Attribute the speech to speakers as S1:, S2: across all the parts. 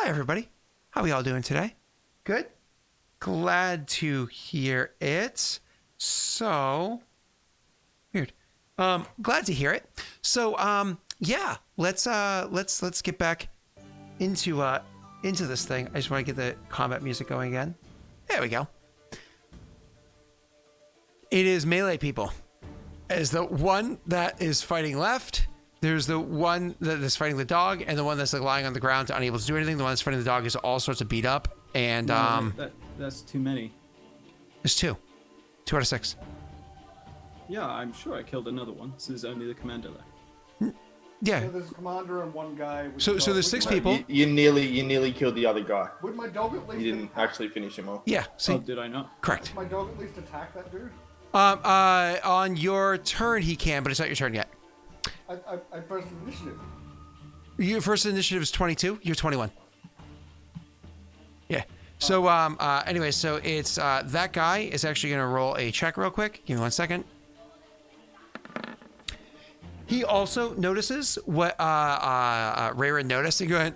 S1: Hi, everybody. How are we all doing today? Good? Glad to hear it. So, weird. Glad to hear it. So, yeah, let's get back into this thing. I just want to get the combat music going again. There we go. It is melee people. As the one that is fighting left, there's the one that is fighting the dog, and the one that's like lying on the ground, unable to do anything. The one that's fighting the dog is all sorts of beat up, and
S2: that's too many.
S1: There's two out of 6.
S2: Yeah, I'm sure I killed another one. So there's only the commander left.
S1: Yeah.
S3: So there's a commander and one guy.
S1: So there's 6 people.
S4: You nearly killed the other guy.
S3: Would my dog at least?
S4: You didn't actually finish him off.
S1: Yeah. See,
S2: Oh, did I not?
S1: correct.
S3: Would my dog at least attack that dude?
S1: On your turn he can, but it's not your turn yet.
S3: I pressed initiative.
S1: Your first initiative is 22. You're 21. Yeah. So anyway, so it's that guy is actually gonna roll a check real quick. Give me 1 second. He also notices what Rayron noticed and going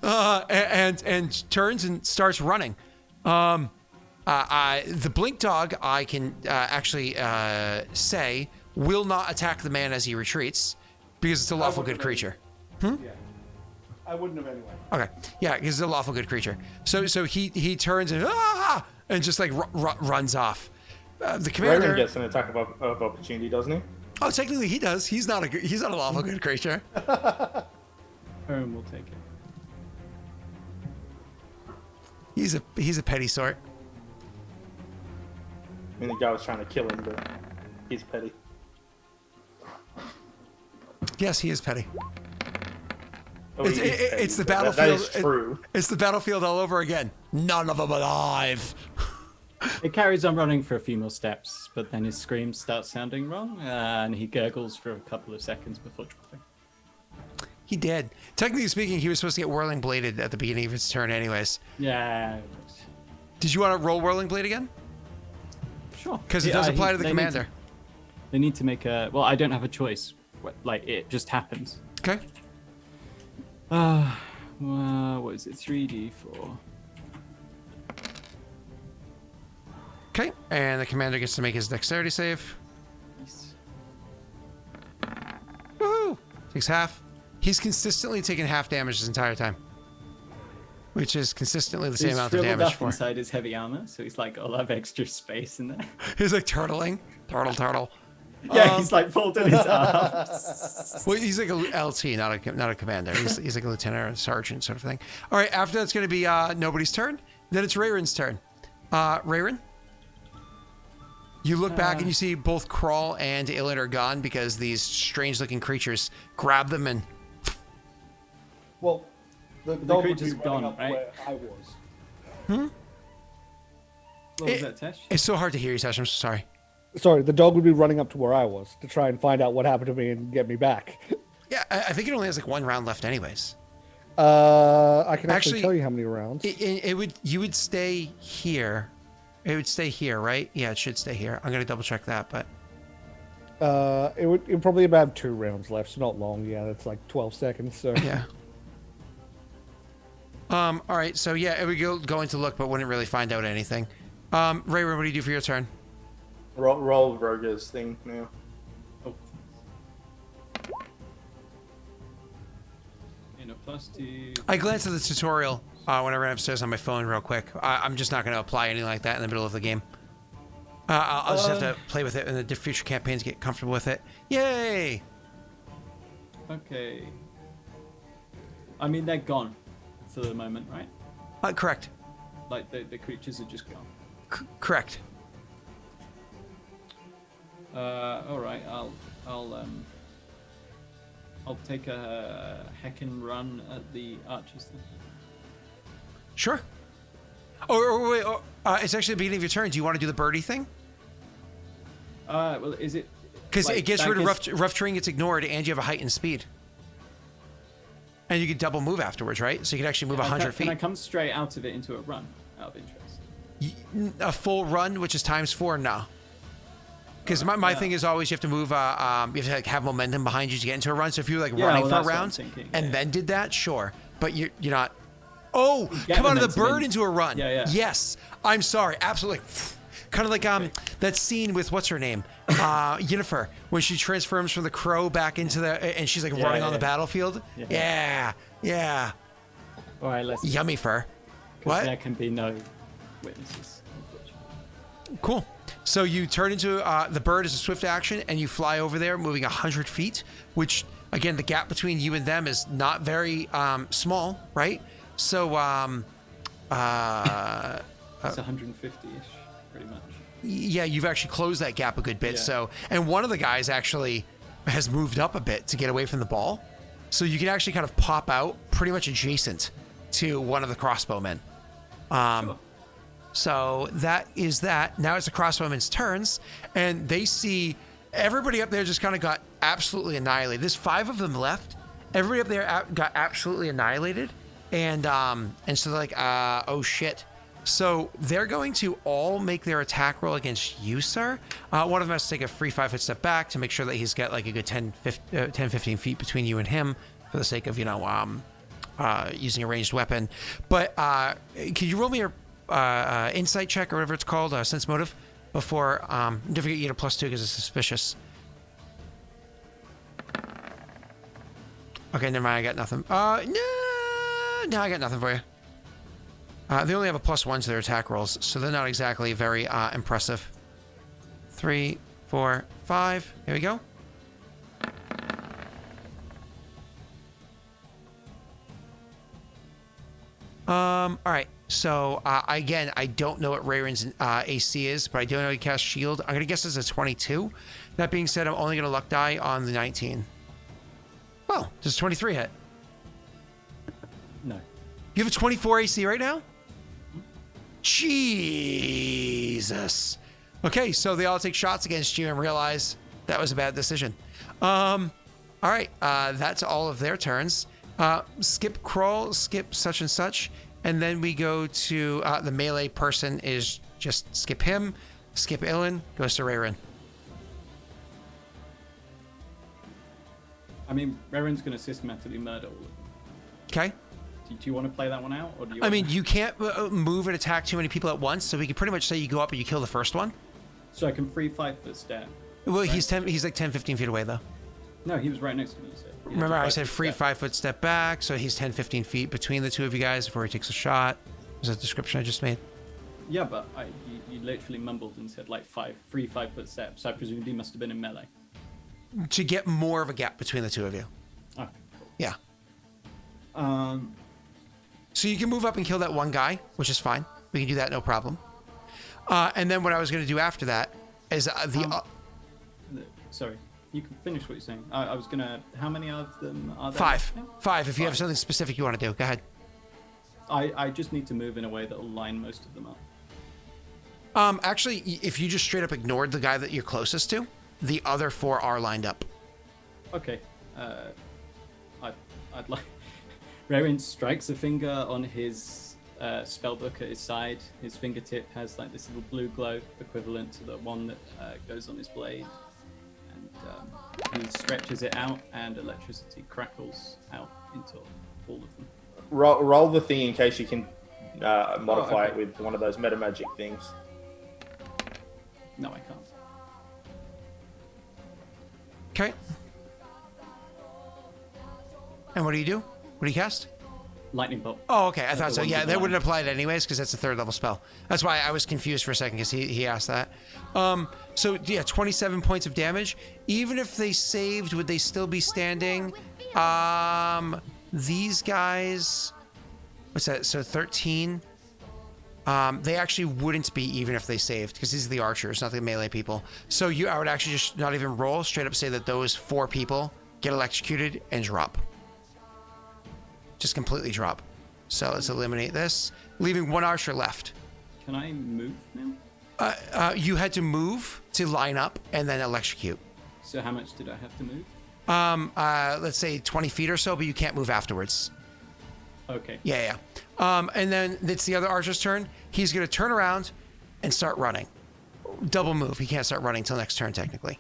S1: and turns and starts running. The blink dog, I can actually say, will not attack the man as he retreats because it's a lawful good creature.
S3: Yeah. I wouldn't have anyway.
S1: Okay. Yeah, because it's a lawful good creature. So he turns and just like runs off. The commander
S4: Rayron gets an attack of opportunity, doesn't he?
S1: Oh, technically he does. He's not a lawful good creature.
S2: Aaron will take it.
S1: He's a petty sort.
S4: I mean, the guy was trying to kill him, but he's petty.
S1: Yes, he is petty.
S4: Oh, he is petty.
S1: It's the
S4: That
S1: battlefield.
S4: is true.
S1: It's the battlefield all over again. None of them alive.
S2: It carries on running for a few more steps, but then his screams start sounding wrong, and he gurgles for a couple of seconds before dropping.
S1: He did. Technically speaking, he was supposed to get Whirling Bladed at the beginning of his turn anyways.
S2: Yeah.
S1: Did you want to roll Whirling Blade again?
S2: Sure.
S1: Because it does apply to the commander.
S2: They need to make a... Well, I don't have a choice. Like, it just happens.
S1: Okay.
S2: What is it? 3d4.
S1: Okay. And the commander gets to make his dexterity save.
S2: Nice.
S1: Woohoo! Takes half. He's consistently taken half damage this entire time. Which is consistently the same amount of damage for.
S2: Inside his heavy armor, so he's like, I'll have extra space in there.
S1: He's like turtling. Turtle.
S2: Yeah, he's like folding his arms.
S1: Well, he's like a LT, not a commander. He's like a lieutenant or a sergeant sort of thing. All right, after that's going to be nobody's turn. Then it's Rayron's turn. Rayron, you look back and you see both Crawl and Ilen are gone because these strange-looking creatures grab them and...
S3: Well, the dog would be
S2: creature's
S3: running
S2: gone,
S3: up
S2: right?
S3: where I was.
S2: What was that, Tesh?
S1: It's so hard to hear you, Sash. I'm so sorry.
S3: Sorry, the dog would be running up to where I was to try and find out what happened to me and get me back.
S1: Yeah, I think it only has like 1 round left anyways.
S3: I can actually tell you how many rounds.
S1: You would stay here. It would stay here, right? Yeah, it should stay here. I'm going to double check that, but...
S3: It would probably about 2 rounds left, so not long. Yeah, that's like 12 seconds, so...
S1: Yeah. All right, so yeah, it would go into look, but wouldn't really find out anything. Rayron, what do you do for your turn?
S4: Roll Roger's thing now.
S2: Oh. In a +2.
S1: I glanced at the tutorial when I ran upstairs on my phone real quick. I'm just not going to apply anything like that in the middle of the game. I'll just have to play with it in the future campaigns, get comfortable with it. Yay!
S2: Okay. I mean, they're gone for the moment, right?
S1: Correct.
S2: Like, the creatures are just gone.
S1: Correct.
S2: All right. I'll take a heckin' run at the archers then.
S1: Sure. Or wait, it's actually the beginning of your turn. Do you want to do the birdie thing?
S2: Well, is it?
S1: Because
S2: like,
S1: it gets rid of rough terrain, gets ignored, and you have a heightened speed. And you could double move afterwards, right? So you could actually move 100 feet.
S2: Can I come straight out of it into a run, out of interest?
S1: A full run, which is ×4, no. Because my thing is always you have to move. You have to like have momentum behind you to get into a run. So if you were like running for a round and then did that, sure. but you're not. Oh,
S2: Get
S1: come out of the
S2: momentum
S1: bird
S2: in.
S1: into a run.
S2: Yeah.
S1: Yes, I'm sorry. Absolutely. Kind of like that scene with what's her name, Yennefer, when she transforms from the crow back into and she's like running on the battlefield. Yeah.
S2: All right, let's.
S1: Yummy fur.
S2: Because
S1: What?
S2: there can be no witnesses.
S1: Cool. So you turn into the bird is a swift action, and you fly over there, moving 100 feet. Which again, the gap between you and them is not very small, right? So
S2: It's 150-ish, pretty much.
S1: yeah, you've actually closed that gap a good bit.
S2: Yeah.
S1: So, and one of the guys actually has moved up a bit to get away from the ball. So you can actually kind of pop out pretty much adjacent to one of the crossbowmen.
S2: Sure.
S1: So that is that. Now it's the crossbowmen's turns, and they see everybody up there just kind of got absolutely annihilated. There's 5 of them left. Everybody up there got absolutely annihilated, and so they're like, oh shit. So they're going to all make their attack roll against you, sir. One of them has to take a free 5-foot step back to make sure that he's got like a good 10, 15 feet between you and him for the sake of, using a ranged weapon. But can you roll me your insight check or whatever it's called, sense motive, before, don't forget you get a +2 because it's suspicious. Okay, never mind, I got nothing. No, I got nothing for you. They only have a +1 to their attack rolls, so they're not exactly very impressive. 3, 4, 5. Here we go. All right. So again, I don't know what Rayron's AC is, but I do know he casts shield. I'm gonna guess it's a 22. That being said, I'm only gonna luck die on the 19. Well, does 23 hit?
S2: No.
S1: You have a 24 AC right now? Jesus. Okay, so they all take shots against you and realize that was a bad decision. All right, that's all of their turns. Skip crawl, skip such and such, and then we go to the melee person is just skip him, skip Ilen, goes to Rayron.
S2: I mean, Rayron's going to systematically murder all of them.
S1: Okay.
S2: Do you want to play that one out, or do you?
S1: I mean, you can't move and attack too many people at once, so we can pretty much say you go up and you kill the first one.
S2: So I can free 5-foot step.
S1: Well,
S2: right?
S1: he's like 10, 15 feet away though.
S2: No, he was right next to me. You said. He had
S1: Remember,
S2: a
S1: I said
S2: 5-foot
S1: free
S2: step.
S1: 5-foot step back, so he's 10, 15 feet between the two of you guys before he takes a shot. Was that the description I just made?
S2: Yeah, but you literally mumbled and said like 3 5-foot steps. So I presumed he must have been in melee.
S1: To get more of a gap between the two of you.
S2: Okay,
S1: Yeah.
S2: cool.
S1: So you can move up and kill that one guy, which is fine. We can do that, no problem. And then what I was going to do after that is
S2: Sorry, you can finish what you're saying. I was gonna. How many of them are there?
S1: 5.
S2: now?
S1: 5. If you have
S2: 5.
S1: something specific you want to do, go ahead.
S2: I just need to move in a way that will line most of them up.
S1: Actually, if you just straight up ignored the guy that you're closest to, the other 4 are lined up.
S2: Okay. I'd like. Rayron strikes a finger on his spellbook at his side. His fingertip has like this little blue glow equivalent to the one that goes on his blade. And he stretches it out, and electricity crackles out into all of them.
S4: Roll the thing in case you can modify
S2: okay.
S4: it with one of those meta magic things.
S2: No, I can't.
S1: Okay. And what do you do? What do you cast?
S2: Lightning bolt.
S1: Oh, okay. I
S2: That's
S1: thought
S2: the
S1: so.
S2: one
S1: Yeah,
S2: with
S1: that
S2: the
S1: wouldn't
S2: line.
S1: apply to anyways because that's a 3rd level spell. That's why I was confused for a second because he asked that. So yeah, 27 points of damage. Even if they saved, would they still be standing? These guys, what's that? So 13. They actually wouldn't be even if they saved because these are the archers, not the melee people. So I would actually just not even roll, straight up say that those 4 people get electrocuted and drop. Just completely drop. So let's eliminate this, leaving 1 archer left.
S2: Can I move now?
S1: You had to move to line up and then electrocute.
S2: So how much did I have to move?
S1: Let's say 20 feet or so, but you can't move afterwards.
S2: Okay.
S1: Yeah. And then it's the other archer's turn. He's going to turn around and start running. Double move. He can't start running until next turn, technically.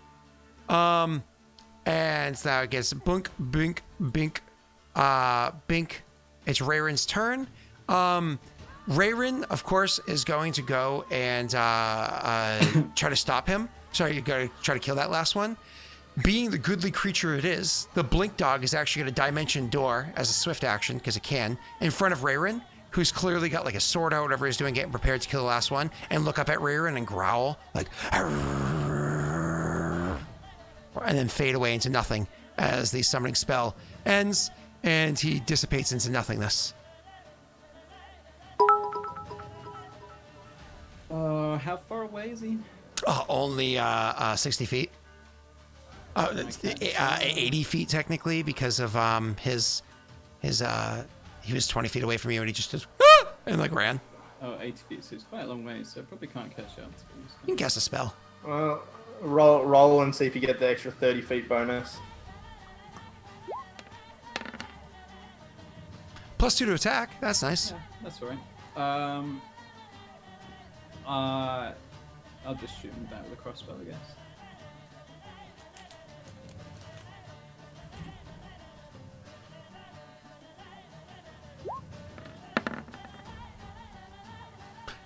S1: And now it gets bunk, bink, bink, bink, it's Rayron's turn. Rayron, of course, is going to go and try to stop him. Sorry, you got to try to kill that last one. Being the goodly creature it is, the Blink Dog is actually going to dimension door as a swift action, because it can, in front of Rayron, who's clearly got like a sword out, whatever he's doing, getting prepared to kill the last one, and look up at Rayron and growl, like, and then fade away into nothing as the summoning spell ends, and he dissipates into nothingness.
S2: How far away is he?
S1: Only 60 feet. 80 feet technically, because of his he was 20 feet away from you and he just and like ran.
S2: Oh, 80 feet, so it's quite a long way, so probably can't catch up.
S1: You can cast a spell.
S4: Roll and see if you get the extra 30 feet bonus.
S1: +2 to attack. That's nice.
S2: Yeah, that's alright. I'll just shoot him back with a crossbow, I guess.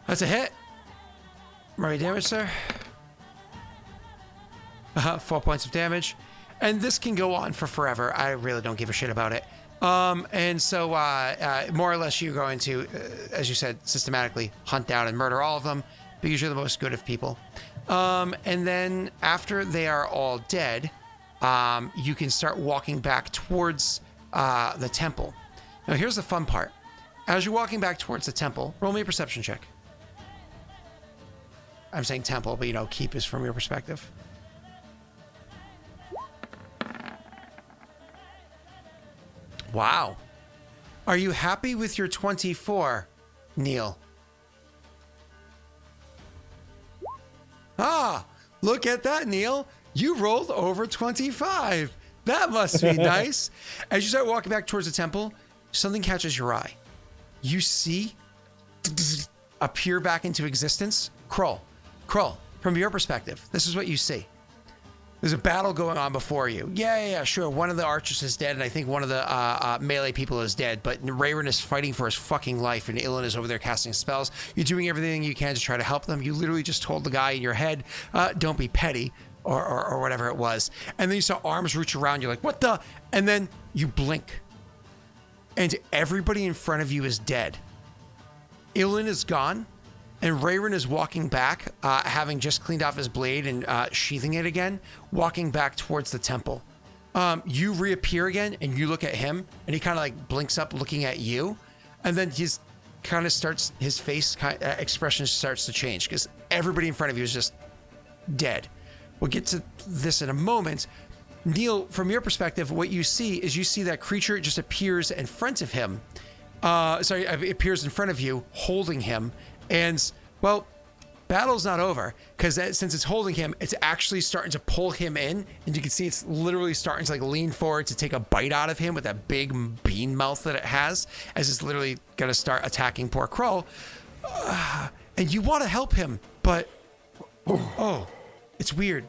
S1: That's a hit. Roll your damage, sir. 4 points of damage. And this can go on for forever. I really don't give a shit about it. And so more or less you're going to, as you said, systematically hunt down and murder all of them because you're the most good of people. And then after they are all dead, you can start walking back towards the temple. Now here's the fun part. As you're walking back towards the temple, roll me a perception check. I'm saying temple, but you know, keep is from your perspective. Wow. Are you happy with your 24, Neil? Ah, look at that, Neil. You rolled over 25. That must be nice. As you start walking back towards the temple, something catches your eye. You see appear back into existence. Krull, from your perspective, this is what you see. There's a battle going on before you. Yeah, sure. One of the archers is dead, and I think one of the melee people is dead, but Rayron is fighting for his fucking life, and Ilen is over there casting spells. You're doing everything you can to try to help them. You literally just told the guy in your head, don't be petty, or whatever it was. And then you saw arms reach around. You're like, what the? And then you blink, and everybody in front of you is dead. Ilen is gone. And Rayron is walking back, having just cleaned off his blade and sheathing it again, walking back towards the temple. You reappear again, and you look at him, and he kind of like blinks up, looking at you, and then his face expression starts to change because everybody in front of you is just dead. We'll get to this in a moment. Neil, from your perspective, what you see is that creature just appears in front of him. Appears in front of you, holding him. And, well, battle's not over because since it's holding him, it's actually starting to pull him in. And you can see it's literally starting to like lean forward to take a bite out of him with that big bean mouth that it has as it's literally going to start attacking poor Krull. And you want to help him, but, it's weird.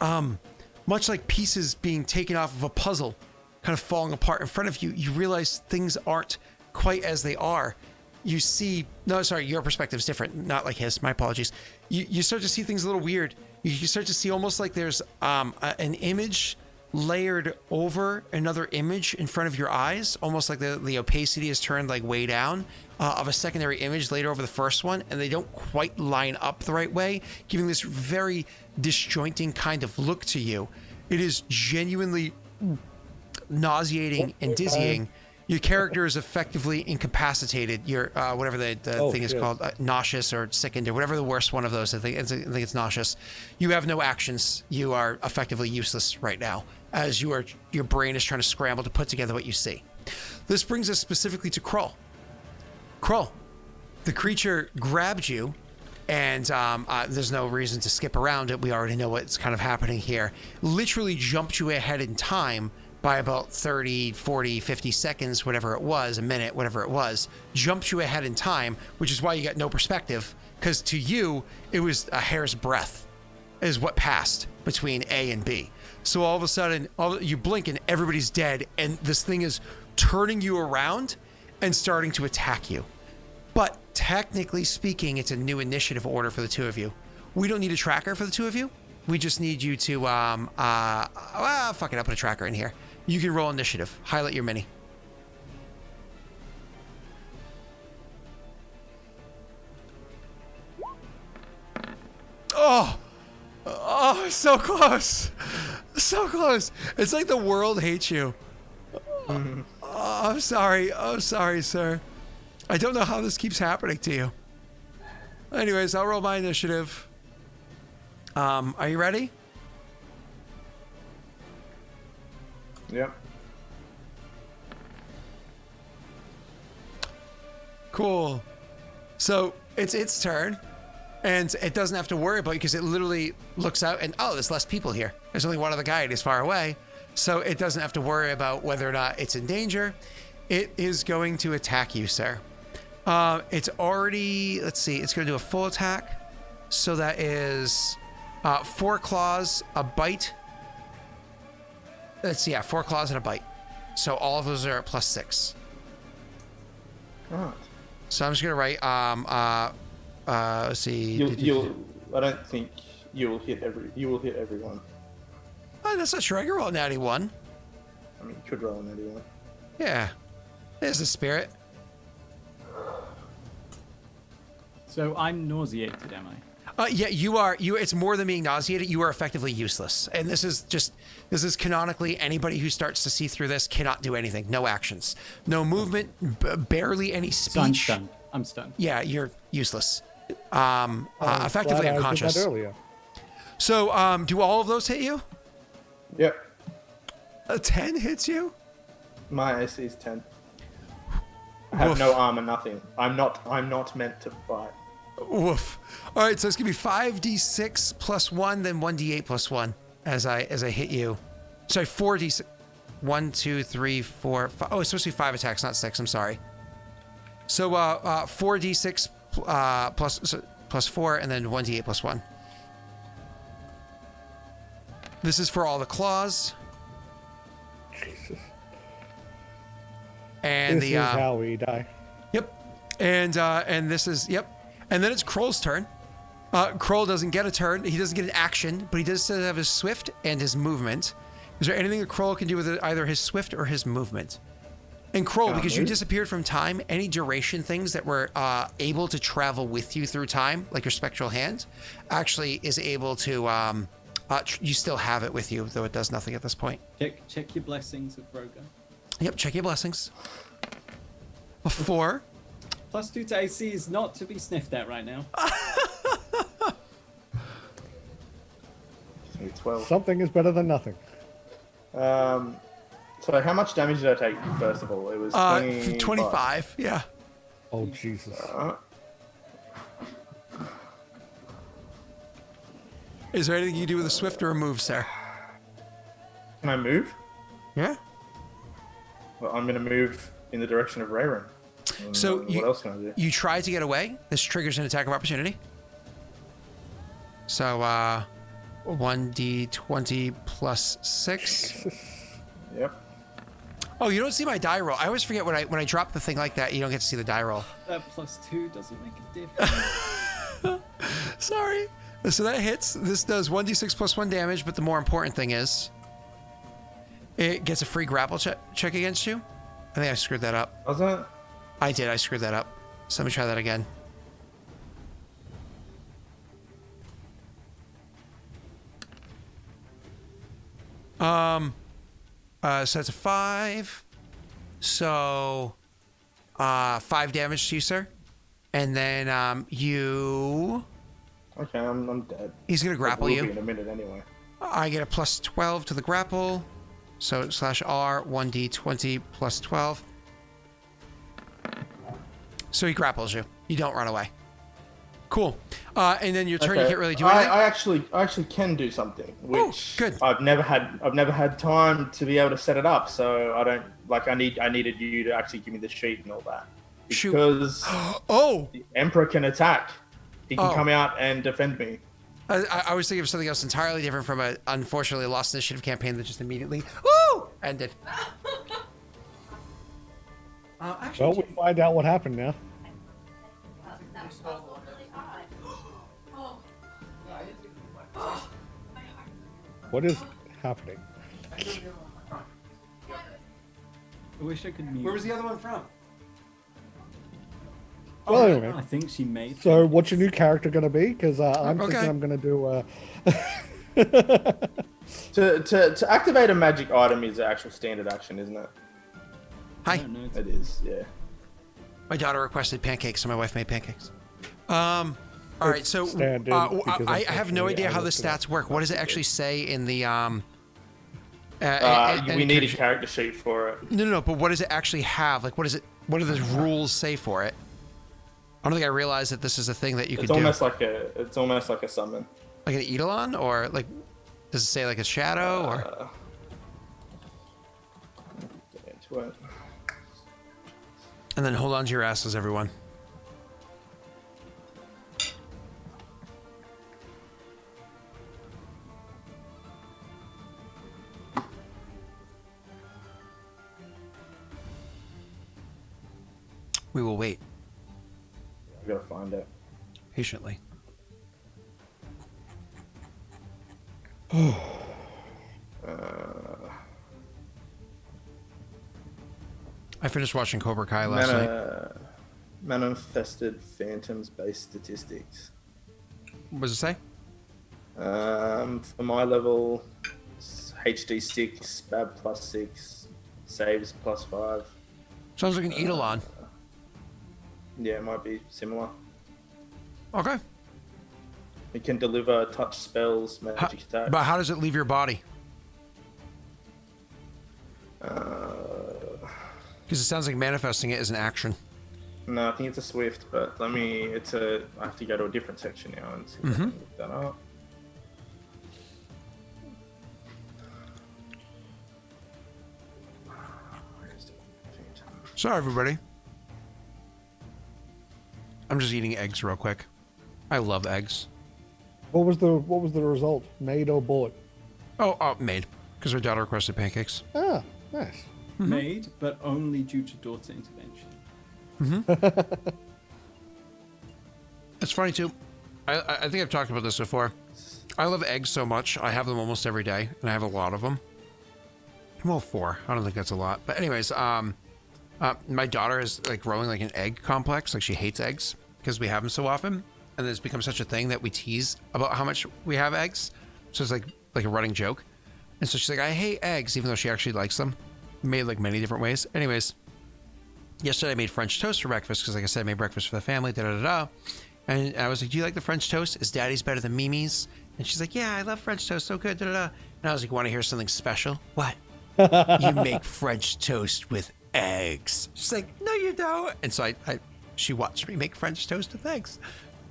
S1: Much like pieces being taken off of a puzzle, kind of falling apart in front of you, you realize things aren't quite as they are. You see, your perspective is different, not like his, my apologies. You start to see things a little weird. You start to see almost like there's an image layered over another image in front of your eyes, almost like the opacity is turned like way down of a secondary image laid over the first one, and they don't quite line up the right way, giving this very disjointing kind of look to you. It is genuinely nauseating and dizzying. Your character is effectively incapacitated. You're whatever the thing is called, nauseous or sickened or whatever the worst one of those. I think it's nauseous. You have no actions. You are effectively useless right now, as your brain is trying to scramble to put together what you see. This brings us specifically to Krull. Krull, the creature grabbed you, and there's no reason to skip around it. We already know what's kind of happening here. Literally jumped you ahead in time by about 30, 40, 50 seconds, whatever it was, a minute, whatever it was, jumped you ahead in time, which is why you got no perspective, because to you, it was a hair's breadth. is what passed between A and B. So all of a sudden, you blink and everybody's dead, and this thing is turning you around and starting to attack you. But technically speaking, it's a new initiative order for the two of you. We don't need a tracker for the two of you. We just need you to, fuck it, I'll put a tracker in here. You can roll initiative. Highlight your mini. Oh, so close. So close. It's like the world hates you. Oh, I'm sorry. I'm sorry, sir. I don't know how this keeps happening to you. Anyways, I'll roll my initiative. Are you ready?
S4: Yep.
S1: Cool. So it's its turn, and it doesn't have to worry about you because it literally looks out and, oh, there's less people here. There's only one other guy and he's far away. So it doesn't have to worry about whether or not it's in danger. It is going to attack you, sir. It's already, let's see, it's going to do a full attack. So that is 4 claws, a bite. Let's see, yeah, 4 claws and a bite. So all of those are at +6.
S4: Right.
S1: So I'm just going to write, let's see.
S4: I don't think you will hit everyone.
S1: Oh, that's not true. I can roll a natty 1.
S4: I mean, you could roll an 81.
S1: Yeah. There's the spirit.
S2: So I'm nauseated, am I?
S1: Yeah, you are. It's more than being nauseated. You are effectively useless. And this is canonically anybody who starts to see through this cannot do anything. No actions, no movement, barely any speech.
S2: I'm stunned.
S1: Yeah, you're useless. Effectively
S3: Glad
S1: unconscious.
S3: I did that earlier.
S1: So, do all of those hit you?
S4: Yep.
S1: A 10 hits you?
S4: My AC is 10. I have no armor, nothing. I'm not meant to fight.
S1: Woof. All right, so it's gonna be 5d6 plus 1, then 1d8 plus 1 as I hit you. Sorry, 4d6. 1, 2, 3, 4, 5. Oh, it's supposed to be 5 attacks, not 6. I'm sorry. So 4d6 plus 4, and then 1d8 plus 1. This is for all the claws.
S3: Jesus.
S1: And
S3: This
S1: the
S3: is how we die.
S1: Yep. And this is yep. And then it's Kroll's turn. Kroll doesn't get a turn. He doesn't get an action, but he does still have his swift and his movement. Is there anything that Kroll can do with either his swift or his movement? And Kroll, because you disappeared from time, any duration things that were able to travel with you through time, like your spectral hand, actually is able to. You still have it with you, though it does nothing at this point.
S2: Check your blessings of Roga.
S1: Yep, check your blessings. A 4.
S2: +2 to AC is not to be sniffed at right now.
S4: 12.
S3: Something is better than nothing.
S4: So how much damage did I take first of all? It was
S1: 25. Yeah.
S3: Oh, Jesus.
S1: Is there anything you can do with a swift or a move, sir?
S4: Can I move?
S1: Yeah.
S4: Well, I'm going to move in the direction of Rayron.
S1: So
S4: what else can I do?
S1: You try to get away. This triggers an attack of opportunity. So 1d20 plus 6.
S4: Yep.
S1: Oh, you don't see my die roll. I always forget when I drop the thing like that. You don't get to see the die roll.
S2: That +2 doesn't make a difference.
S1: Sorry. So that hits. This does 1d6 plus 1 damage, but the more important thing is it gets a free grapple check against you. I think I screwed that up.
S4: Was that?
S1: I did. I screwed that up. So let me try that again. So that's a 5. So 5 damage to you, sir. And then you...
S4: Okay, I'm dead.
S1: He's going to grapple
S4: We'll
S1: you.
S4: be in a minute anyway.
S1: I get a +12 to the grapple. So /R, 1d20 plus 12. So he grapples you. You don't run away. Cool. And then your turn, you can't really do anything.
S4: I actually can do something, which
S1: good.
S4: I've never had time to be able to set it up. So I don't like. I needed you to actually give me the sheet and all that
S1: Shoot.
S4: because
S1: Oh,
S4: the Emperor can attack. He can
S1: Oh.
S4: come out and defend me.
S1: I was thinking of something else entirely different from a unfortunately lost initiative campaign that just immediately woo ended.
S3: Well, we find out what happened now. What is happening?
S2: I wish I could mute.
S1: Where was the other one from?
S3: Well, anyway.
S2: I think she made.
S3: So, what's your new character going to be? Because I'm
S1: Okay.
S3: thinking I'm going to do.
S4: To activate a magic item is an actual standard action, isn't it?
S2: I
S1: Hi.
S2: don't know.
S4: It is, yeah.
S1: My daughter requested pancakes, so my wife made pancakes. All right, so
S3: Standard, because
S1: I have no
S3: unfortunately
S1: idea
S3: I
S1: how the
S3: looked it up.
S1: stats work. What does it actually say in the
S4: We need a character sheet for it.
S1: No. But what does it actually have? Like, what is it? What do the rules say for it? I don't think I realized that this is a thing that you could
S4: It's
S1: do.
S4: it's almost like a summon.
S1: Like an Eidolon, or like, does it say like a shadow, or?
S4: Get into it.
S1: And then hold on to your asses, everyone. We will wait
S4: I gotta find it.
S1: patiently. I finished watching Cobra Kai last night.
S4: Manifested phantoms based statistics.
S1: What does it say?
S4: For my level, it's HD 6, BAB +6, saves +5.
S1: Sounds like an Eidolon.
S4: Yeah, it might be similar.
S1: Okay.
S4: It can deliver touch spells, magic attacks.
S1: But how does it leave your body? Because it sounds like manifesting it is an action.
S4: No, I think it's a swift, but I have to go to a different section now and see if I can look that up.
S1: Sorry, everybody. I'm just eating eggs real quick. I love eggs.
S3: What was the result? Made or bought?
S1: Oh, made. Because her daughter requested pancakes.
S3: Ah, nice.
S2: Made, but only due to daughter intervention.
S1: It's funny, too. I think I've talked about this before. I love eggs so much. I have them almost every day, and I have a lot of them. Well, 4. I don't think that's a lot. But anyways, my daughter is like growing like an egg complex. Like she hates eggs because we have them so often. And it's become such a thing that we tease about how much we have eggs. So it's like a running joke. And so she's like, I hate eggs, even though she actually likes them. Made like many different ways. Anyways, yesterday I made French toast for breakfast because, like I said, I made breakfast for the family. And I was like, do you like the French toast? Is Daddy's better than Mimi's? And she's like, yeah, I love French toast. So good. And I was like, want to hear something special? What? You make French toast with eggs. She's like, no, you don't. And so she watched me make French toast with eggs.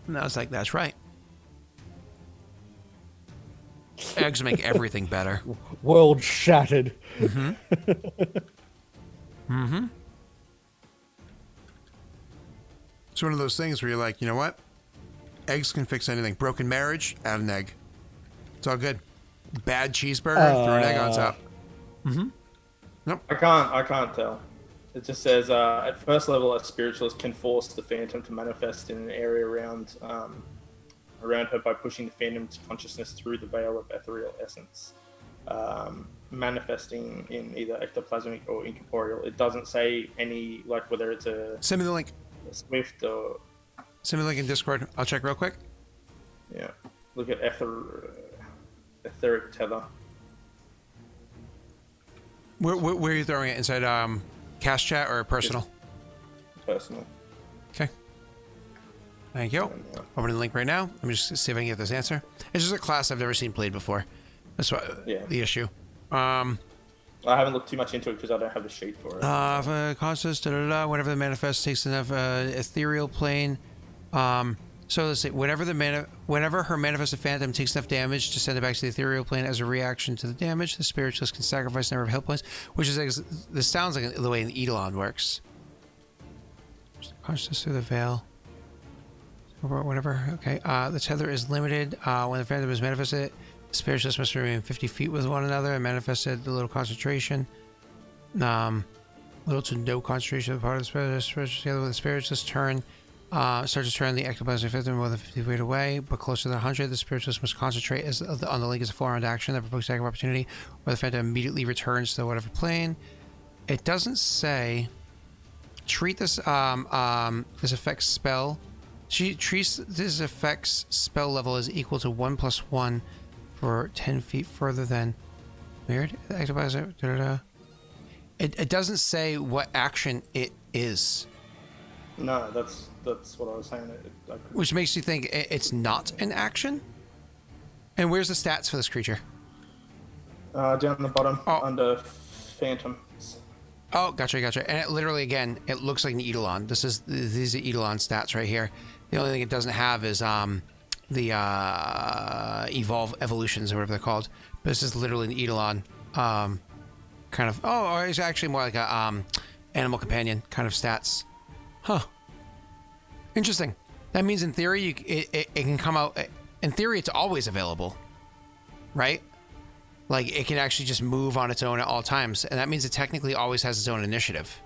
S1: And I was like, that's right. Eggs make everything better.
S3: World shattered.
S1: It's one of those things where you're like, you know what? Eggs can fix anything. Broken marriage, add an egg. It's all good. Bad cheeseburger, throw an egg on top.
S4: I can't tell. It just says at first level, a spiritualist can force the phantom to manifest in an area around her by pushing the phantom's consciousness through the veil of ethereal essence, manifesting in either ectoplasmic or incorporeal. It doesn't say any like whether it's
S1: Send me the link.
S4: a swift or
S1: Send me the link in Discord. I'll check real quick.
S4: yeah. Look at etheric tether.
S1: Where are you throwing it? Inside cast chat or personal?
S4: Personal.
S1: Okay. Thank you. Opening the link right now. Let me just see if I can get this answer. It's just a class I've never seen played before. That's what the issue.
S4: I haven't looked too much into it because I don't have the sheet for it.
S1: Causes, whenever the manifest takes enough ethereal plane. So let's see. Whenever her manifested phantom takes enough damage to send it back to the ethereal plane as a reaction to the damage, the spiritualist can sacrifice a number of health points, which is this sounds like the way an Eidolon works. Consciousness through the veil. or whatever. Okay. The tether is limited. When the phantom is manifested, the spiritualists must remain 50 feet with one another and manifested the little concentration. Little to no concentration of the part of the spiritualist together with the spiritualist turn. Starts to turn the ectoplasmic phantom more than 50 feet away, but closer than 100. The spiritualist must concentrate on the link as a 4-round action that provokes attack of opportunity, where the phantom immediately returns to whatever plane. It doesn't say. Treat this this effect's spell. She treats this effect's spell level as equal to 1+1 for 10 feet further than. Weird. Ectoplasmic. It doesn't say what action it is.
S4: No, that's what I was saying.
S1: Which makes you think it's not an action? And where's the stats for this creature?
S4: Down the bottom, under phantoms.
S1: Oh, gotcha. And it literally, again, it looks like an Eidolon. These are Eidolon stats right here. The only thing it doesn't have is the evolutions or whatever they're called. But this is literally an Eidolon. Kind of. Oh, or it's actually more like a animal companion kind of stats. Huh. Interesting. That means in theory, it can come out. In theory, it's always available, right? Like it can actually just move on its own at all times, and that means it technically always has its own initiative.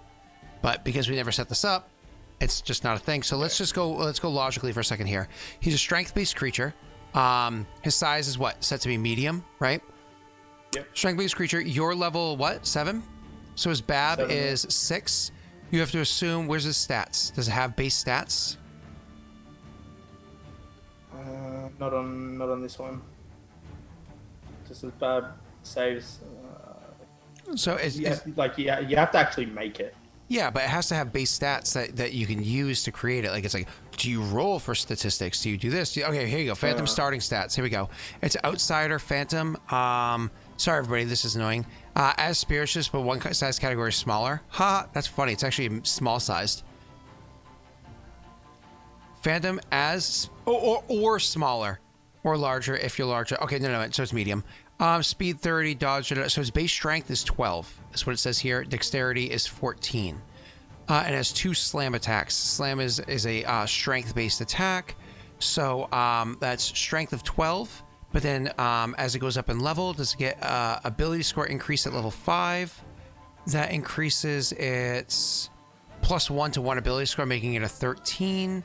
S1: But because we never set this up, it's just not a thing. So let's go logically for a second here. He's a strength-based creature. His size is what? Set to be medium, right?
S4: Yep.
S1: Strength-based creature. Your level what? 7. So his BAB
S4: 7,
S1: is 6. You have to assume, where's his stats? Does it have base stats?
S4: Not on this one. Just as bad saves.
S1: So it's
S4: you have to actually make it.
S1: yeah, but it has to have base stats that you can use to create it. Like it's like, do you roll for statistics? Do you do this? Okay, here you go. Phantom starting stats. Here we go. It's outsider phantom. Sorry everybody, this is annoying. As spiritualist, but one size category is smaller. Ha, that's funny. It's actually small sized. Phantom as or smaller or larger if you're larger. Okay, no. So it's medium. Speed 30, dodge. So its base strength is 12. That's what it says here. Dexterity is 14. And has 2 slam attacks. Slam is a strength-based attack. So that's strength of 12. But then as it goes up in level, does it get ability score increase at level 5? That increases its +1 to 1 ability score, making it a 13.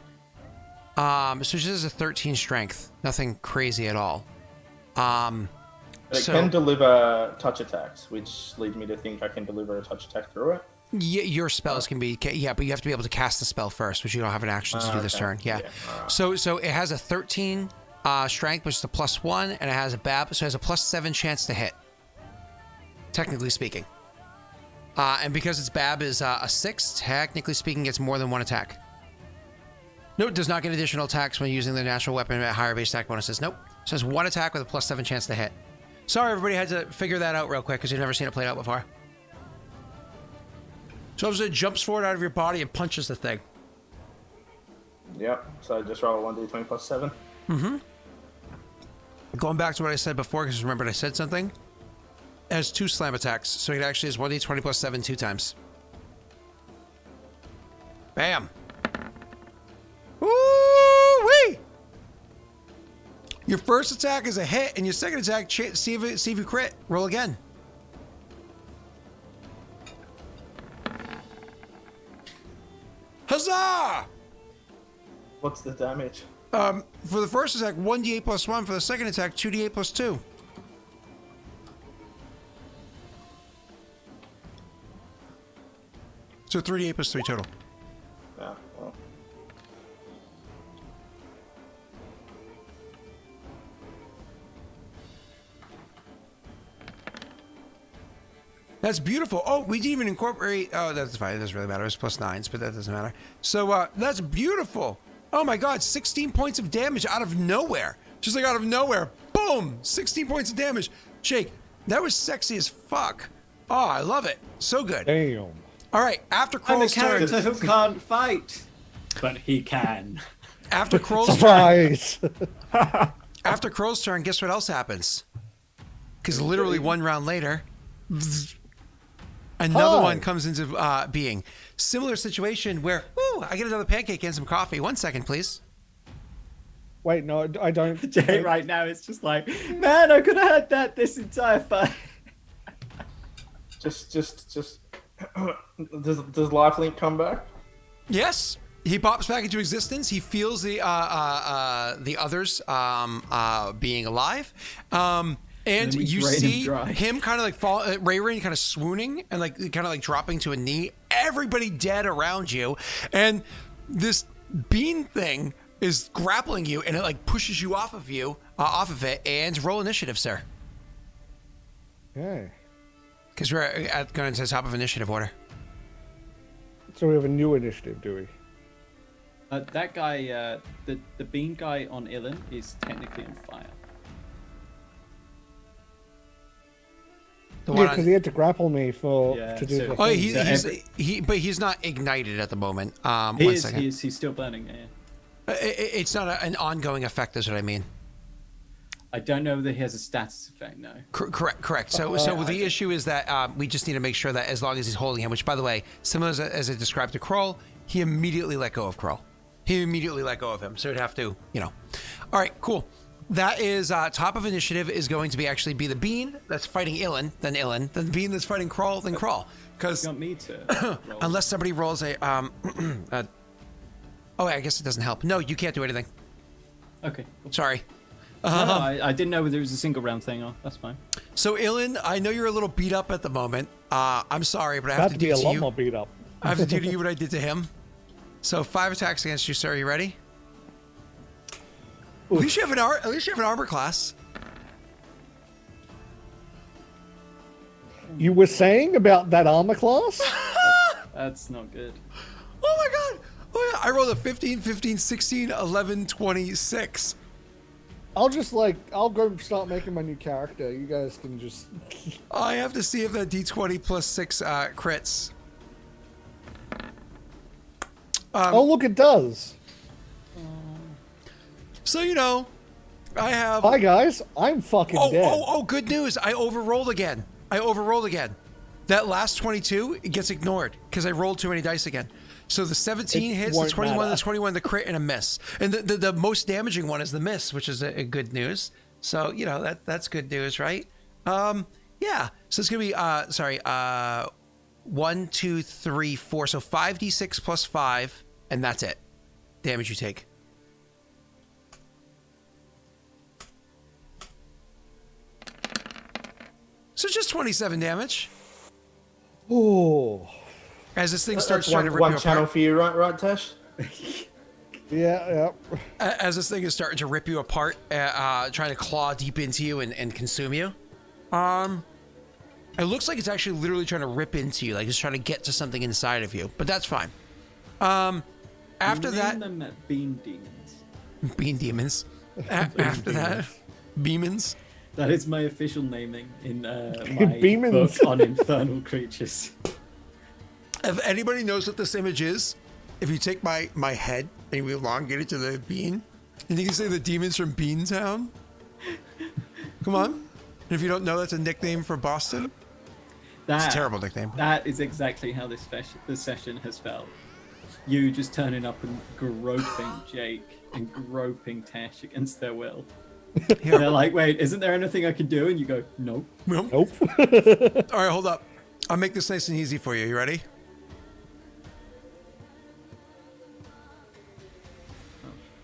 S1: So it just has a 13 strength. Nothing crazy at all.
S4: It can deliver touch attacks, which leads me to think I can deliver a touch attack through it.
S1: Yeah, your spells can be, but you have to be able to cast the spell first, which you don't have an action to do this turn. Yeah. So it has a 13 strength, which is a +1, and it has a BAB, so it has a +7 chance to hit, technically speaking. And because its BAB is a 6, technically speaking, it's more than 1 attack. Nope, does not get additional attacks when using the natural weapon at higher base attack bonuses. Nope. So it's 1 attack with a +7 chance to hit. Sorry, everybody had to figure that out real quick because you've never seen it played out before. So it jumps forward out of your body and punches the thing.
S4: Yep. So just roll a 1d20 +7.
S1: Mm-hmm. Going back to what I said before, because remembered I said something. It has 2 slam attacks, so it actually is 1d20 +7 2 times. Bam. Woo-wee! Your first attack is a hit, and your second attack, see if you crit. Roll again. Huzzah!
S4: What's the damage?
S1: For the first attack, 1d8 +1. For the second attack, 2d8 +2. So 3d8 +3 total.
S4: Yeah, well.
S1: That's beautiful. Oh, we didn't even incorporate... Oh, that's fine. It doesn't really matter. It's +9s, but that doesn't matter. So, that's beautiful. Oh my god, 16 points of damage out of nowhere. Just like out of nowhere. Boom! 16 points of damage. Jake, that was sexy as fuck. Oh, I love it. So good.
S3: Damn.
S1: All right, after
S2: I'm a
S1: Kroll's turn...
S2: character who can't fight, but he can.
S1: After Kroll's
S3: Surprise!
S1: After Kroll's turn, guess what else happens? Because literally 1 round later... Another one comes into being. Similar situation where, I get another pancake and some coffee. 1 second, please.
S3: Wait, no, I don't.
S2: Jay right now is just like, man, I could have heard that this entire fight.
S4: Just does Lifelink come back?
S1: Yes, he pops back into existence. He feels the others being alive, and
S2: we
S1: you
S2: drain him
S1: see
S2: dry.
S1: him kind of like fall, Rayrin kind of swooning and like kind of like dropping to a knee. Everybody dead around you, and this bean thing is grappling you, and it like pushes you off of it. And roll initiative, sir,
S3: Okay.
S1: because we're going to the top of initiative order.
S3: So we have a new initiative, do we?
S2: That guy, the bean guy on Ilen is technically on fire.
S1: The
S3: Yeah,
S1: one
S3: because
S1: on-
S3: he had to grapple me to do
S2: so-
S3: the
S1: Oh,
S3: thing.
S1: but he's not ignited at the moment.
S2: He
S1: One
S2: is,
S1: second.
S2: he's still burning. Yeah.
S1: It's not an ongoing effect. Is what I mean.
S2: I don't know whether he has a status effect. No.
S1: Correct. So the issue is that we just need to make sure that as long as he's holding him, which by the way, similar as I described to Kroll, he immediately let go of Kroll. He immediately let go of him. So he'd have to, All right, cool. That is top of initiative is going to be the bean that's fighting Ilen, then the bean that's fighting Kroll, then Kroll. Because
S2: You want me to roll?
S1: unless somebody rolls a oh, I guess it doesn't help. No, you can't do anything.
S2: Okay. Cool.
S1: Sorry.
S2: No, I didn't know whether it was a single round thing or that's fine.
S1: So Ilen, I know you're a little beat up at the moment. I'm sorry, but I have
S3: About
S1: to
S3: to be
S1: do
S3: a
S1: to
S3: lot
S1: you.
S3: more beat up.
S1: I have to do to you what I did to him. So 5 attacks against you, sir. Are you ready? At least you have an armor class.
S3: You were saying about that armor class?
S2: That's not good.
S1: Oh my god! Oh yeah, I rolled a 15, 15, 16, 11, 26.
S3: I'll go start making my new character. You guys can just.
S1: I have to see if that D20 plus 6 crits.
S3: Oh, look, it does.
S1: So I have.
S3: Hi, guys. I'm fucking dead.
S1: Oh, good news. I overrolled again. That last 22, it gets ignored because I rolled too many dice again. So the 17
S3: It
S1: hits, the
S3: won't
S1: 21,
S3: matter.
S1: the 21, the crit, and a miss. And the most damaging one is the miss, which is a good news. So, that's good news, right? Yeah. So it's going to be, 1, 2, 3, 4. So 5d6 plus 5, and that's it. Damage you take. So just 27 damage.
S3: Oh.
S1: As this thing starts
S4: That's
S1: trying to rip
S4: one
S1: you
S4: channel
S1: apart.
S4: for you, right, Tash?
S3: Yeah.
S1: As this thing is starting to rip you apart, trying to claw deep into you and consume you. It looks like it's actually literally trying to rip into you, like it's trying to get to something inside of you, but that's fine. After that,
S2: Name them bean demons.
S1: bean demons. After that, beamins.
S2: That is my official naming in my
S3: Beamins.
S2: book on infernal creatures.
S1: If anybody knows what this image is, if you take my head and you elongate it to the bean, and you can say the demons from Beantown. Come on. And if you don't know, that's a nickname for Boston. It's a terrible nickname.
S2: That is exactly how this session has felt. You just turning up and groping Jake and groping Tash against their will.
S1: Yeah.
S2: They're like, wait, isn't there anything I can do? And you go, nope.
S3: Nope.
S1: All right, hold up. I'll make this nice and easy for you. You ready?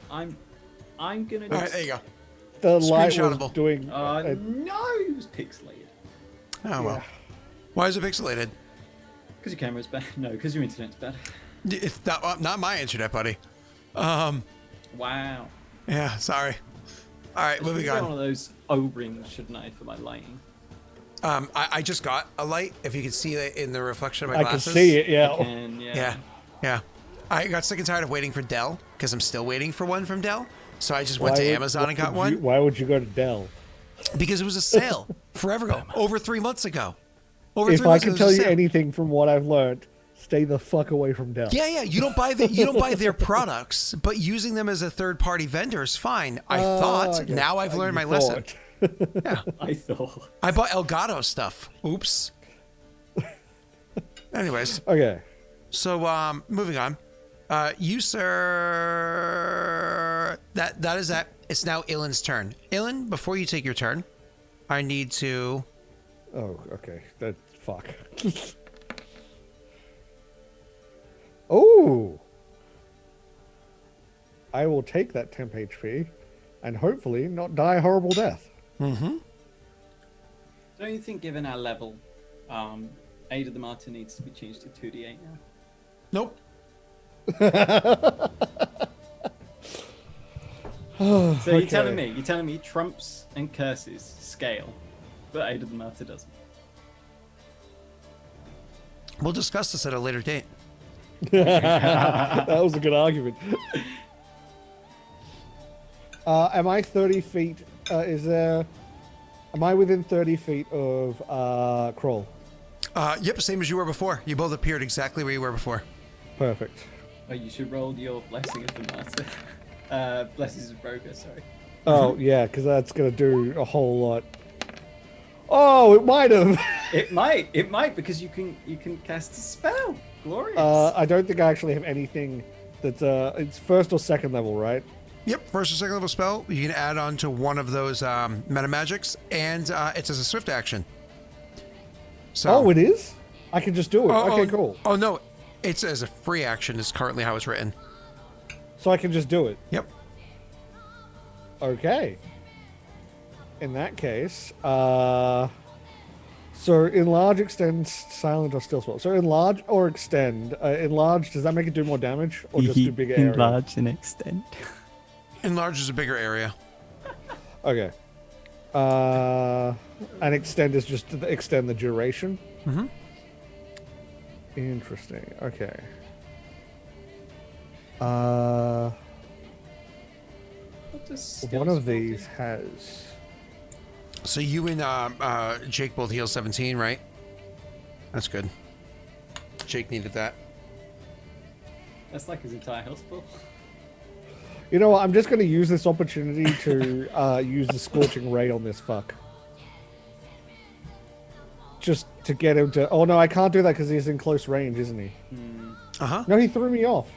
S2: I'm gonna.
S1: All right, there you go.
S3: The light was
S1: Screenshotable.
S3: doing.
S2: No, it was pixelated.
S1: Oh, well. Why is it pixelated?
S2: Because your camera's bad. No, because your internet's bad.
S1: It's not my internet, buddy.
S2: Wow.
S1: Yeah, sorry. All right,
S2: I should
S1: moving
S2: get one
S1: on.
S2: of those O-rings, shouldn't I, for my lighting?
S1: I just got a light. If you can see it in the reflection of my
S3: I
S1: glasses.
S3: can see it. Yeah.
S2: And
S1: Yeah. I got sick and tired of waiting for Dell because I'm still waiting for one from Dell. So I just went to Amazon and got one
S3: Why would you go to Dell?
S1: because it was a sale forever ago, over 3 months ago.
S3: If I can tell you anything from what I've learned, stay the fuck away from Dell.
S1: Yeah. You don't buy their products, but using them as a third-party vendor is fine. I thought.
S3: Okay.
S1: Now I've learned my
S3: You
S1: lesson.
S3: thought.
S1: Yeah.
S2: I thought.
S1: I bought Elgato stuff. Oops. Anyways,
S3: Okay.
S1: so moving on. You sir, that is that. it's now Ilen's turn. Ilen, before you take your turn, I need to...
S3: Oh, okay. That fuck. Oh! I will take that temp HP and hopefully not die a horrible death.
S1: Mm-hmm.
S2: Don't you think, given our level, Aid of the Martyr needs to be changed to 2d8 now?
S1: Nope.
S2: So
S3: Okay.
S2: you're telling me trumps and curses scale, but Aid of the Martyr doesn't.
S1: We'll discuss this at a later date.
S3: That was a good argument. Am I 30 feet? Am I within 30 feet of Kroll?
S1: Yep, same as you were before. You both appeared exactly where you were before.
S3: Perfect.
S2: Oh, you should roll your Blessing of the Martyr. Blessings of Broker, sorry.
S3: Oh, yeah, because that's going to do a whole lot. Oh, it might have.
S2: It might, because you can cast a spell. Glorious.
S3: I don't think I actually have anything that's it's first or second level, right?
S1: Yep, first or second level spell. You can add on to one of those meta magics, and it's as a swift action. So,
S3: Oh, it is? I can just do it. Okay, cool.
S1: Oh, no. It's as a free action is currently how it's written.
S3: So I can just do it.
S1: Yep.
S3: Okay. In that case, so enlarge, extend, silent, or still spell. So enlarge or extend. Enlarge, does that make it do more damage or just do bigger area?
S5: Enlarge and extend.
S1: Enlarge is a bigger area.
S3: Okay. And extend is just to extend the duration.
S1: Mm-hmm.
S3: Interesting. Okay.
S2: What does
S3: One
S2: skill
S3: of
S2: spell do?
S3: these has.
S1: So you and Jake both heal 17, right? That's good. Jake needed that.
S2: That's like his entire health pool.
S3: You know what? I'm just going to use this opportunity to use the Scorching Ray on this fuck. Just to get him to... Oh, no, I can't do that because he's in close range, isn't he?
S1: Uh-huh.
S3: No, he threw me off.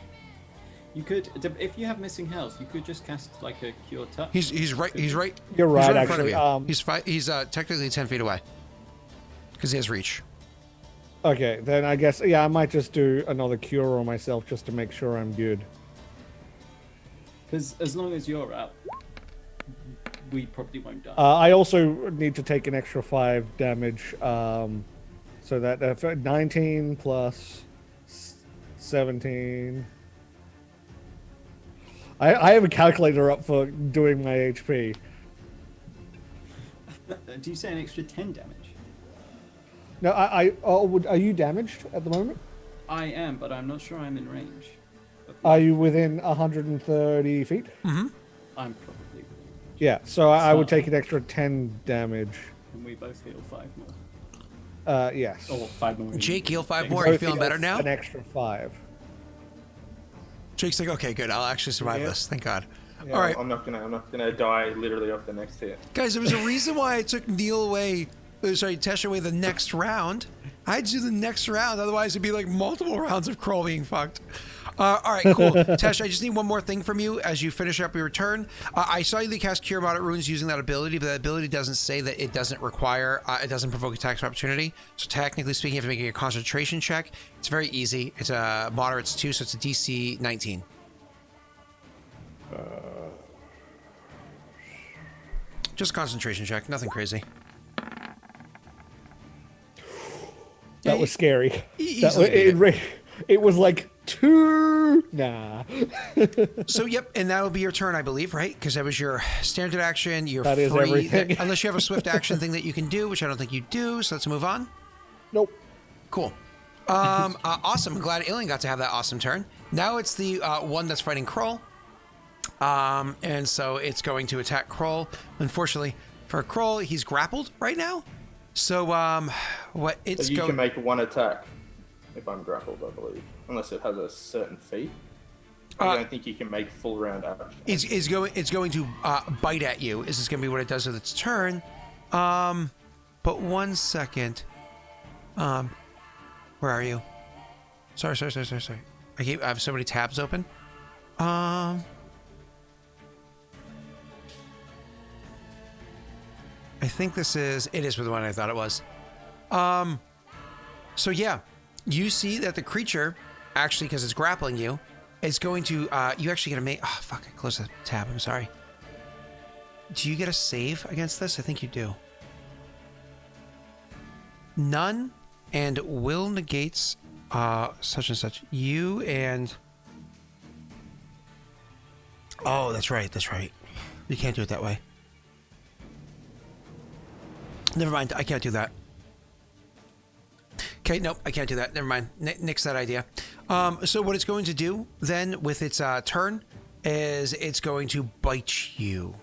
S2: You could, if you have missing health, you could just cast like a Cure Touch.
S1: He's right. He's right.
S3: You're right,
S1: he's right in front of
S3: actually.
S1: you. He's technically 10 feet away because he has reach.
S3: Okay, then I guess... Yeah, I might just do another cure on myself just to make sure I'm good.
S2: Because as long as you're up, we probably won't die.
S3: I also need to take an extra 5 damage. So that 19 plus 17. I have a calculator up for doing my HP.
S2: Do you say an extra 10 damage?
S3: No, are you damaged at the moment?
S2: I am, but I'm not sure I'm in range.
S3: Are you within 130 feet?
S1: Mm-hmm.
S2: I'm probably.
S3: Yeah, so I would take an extra 10 damage.
S2: And we both heal 5 more.
S3: Yes.
S2: Or 5 more.
S1: Jake, heal 5
S2: Jake.
S1: more. Are you
S3: Both
S1: feeling
S3: heal
S1: better now?
S3: An extra 5.
S1: Jake's like, okay, good. I'll actually survive
S4: Yeah.
S1: this. Thank God.
S4: Yeah,
S1: All right,
S4: I'm not gonna die literally off the next hit.
S1: guys. There was a reason why I took Tesh away the next round. I had to do the next round, otherwise it'd be like multiple rounds of Kroll being fucked. All right, cool. Tesh, I just need one more thing from you as you finish up your turn. I saw you cast Cure Moderate Wounds using that ability, but that ability doesn't say that it doesn't require, it doesn't provoke attacks of opportunity. So technically speaking, you have to make a concentration check. It's very easy. It's a moderates too, so it's a DC 19. Just a concentration check, nothing crazy.
S3: That was scary.
S1: Easily beat
S3: It was like 2. Nah.
S1: So, yep, and that'll be your turn, I believe, right? Because that was your standard action. You're
S3: That is
S1: free,
S3: everything.
S1: unless you have a swift action thing that you can do, which I don't think you do. So let's move on.
S3: Nope.
S1: Cool. Awesome. I'm glad Ilen got to have that awesome turn. Now it's the one that's fighting Kroll. And so it's going to attack Kroll. Unfortunately for Kroll, he's grappled right now. So what it's
S4: So you
S1: going...
S4: can make one attack if I'm grappled, I believe, unless it has a certain feat. I don't think you can make full round action.
S1: It's going to bite at you. This is going to be what it does with its turn. But 1 second. Where are you? Sorry. I have so many tabs open. I think this is... It is the one I thought it was. So yeah, you see that the creature, actually, because it's grappling you, is going to... you actually get a... Oh, fuck, I closed the tab. I'm sorry. Do you get a save against this? I think you do. None, and will negates such and such. You and... Oh, that's right. That's right. You can't do it that way. Never mind. I can't do that. Okay, nope. I can't do that. Never mind. Nix that idea. So what it's going to do then with its turn is it's going to bite you.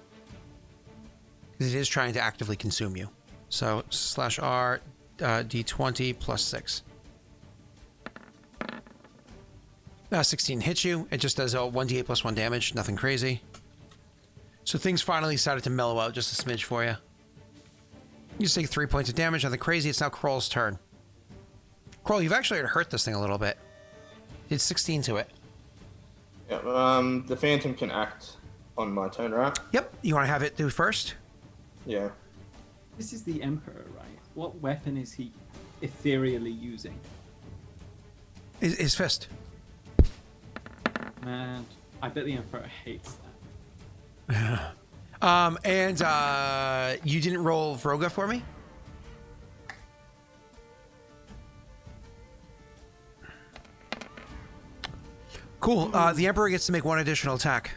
S1: It is trying to actively consume you. So /R D20 plus 6. 16 hits you. It just does 1d8 plus 1 damage. Nothing crazy. So things finally started to mellow out just a smidge for you. You just take 3 points of damage. Nothing crazy. It's now Kroll's turn. Kroll, you've actually hurt this thing a little bit. Did 16 to it.
S4: Yeah, the Phantom can act on my turn, right?
S1: Yep. You want to have it do first?
S4: Yeah.
S2: This is the Emperor, right? What weapon is he ethereally using?
S1: His fist.
S2: Man, I bet the Emperor hates that.
S1: And you didn't roll Vroga for me? Cool. The Emperor gets to make one additional attack.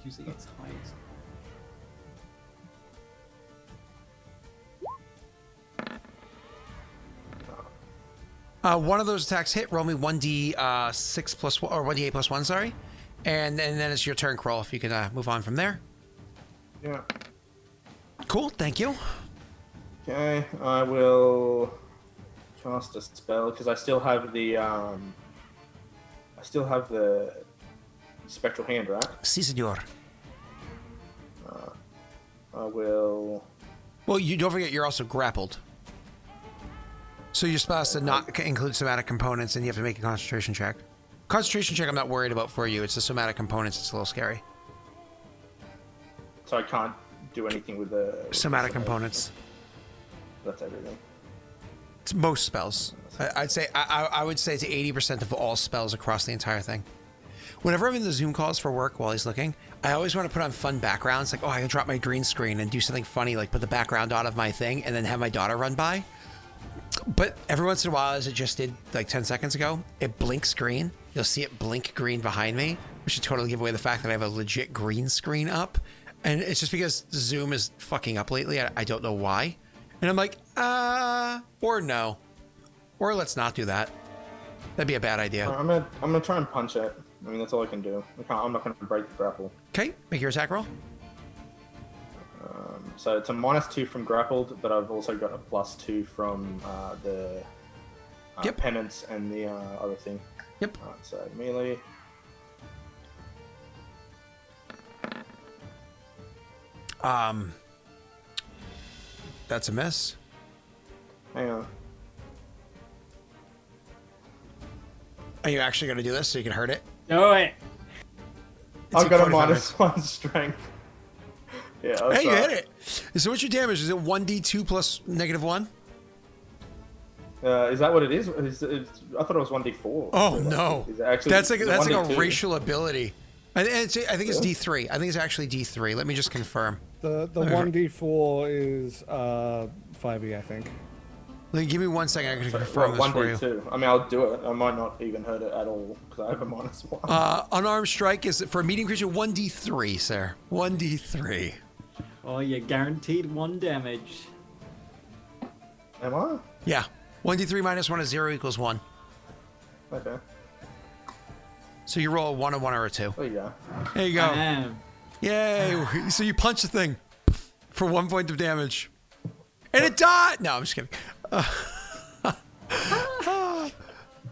S2: Using its highest.
S1: One of those attacks hit. Roll me 1d6 plus 1, or 1d8 plus 1, sorry. And then it's your turn, Kroll, if you can move on from there.
S4: Yeah.
S1: Cool, thank you.
S4: Okay, I will cast a spell because I still have the spectral hand, right?
S1: Si, senor.
S4: I will.
S1: Well, you don't forget you're also grappled. So your spell has to not include somatic components, and you have to make a concentration check. Concentration check I'm not worried about for you. It's the somatic components. It's a little scary.
S4: So I can't do anything with the
S1: Somatic components.
S4: That's everything.
S1: It's most spells. I'd say I would say to 80% of all spells across the entire thing. Whenever I'm in the Zoom calls for work while he's looking, I always want to put on fun backgrounds. Like, oh, I can drop my green screen and do something funny, like put the background on of my thing, and then have my daughter run by. But every once in a while, as it just did like 10 seconds ago, it blinks green. You'll see it blink green behind me, which should totally give away the fact that I have a legit green screen up. And it's just because Zoom is fucking up lately. I don't know why. And I'm like, or no. Or let's not do that. That'd be a bad idea.
S4: I'm gonna try and punch it. I mean, that's all I can do. I'm not gonna break the grapple.
S1: Okay, make your attack roll.
S4: So it's a -2 from grappled, but I've also got a +2 from the
S1: Yep.
S4: penance and the other thing.
S1: Yep.
S4: Alright, so melee.
S1: That's a miss.
S4: Hang on.
S1: Are you actually going to do this so you can hurt it?
S2: Do it!
S4: I've got a
S1: 45
S4: -1 strength. Yeah.
S1: Hey, you hit it. So what's your damage? Is it 1d2 plus -1?
S4: Is that what it is? I thought it was 1d4.
S1: Oh no,
S4: Is it actually,
S1: that's like
S4: is it
S1: a
S4: 1d2?
S1: racial ability. I think it's D3. I think it's actually D3. Let me just confirm.
S3: The 1d4 is 5e, I think.
S1: Give me 1 second. I can confirm
S4: Well,
S1: this for you.
S4: 1d2. I mean, I'll do it. I might not even hurt it at all because I have a -1.
S1: Unarmed strike is for a medium creature 1d3, sir. 1d3.
S2: Oh, you're guaranteed 1 damage.
S4: Am I?
S1: Yeah. 1d3 minus 1 is 0 equals 1.
S4: Okay.
S1: So you roll a 1, a 1, or a 2.
S4: There you go.
S1: There you go.
S2: I am.
S1: Yay. So you punch the thing for 1 point of damage. And it died! No, I'm just kidding.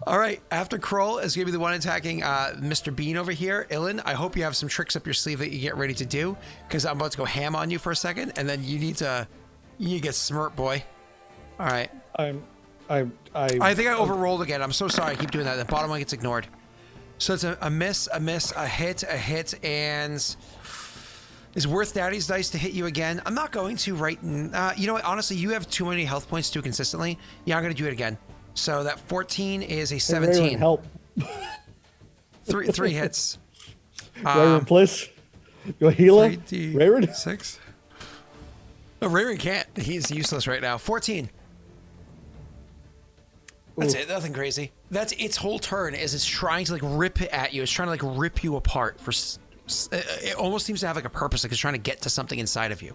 S1: All right. After Kroll is going to be the one attacking Mr. Bean over here. Ilen, I hope you have some tricks up your sleeve that you get ready to do, because I'm about to go ham on you for a second, and then you need to get smirk, boy. All right.
S3: I
S1: think I overrolled again. I'm so sorry. I keep doing that. The bottom one gets ignored. So it's a miss, a hit, and Is worth Daddy's dice to hit you again? I'm not going to right you know what? Honestly, you have too many health points too consistently. Yeah, I'm going to do it again. So that 14 is a 17.
S3: Hey, Rayron, help.
S1: Three hits.
S3: Rayron, please. Your healer? Rayron?
S1: 6. Oh, Rayron can't. He's useless right now. 14. That's it. Nothing crazy. That's its whole turn is it's trying to like rip it at you. It's trying to like rip you apart for... It almost seems to have like a purpose, like it's trying to get to something inside of you.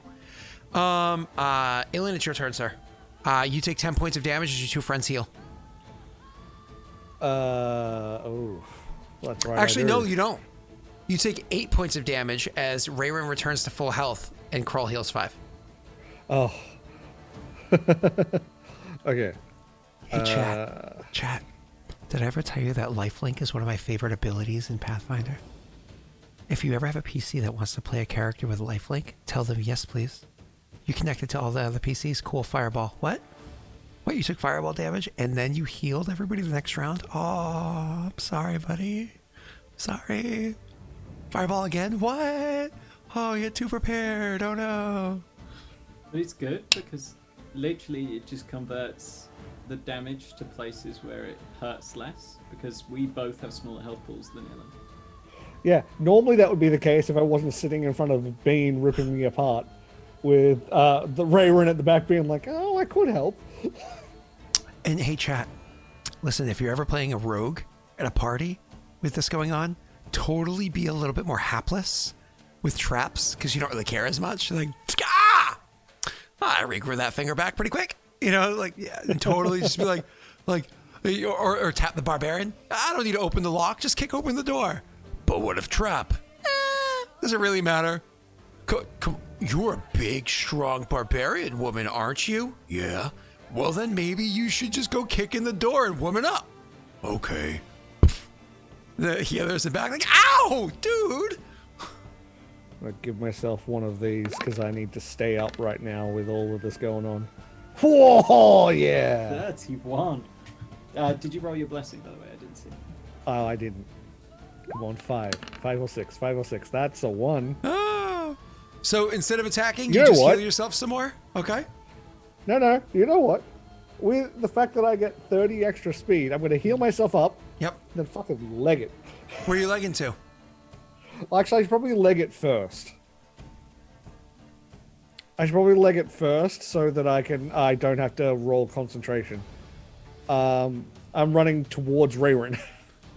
S1: Ilen, it's your turn, sir. You take 10 points of damage as your 2 friends heal.
S3: That's right.
S1: Actually, no, you don't. You take 8 points of damage as Rayron returns to full health and Krull heals 5.
S3: Oh. Okay.
S1: Hey, chat. Did I ever tell you that lifelink is one of my favorite abilities in Pathfinder? If you ever have a PC that wants to play a character with lifelink, tell them yes, please. You connected to all the other PCs. Cool, fireball. What? What, you took fireball damage and then you healed everybody the next round? Oh, I'm sorry, buddy. Sorry. Fireball again? What? Oh, you're too prepared. Oh, no.
S2: But it's good because literally it just converts the damage to places where it hurts less because we both have smaller health pools than Ilen.
S3: Yeah, normally that would be the case if I wasn't sitting in front of Bean ripping me apart with the Rayron at the back being like, oh, I could help.
S1: And hey, chat, listen, if you're ever playing a rogue at a party with this going on, totally be a little bit more hapless with traps because you don't really care as much. Like, I regrew that finger back pretty quick. You know, like, yeah, and totally just be like, or tap the barbarian. I don't need to open the lock. Just kick open the door. But what if trap? Does it really matter? You're a big, strong barbarian woman, aren't you? Yeah. Well, then maybe you should just go kick in the door and woman up. Okay. The others in back like, ow, dude.
S3: I'm going to give myself one of these because I need to stay up right now with all of this going on. Whoa, yeah.
S2: 31. Did you roll your blessing, by the way? I didn't see.
S3: Oh, I didn't. Come on, 5. 506. 506. That's a 1.
S1: Oh. So instead of attacking,
S3: you
S1: just
S3: what?
S1: heal yourself some more? Okay.
S3: No. You know what? With the fact that I get 30 extra speed, I'm going to heal myself up.
S1: Yep.
S3: Then fucking leg it.
S1: Where are you legging to?
S3: Actually, I should probably leg it first. So that I don't have to roll concentration. I'm running towards Rayron.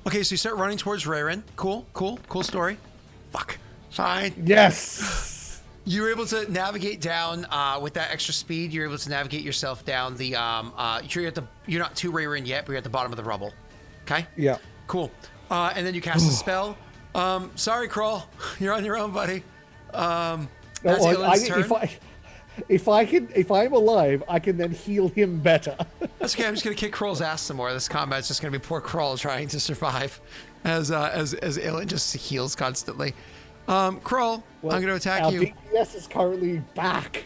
S1: Okay, so you start running towards Rayron. Cool story. Fuck. Fine.
S3: Yes.
S1: You were able to navigate down with that extra speed. You're able to navigate yourself down the. You're not to Rayron yet, but you're at the bottom of the rubble. Okay.
S3: Yeah.
S1: Cool. And then you cast a spell. Sorry, Krull. You're on your own, buddy. That's Ilen's turn.
S3: If I'm alive, I can then heal him better.
S1: That's okay. I'm just gonna kick Krull's ass some more. This combat's just gonna be poor Krull trying to survive, as Ilen just heals constantly. Krull,
S3: Well,
S1: I'm gonna attack
S3: our
S1: you.
S3: DPS is currently back.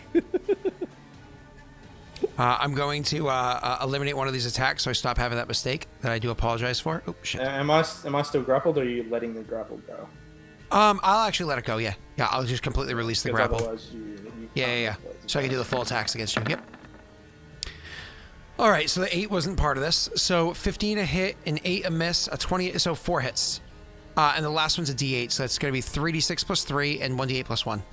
S1: I'm going to eliminate one of these attacks, so I stop having that mistake that I do apologize for. Oh shit.
S4: Am I still grappled, or are you letting the grapple go?
S1: I'll actually let it go. Yeah. I'll just completely release the grapple.
S4: Otherwise you
S1: Yeah. So I can do the full attacks against you. Yep. All right. So the 8 wasn't part of this. So 15 a hit, an 8 a miss, a 20. So 4 hits. And the last one's a D8. So that's going to be 3d6 plus 3 and 1d8 plus 1.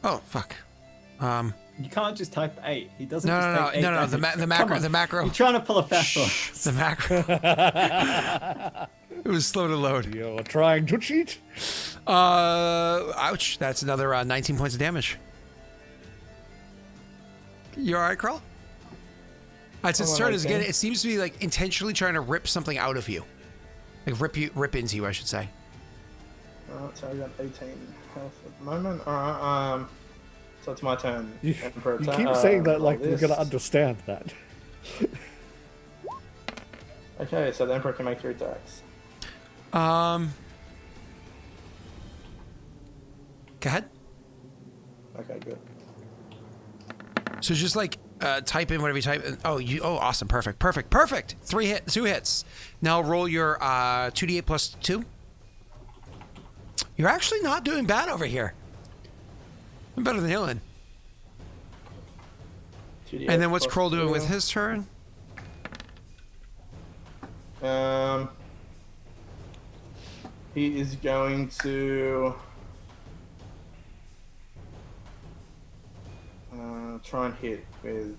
S1: Oh fuck.
S2: You can't just type 8. He doesn't.
S1: No.
S2: just take 8
S1: The
S2: damage.
S1: the macro.
S2: You're trying to pull a fast one.
S1: The macro. It was slow to load.
S3: You're trying to cheat?
S1: Ouch. That's another 19 points of damage. You all right, Krull? It's its turn. Again, it seems to be like intentionally trying to rip something out of you, like rip into you, I should say.
S4: So I got 18 health at the moment. Alright, so it's my turn.
S3: You keep saying that like we're gonna understand that.
S4: Okay, so the Emperor can make 3 attacks.
S1: Go ahead.
S4: Okay, good.
S1: So just like type in whatever you type in. Oh, awesome. Perfect. 2 hits. Now roll your 2d8 plus 2. You're actually not doing bad over here. I'm better than Ilen. And then what's Kroll doing with his turn?
S4: He is going to try and hit with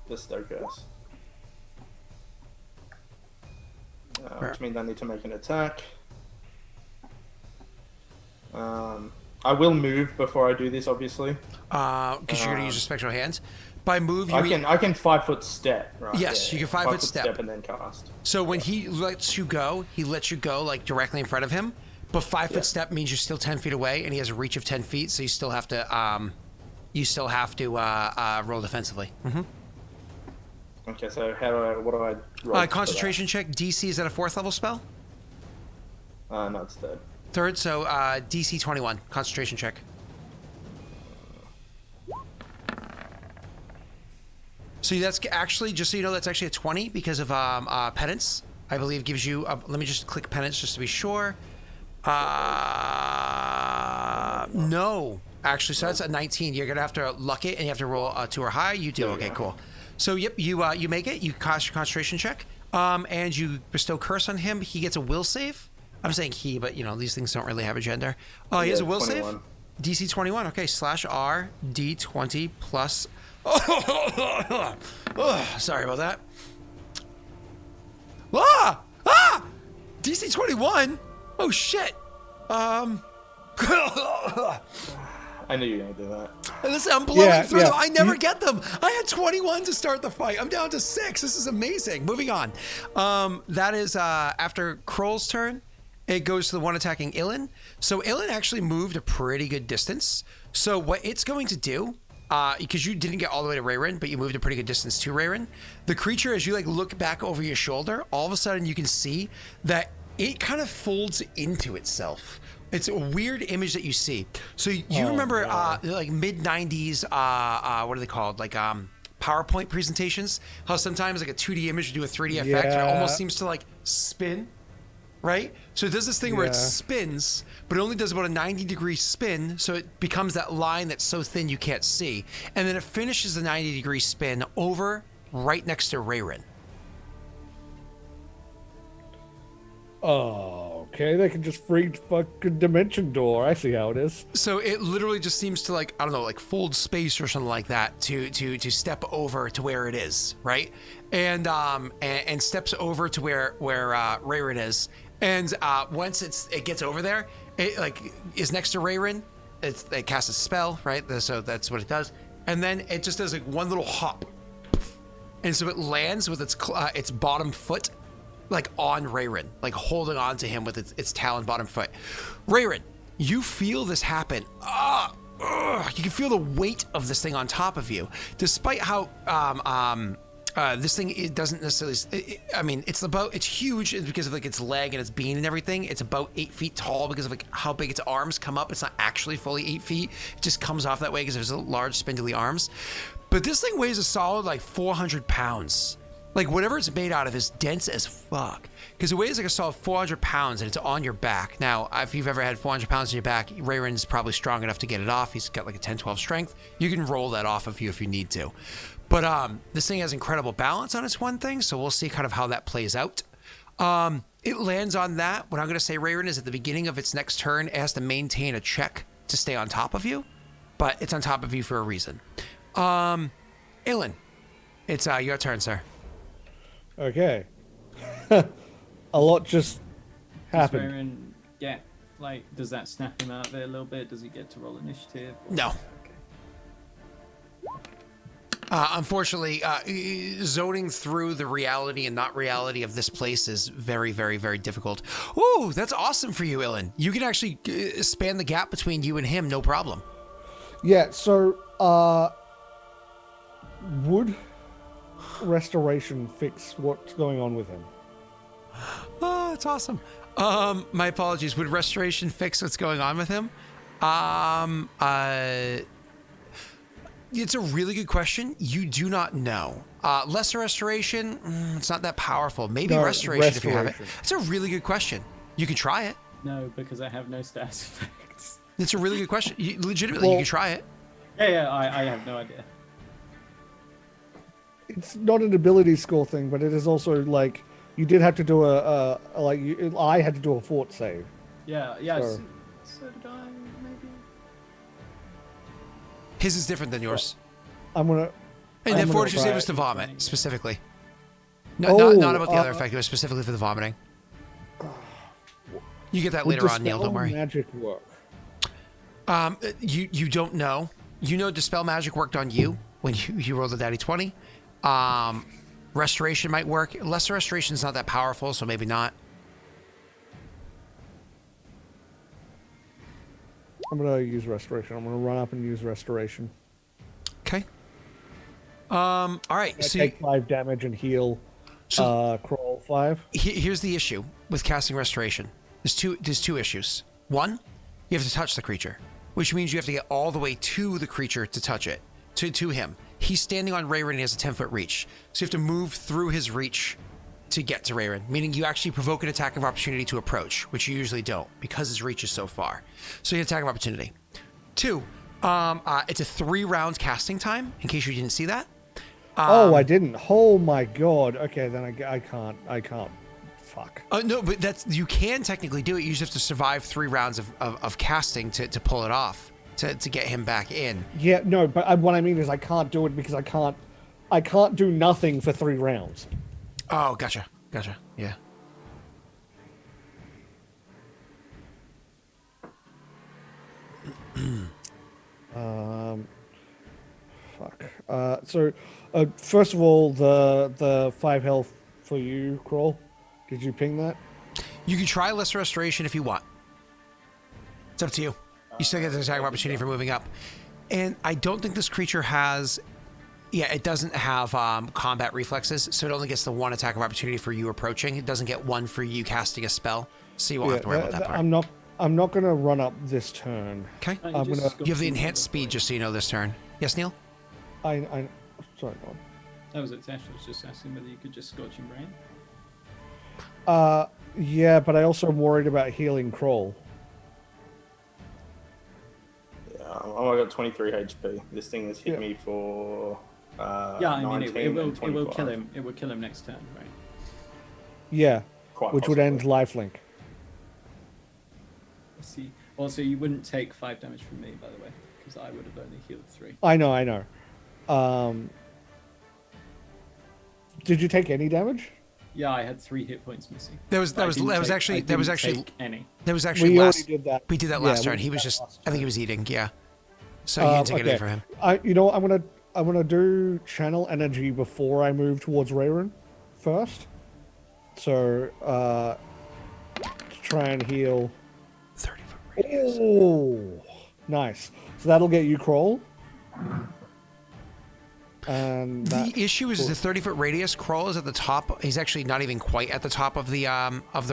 S4: the Stokers. Which means I need to make an attack. I will move before I do this, obviously.
S1: Because you're going to use your spectral hands. By move, you
S4: I can 5-foot step, right?
S1: Yes, you can 5-foot step
S4: and then cast.
S1: So when he lets you go like directly in front of him. But 5-foot step means you're still 10 feet away, and he has a reach of 10 feet, so you still have to roll defensively. Mm-hmm.
S4: Okay, so what do I roll?
S1: Concentration check. DC, is that a 4th level spell?
S4: No, it's third.
S1: Third, so DC 21, concentration check. So that's actually, just so you know, that's actually a 20 because of penance. I believe gives you, let me just click penance just to be sure. No, actually, so that's a 19. You're gonna have to luck it, and you have to roll 2 or higher. You do. Okay, cool. So yep, you make it. You cast your concentration check, and you bestow curse on him. He gets a will save. I'm saying he, but these things don't really have a gender. He has a will 21. Save. DC 21. Okay, /R D20 plus. Sorry about that. DC 21. Oh shit.
S4: I knew you were gonna do that.
S1: Listen, I'm blowing through them. I never get them. I had 21 to start the fight. I'm down to 6. This is amazing. Moving on. That is after Kroll's turn. It goes to the one attacking Ilen. So Ilen actually moved a pretty good distance. So what it's going to do, because you didn't get all the way to Rayron, but you moved a pretty good distance to Rayron. The creature, as you look back over your shoulder, all of a sudden you can see that it kind of folds into itself. It's a weird image that you see. So you remember mid 90s, what are they called? PowerPoint presentations? How sometimes a 2D image would do a 3D effect and it almost seems to spin, right? So it does this thing where it spins, but it only does about a 90-degree spin, so it becomes that line that's so thin you can't see. And then it finishes the 90-degree spin over right next to Rayron.
S3: Oh, okay. They can just freak fucking dimension door. I see how it is.
S1: So it literally just seems to fold space or something like that to step over to where it is, right? And steps over to where Rayron is. And once it gets over there, it is next to Rayron. It casts a spell, right? So that's what it does. And then it just does one little hop, and so it lands with its bottom foot on Rayron, holding on to him with its taloned bottom foot. Rayron, you feel this happen. You can feel the weight of this thing on top of you, despite how this thing, it doesn't necessarily. It's huge because of its leg and its beam and everything. It's about 8 feet tall because of how big its arms come up. It's not actually fully 8 feet. It just comes off that way because there's large spindly arms. But this thing weighs a solid 400 pounds. Whatever it's made out of is dense as fuck. Because it weighs a solid 400 pounds and it's on your back. Now, if you've ever had 400 pounds on your back, Rayron's probably strong enough to get it off. He's got a 10-12 strength. You can roll that off of you if you need to. But this thing has incredible balance on its one thing, so we'll see kind of how that plays out. It lands on that. What I'm going to say, Rayron, is at the beginning of its next turn, it has to maintain a check to stay on top of you. But it's on top of you for a reason. Ilen, it's your turn, sir.
S3: Okay. A lot just happened.
S2: Does Rayron get, does that snap him out of it a little bit? Does he get to roll initiative?
S1: No. Unfortunately, zoning through the reality and not reality of this place is very, very, very difficult. Ooh, that's awesome for you, Ilen. You can actually span the gap between you and him, no problem.
S3: Yeah, so, would restoration fix what's going on with him?
S1: Oh, that's awesome. My apologies. Would restoration fix what's going on with him? It's a really good question. You do not know. Lesser restoration, it's not that powerful. Maybe
S3: No,
S1: restoration if you have it.
S3: restoration.
S1: It's a really good question. You can try it.
S2: No, because I have no status effects.
S1: It's a really good question. Legitimately, you
S3: Well-
S1: can try it.
S2: Yeah, I have no idea.
S3: It's not an ability score thing, but it is also like you did have to do I had to do a fort save.
S2: Yeah,
S3: So-
S2: so did I, maybe?
S1: His is different than yours.
S3: I'm gonna.
S1: And
S3: I'm
S1: that
S3: gonna
S1: fortitude
S3: try
S1: save was
S3: it.
S1: to vomit,
S2: Fine.
S1: specifically. No,
S3: Oh,
S1: not about the other effect. It was specifically for the vomiting. You get that
S3: Would
S1: later on, Neil.
S3: Dispel
S1: Don't worry.
S3: Magic work.
S1: You don't know. You know Dispel Magic worked on you when you rolled a daddy 20. Restoration might work. Lesser Restoration is not that powerful, so maybe not.
S3: I'm gonna use restoration. I'm gonna run up and use restoration.
S1: Okay. All right.
S3: I
S1: So
S3: take 5 damage and heal. Crawl 5.
S1: here's the issue with casting Restoration. There's two issues. One, you have to touch the creature, which means you have to get all the way to the creature to touch it, to him. He's standing on Rayron and he has a 10-foot reach. So you have to move through his reach to get to Rayron, meaning you actually provoke an attack of opportunity to approach, which you usually don't because his reach is so far. So you attack of opportunity. 2, it's a 3-round casting time, in case you didn't see that.
S3: I didn't. Oh my god. Okay, then I can't. Fuck.
S1: No, but you can technically do it. You just have to survive 3 rounds of casting to pull it off, to get him back in.
S3: Yeah, no, but what I mean is I can't do it because I can't do nothing for 3 rounds.
S1: Oh, gotcha. Yeah.
S3: Fuck. So, first of all, the 5 health for you, Crawl. Did you ping that?
S1: You can try Lesser Restoration if you want. It's up to you. You still get the attack of opportunity for moving up. And I don't think this creature has... Yeah, it doesn't have combat reflexes, so it only gets the 1 attack of opportunity for you approaching. It doesn't get 1 for you casting a spell, so you won't have to worry about that part.
S3: I'm not gonna run up this turn.
S1: Okay.
S2: No,
S3: I'm
S2: just
S3: gonna-
S2: go
S1: You have the
S2: through
S1: enhanced speed, just so you know, this turn. Yes, Neil?
S3: Sorry, go on.
S2: That was it. Actually, I was just asking whether you could just Scorching Brain.
S3: Yeah, but I also am worried about healing Crawl.
S4: Yeah, I got 23 HP. This thing has hit
S3: Yeah.
S4: me for.
S2: Yeah, I mean,
S4: 19
S2: it will
S4: and 25.
S2: kill him. It will kill him next turn, right?
S3: Yeah,
S4: Quite
S3: which would
S4: possibly.
S3: end lifelink.
S2: Let's see. Also, you wouldn't take 5 damage from me, by the way, because I would have only healed 3.
S3: I know. Did you take any damage?
S2: Yeah, I had 3 hit points missing.
S1: That was
S2: I didn't
S1: actually
S2: take any.
S1: That was actually
S3: We
S1: last.
S3: already did that.
S1: We did that
S3: Yeah,
S1: last
S3: we
S1: turn.
S3: did
S1: He was
S3: that
S1: just.
S3: last
S1: I think he
S3: turn.
S1: was eating. Yeah. So you didn't take anything from him.
S3: I'm gonna do channel energy before I move towards Rayron first. So to try and heal.
S1: 30-foot radius.
S3: Oh, nice. So that'll get you Crawl. And
S1: The issue is the 30-foot radius. Crawl is at the top. He's actually not even quite at the top of the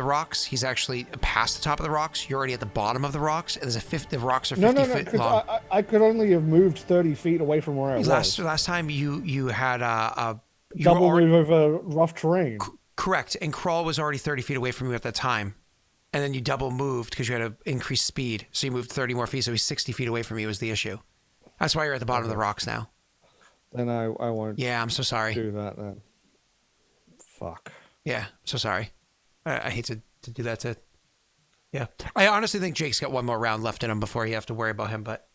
S1: rocks. He's actually past the top of the rocks. You're already at the bottom of the rocks. And there's the rocks are 50
S3: no,
S1: feet
S3: because
S1: long.
S3: I could only have moved 30 feet away from where I was.
S1: Last time you had you were
S3: Double
S1: already,
S3: move over rough terrain.
S1: correct, and Crawl was already 30 feet away from you at that time. And then you double moved because you had to increase speed. So you moved 30 more feet. So he's 60 feet away from you is the issue. That's why you're at the bottom of the rocks now.
S3: Then I won't
S1: Yeah, I'm so sorry.
S3: do that then. Fuck.
S1: Yeah, so sorry. I hate to do that to... Yeah. I honestly think Jake's got 1 more round left in him before you have to worry about him, but...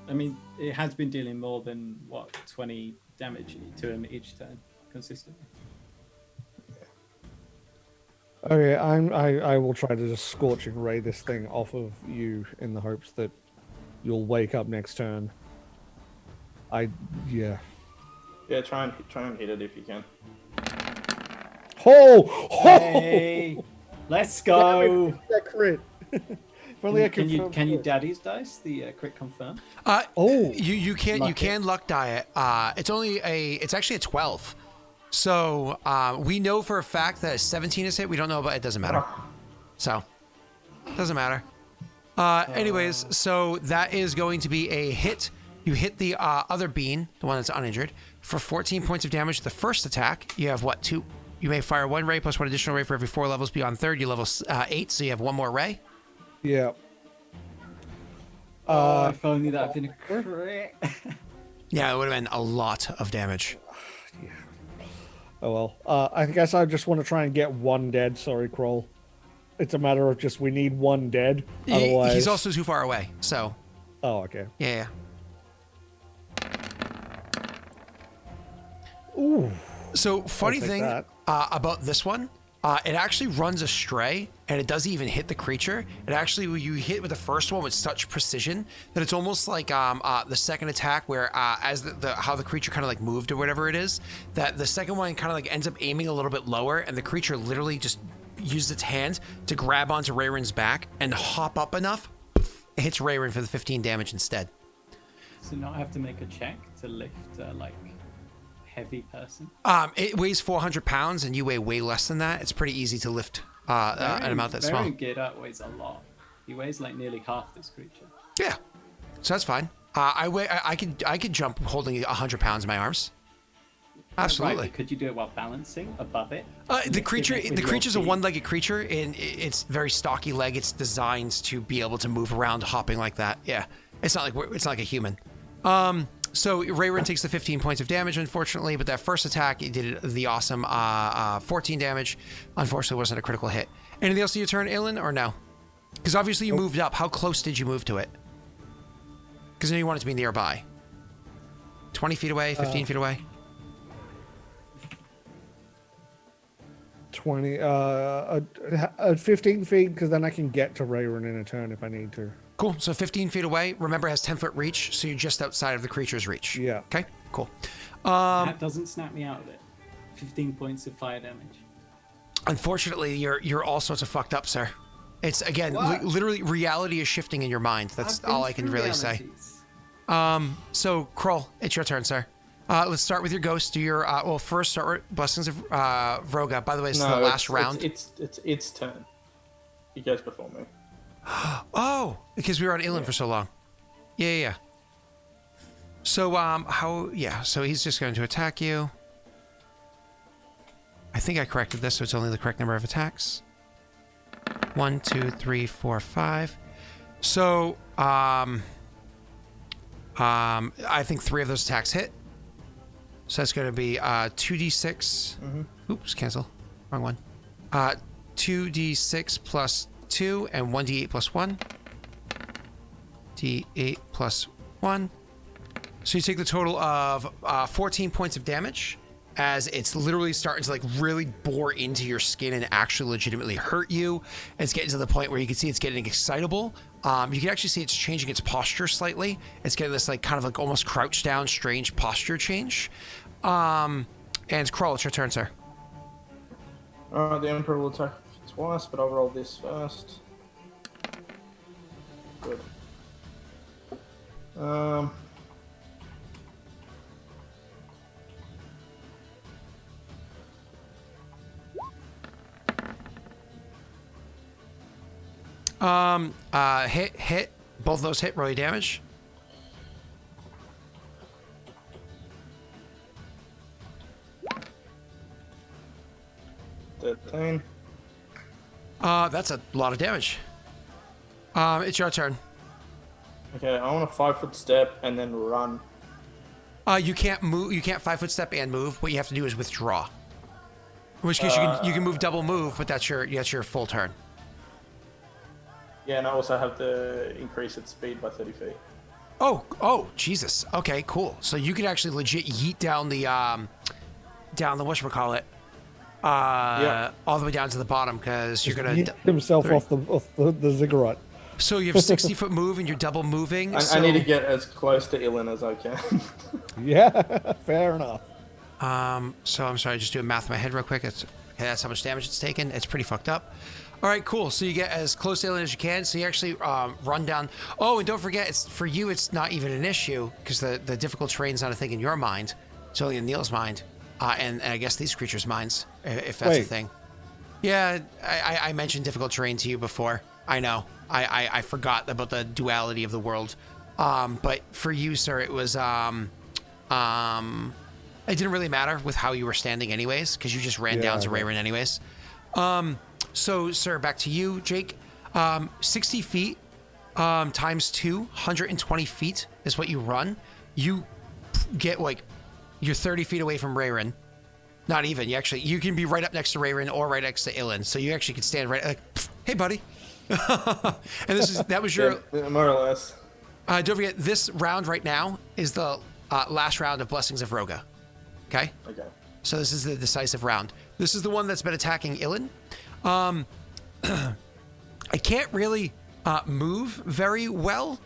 S2: I mean, it has been dealing more than, 20 damage to him each turn, consistently.
S3: Okay, I will try to just scorching ray this thing off of you in the hopes that you'll wake up next turn. Yeah.
S4: Yeah, try and hit it if you can.
S3: Oh!
S2: Hey, let's go.
S3: That crit. If only I
S2: Can you
S3: confirmed it.
S2: daddy's dice the crit confirm?
S3: Oh.
S1: You can
S2: Luck
S1: luck die it. It's actually a 12. So we know for a fact that a 17 is hit. We don't know, but it doesn't matter. So doesn't matter. Anyways, so that is going to be a hit. You hit the other bean, the one that's uninjured, for 14 points of damage. The first attack, you have what, 2? You may fire 1 ray plus 1 additional ray for every 4 levels beyond third. You level 8, so you have 1 more ray.
S3: Yeah.
S2: If only that had been a crit.
S1: Yeah, it would have been a lot of damage.
S3: Oh well. I guess I just want to try and get 1 dead. Sorry, Kroll. It's a matter of just we need 1 dead. Otherwise,
S1: He's also too far away, so.
S3: Oh, okay.
S1: Yeah.
S3: Ooh.
S1: So funny
S3: I'll take
S1: thing
S3: that.
S1: About this one, it actually runs astray, and it doesn't even hit the creature. It actually, you hit with the first one with such precision that it's almost like the second attack, where as how the creature kind of like moved or whatever it is, that the second one kind of like ends up aiming a little bit lower, and the creature literally just used its hand to grab onto Rayron's back and hop up enough. It hits Rayron for the 15 damage instead.
S2: So not have to make a check to lift like heavy person.
S1: It weighs 400 pounds, and you weigh way less than that. It's pretty easy to lift an amount that small.
S2: Rayron geared up weighs a lot. He weighs like nearly half this creature.
S1: Yeah, so that's fine. I could jump holding 100 pounds in my arms. Absolutely.
S2: Right, could you do it while balancing above it?
S1: The creature's a one-legged creature, and it's very stocky leg. It's designed to be able to move around, hopping like that. Yeah, it's not like a human. So Rayron takes the 15 points of damage, unfortunately, but that first attack, it did the awesome 14 damage. Unfortunately, wasn't a critical hit. Anything else to your turn, Ilen, or no? Because obviously you moved up. How close did you move to it? Because I know you want it to be nearby. 20 feet away, 15 feet away?
S3: 20, 15 feet, because then I can get to Rayron in a turn if I need to.
S1: Cool. So 15 feet away. Remember, it has 10-foot reach, so you're just outside of the creature's reach.
S3: Yeah.
S1: Okay, cool.
S2: That doesn't snap me out of it. 15 points of fire damage.
S1: Unfortunately, you're all sorts of fucked up, sir. It's, again, literally reality is shifting in your mind. That's all I can really say. So, Kroll, it's your turn, sir. Let's start with your ghost. Do your first start with Blessings of Vroga. By the way, it's the last round.
S4: It's turn. He goes before me.
S1: Oh, because we were on Ilen for so long. Yeah. So so he's just going to attack you. I think I corrected this, so it's only the correct number of attacks. 1, 2, 3, 4, 5. So I think 3 of those attacks hit. So that's going to be 2d6.
S4: Mm-hmm.
S1: Oops, cancel. Wrong one. 2d6 plus 2 and 1d8 plus 1. d8 plus 1. So you take the total of 14 points of damage as it's literally starting to like really bore into your skin and actually legitimately hurt you. It's getting to the point where you can see it's getting excitable. You can actually see it's changing its posture slightly. It's getting this like kind of like almost crouched down, strange posture change. And Kroll, it's your turn, sir.
S4: Alright, the Emperor will attack twice, but I'll roll this first. Good.
S1: Hit. Both of those hit, roll your damage. That's a lot of damage. It's your turn.
S4: Okay, I want a 5-foot step and then run.
S1: You can't move. You can't 5-foot step and move. What you have to do is withdraw. In which case you can move double move, but that's your full turn.
S4: Yeah, and I also have to increase its speed by 30 feet.
S1: Oh, Jesus. Okay, cool. So you could actually legit yeet down the whatchamacallit, all the way down to the bottom because you're gonna
S3: Hit himself off the ziggurat.
S1: So you have 60-foot move and you're double moving.
S4: I need to get as close to Ilen as I can.
S3: Yeah, fair enough.
S1: So I'm sorry, just doing math in my head real quick. That's how much damage it's taken. It's pretty fucked up. All right, cool. So you get as close to Ilen as you can. So you actually run down. Oh, and don't forget, for you, it's not even an issue because the difficult terrain's not a thing in your mind. It's only in Neil's mind, and I guess these creatures' minds, if that's a thing. Yeah, I mentioned difficult terrain to you before. I know. I forgot about the duality of the world. But for you, sir, it was it didn't really matter with how you were standing anyways, because you just ran down to Rayron anyways. So, sir, back to you, Jake. 60 feet times 2, 120 feet is what you run. You get, like, you're 30 feet away from Rayron. Not even. You can be right up next to Rayron or right next to Ilen. So you actually could stand right, like, hey, buddy. And that was your...
S4: Yeah, more or less.
S1: Don't forget, this round right now is the last round of Blessings of Roga. Okay?
S4: Okay.
S1: So this is the decisive round. This is the one that's been attacking Ilen. I can't really move very well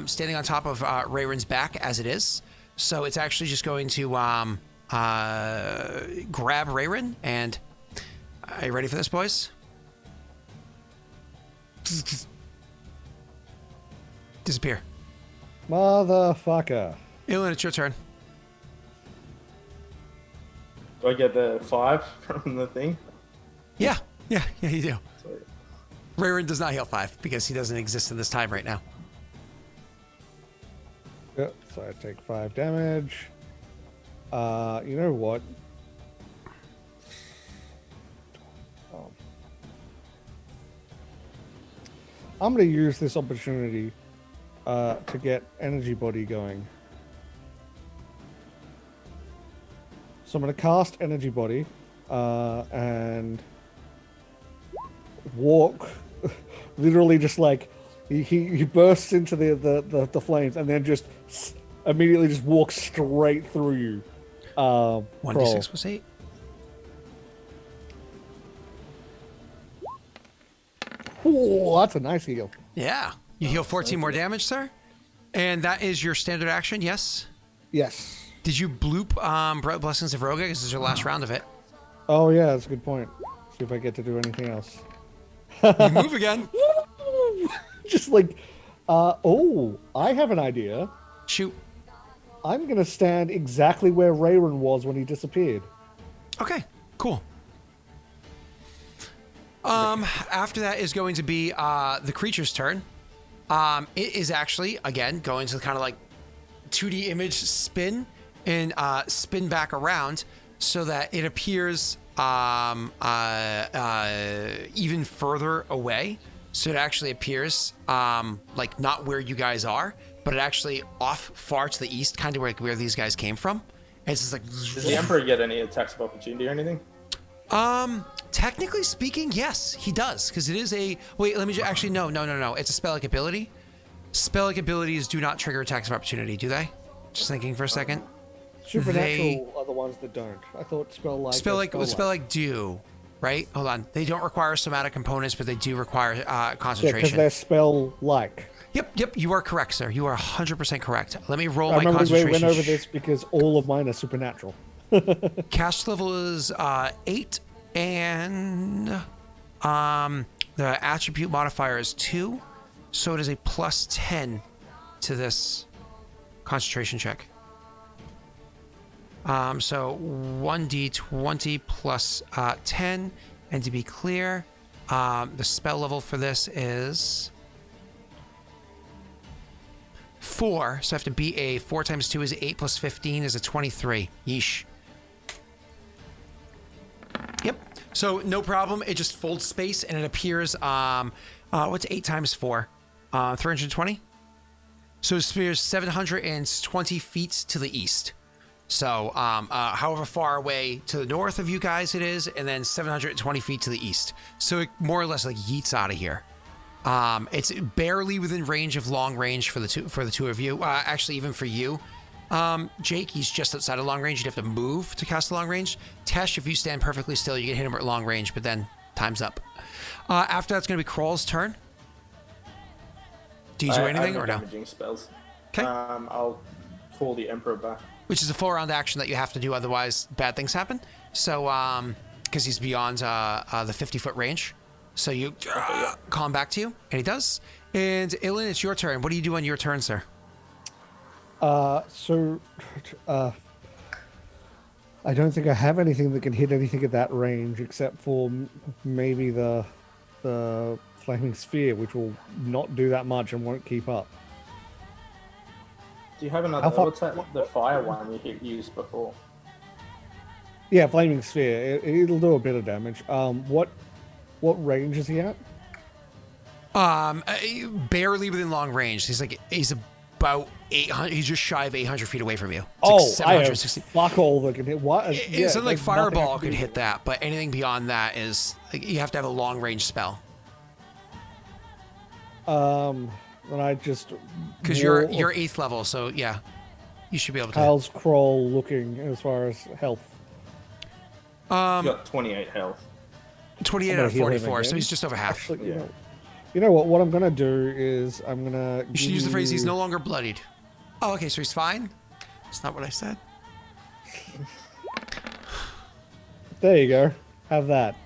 S1: standing on top of Rayron's back as it is. So it's actually just going to grab Rayron. And are you ready for this, boys? Disappear.
S3: Motherfucker.
S1: Ilen, it's your turn.
S4: Do I get the 5 from the thing?
S1: Yeah, you do.
S4: Sorry.
S1: Rayron does not heal 5 because he doesn't exist in this time right now.
S3: Yep, so I take 5 damage. You know what? I'm going to use this opportunity to get energy body going. So I'm going to cast energy body and walk, literally just like he bursts into the flames and then just immediately just walks straight through you.
S1: 1d6 plus 8.
S3: Oh, that's a nice heal.
S1: Yeah. You heal 14 more damage, sir. And that is your standard action, yes?
S3: Yes.
S1: Did you bloop Blessings of Roga? Because this is your last round of it.
S3: Oh, yeah, that's a good point. See if I get to do anything else.
S1: You move again.
S3: Just like, I have an idea.
S1: Shoot.
S3: I'm going to stand exactly where Rayron was when he disappeared.
S1: Okay, cool. After that is going to be the creature's turn. It is actually, again, going to kind of like 2D image spin and spin back around so that it appears even further away. So it actually appears like not where you guys are, but it actually off far to the east, kind of where these guys came from. And it's just like...
S4: Does the Emperor get any attacks of opportunity or anything?
S1: Technically speaking, yes, he does, because it is a... Wait, let me just... Actually, no. It's a spell-like ability. Spell-like abilities do not trigger attacks of opportunity, do they? Just thinking for a second.
S3: Supernatural are the ones that don't. I thought
S1: Spell-like do, right? Hold on. They don't require somatic components, but they do require
S3: Yeah,
S1: concentration.
S3: because they're spell-like.
S1: Yep, you are correct, sir. You are 100% correct. Let me roll
S3: I
S1: my
S3: remember we
S1: concentration.
S3: went over this because all of mine are supernatural.
S1: Cast level is 8, and the attribute modifier is 2, so it is a plus 10 to this concentration check. So 1d20 plus 10, and to be clear, the spell level for this is 4, so I have to beat a 4 times 2 is 8 plus 15 is a 23. Yeesh. Yep. So no problem. It just folds space and it appears. What's 8 times 4? 320. So it appears 720 feet to the east. So however far away to the north of you guys it is, and then 720 feet to the east. So it more or less like yeets out of here. It's barely within range of long range for the two of you. Actually, even for you. Jake, he's just outside of long range. You'd have to move to cast the long range. Tesh, if you stand perfectly still, you can hit him at long range, but then time's up. After that's going to be Kroll's turn. Do you do anything or no?
S4: Damaging spells.
S1: Okay.
S4: I'll call the Emperor back.
S1: Which is a full round action that you have to do, otherwise bad things happen. So, because he's beyond the 50-foot range. So you call him back to you, and he does. And Ilen, it's your turn. What do you do on your turn, sir?
S3: I don't think I have anything that can hit anything at that range except for maybe the flaming sphere, which will not do that much and won't keep up.
S4: Do you have another? What's that? The fire one you used before?
S3: Yeah, flaming sphere. It'll do a bit of damage. What range is he at?
S1: Barely within long range. He's about 800. He's just shy of 800 feet away from you.
S3: It's I have fuck all that can hit. What?
S1: Yeah, something like fireball could hit that, but anything beyond that is you have to have a long range spell.
S3: And I just
S1: because you're 8th level, so yeah, you should be able to.
S3: How's Kroll looking as far as health?
S4: You got 28 health.
S1: 28 out of 44, so he's just over half.
S3: Actually, you know what? What I'm gonna do is I'm gonna.
S1: You should use the phrase "he's no longer bloodied." Oh, okay, so he's fine. That's not what I said.
S3: There you go. Have that.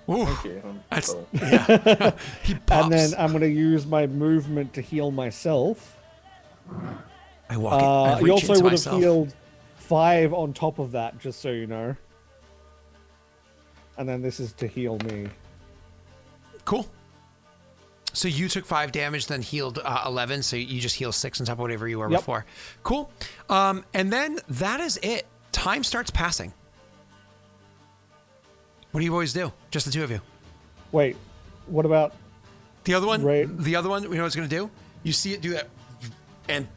S1: Ooh,
S4: Thank you.
S1: that's yeah. He pops.
S3: And then I'm gonna use my movement to heal myself.
S1: I walk. I
S3: You
S1: reach
S3: also
S1: into
S3: would
S1: myself.
S3: have healed 5 on top of that, just so you know. And then this is to heal me.
S1: Cool. So you took 5 damage, then healed 11. So you just heal 6 on top of whatever you were before. Cool. And then that is it. Time starts passing. What do you boys do? Just the two of you.
S3: Wait, what about
S1: the other one?
S3: Ray?
S1: The other one, you know what it's going to do? You see it do that, and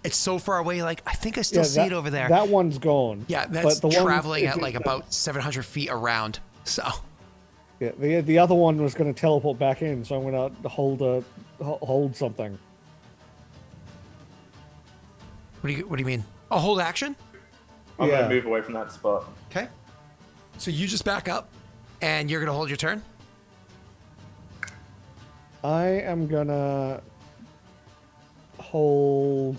S1: it's so far away, like, I think I still see it over there.
S3: That one's gone.
S1: Yeah, that's
S3: but
S1: traveling at like about 700 feet around. So.
S3: Yeah, the other one was going to teleport back in, so I'm going to hold something.
S1: What do you mean? A hold action?
S4: I'm going to move away from that spot.
S1: Okay. So you just back up, and you're going to hold your turn?
S3: I am going to hold...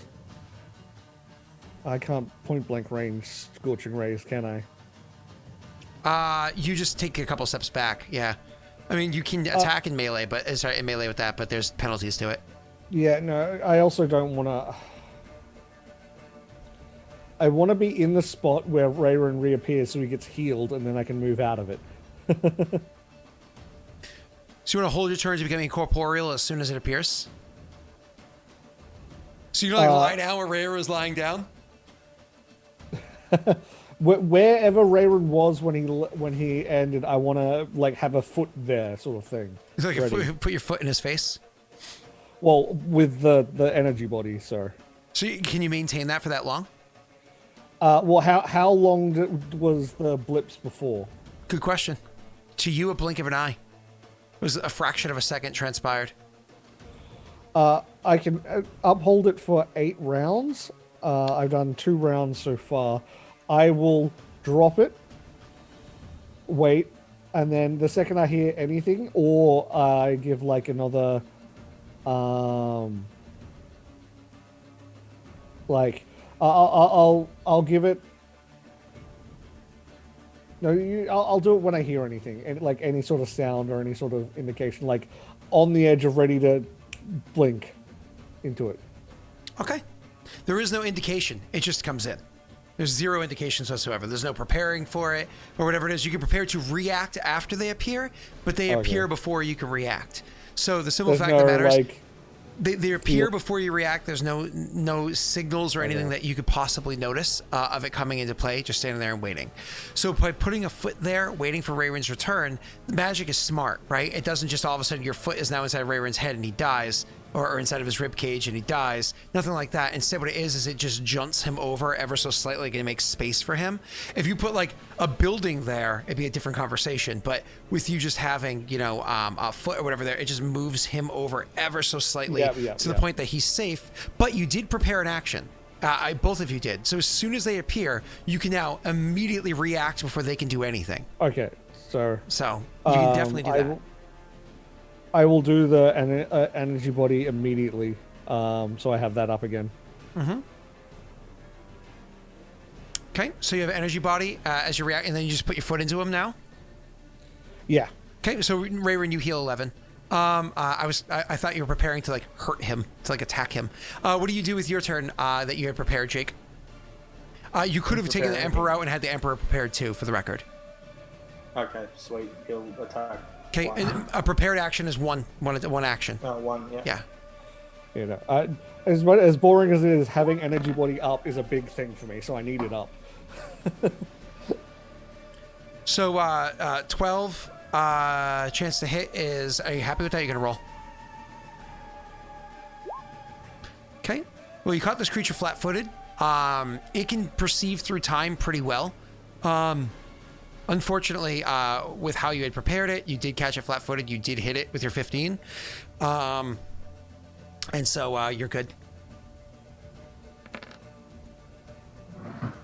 S3: I can't point blank range Scorching Rays, can I?
S1: You just take a couple steps back, yeah. I mean, you can attack in melee, in melee with that, but there's penalties to it.
S3: Yeah, no, I also don't want to... I want to be in the spot where Rayron reappears so he gets healed, and then I can move out of it.
S1: So you want to hold your turn to become incorporeal as soon as it appears? So you lie down where Rayron is lying down?
S3: Wherever Rayron was when he ended, I want to have a foot there, sort of thing.
S1: It's like put your foot in his face?
S3: Well, with the energy body, sir.
S1: So can you maintain that for that long?
S3: Well, how long was the blips before?
S1: Good question. To you, a blink of an eye. It was a fraction of a second transpired.
S3: I can uphold it for 8 rounds. I've done 2 rounds so far. I will drop it, wait, and then the second I hear anything, or I give another, I'll give it. No, I'll do it when I hear anything, and any sort of sound or any sort of indication, on the edge of ready to blink into it.
S1: Okay. There is no indication. It just comes in. There's 0 indications whatsoever. There's no preparing for it or whatever it is. You can prepare to react after they appear, but they appear before you can react. So the simple fact that matters, they appear before you react. There's no signals or anything that you could possibly notice of it coming into play, just standing there and waiting. So by putting a foot there, waiting for Rayron's return, the magic is smart, right? It doesn't just all of a sudden your foot is now inside Rayron's head and he dies. Or inside of his rib cage and he dies. Nothing like that. Instead, what it is it just junts him over ever so slightly and it makes space for him. If you put a building there, it'd be a different conversation. But with you just having, a foot or whatever there, it just moves him over ever so slightly to the point that he's safe. But you did prepare an action. Both of you did. So as soon as they appear, you can now immediately react before they can do anything.
S3: Okay, so
S1: you can definitely do that.
S3: I will do the energy body immediately, so I have that up again.
S1: Mm-hmm. Okay, so you have energy body as you react, and then you just put your foot into him now?
S3: Yeah.
S1: Okay, so Rayron, you heal 11. I thought you were preparing to hurt him, to attack him. What do you do with your turn that you had prepared, Jake? You could have taken the
S4: Preparing.
S1: Emperor out and had the Emperor prepared too, for the record.
S4: Okay, sweet. He'll attack.
S1: Okay,
S4: One.
S1: a prepared action is one action.
S4: One, yeah.
S1: Yeah.
S3: You know, as boring as it is, having energy body up is a big thing for me, so I need it up.
S1: So 12 chance to hit is. Are you happy with that? You're gonna roll. Okay. Well, you caught this creature flat-footed. It can perceive through time pretty well. Unfortunately, with how you had prepared it, you did catch it flat-footed. You did hit it with your 15. And so you're good.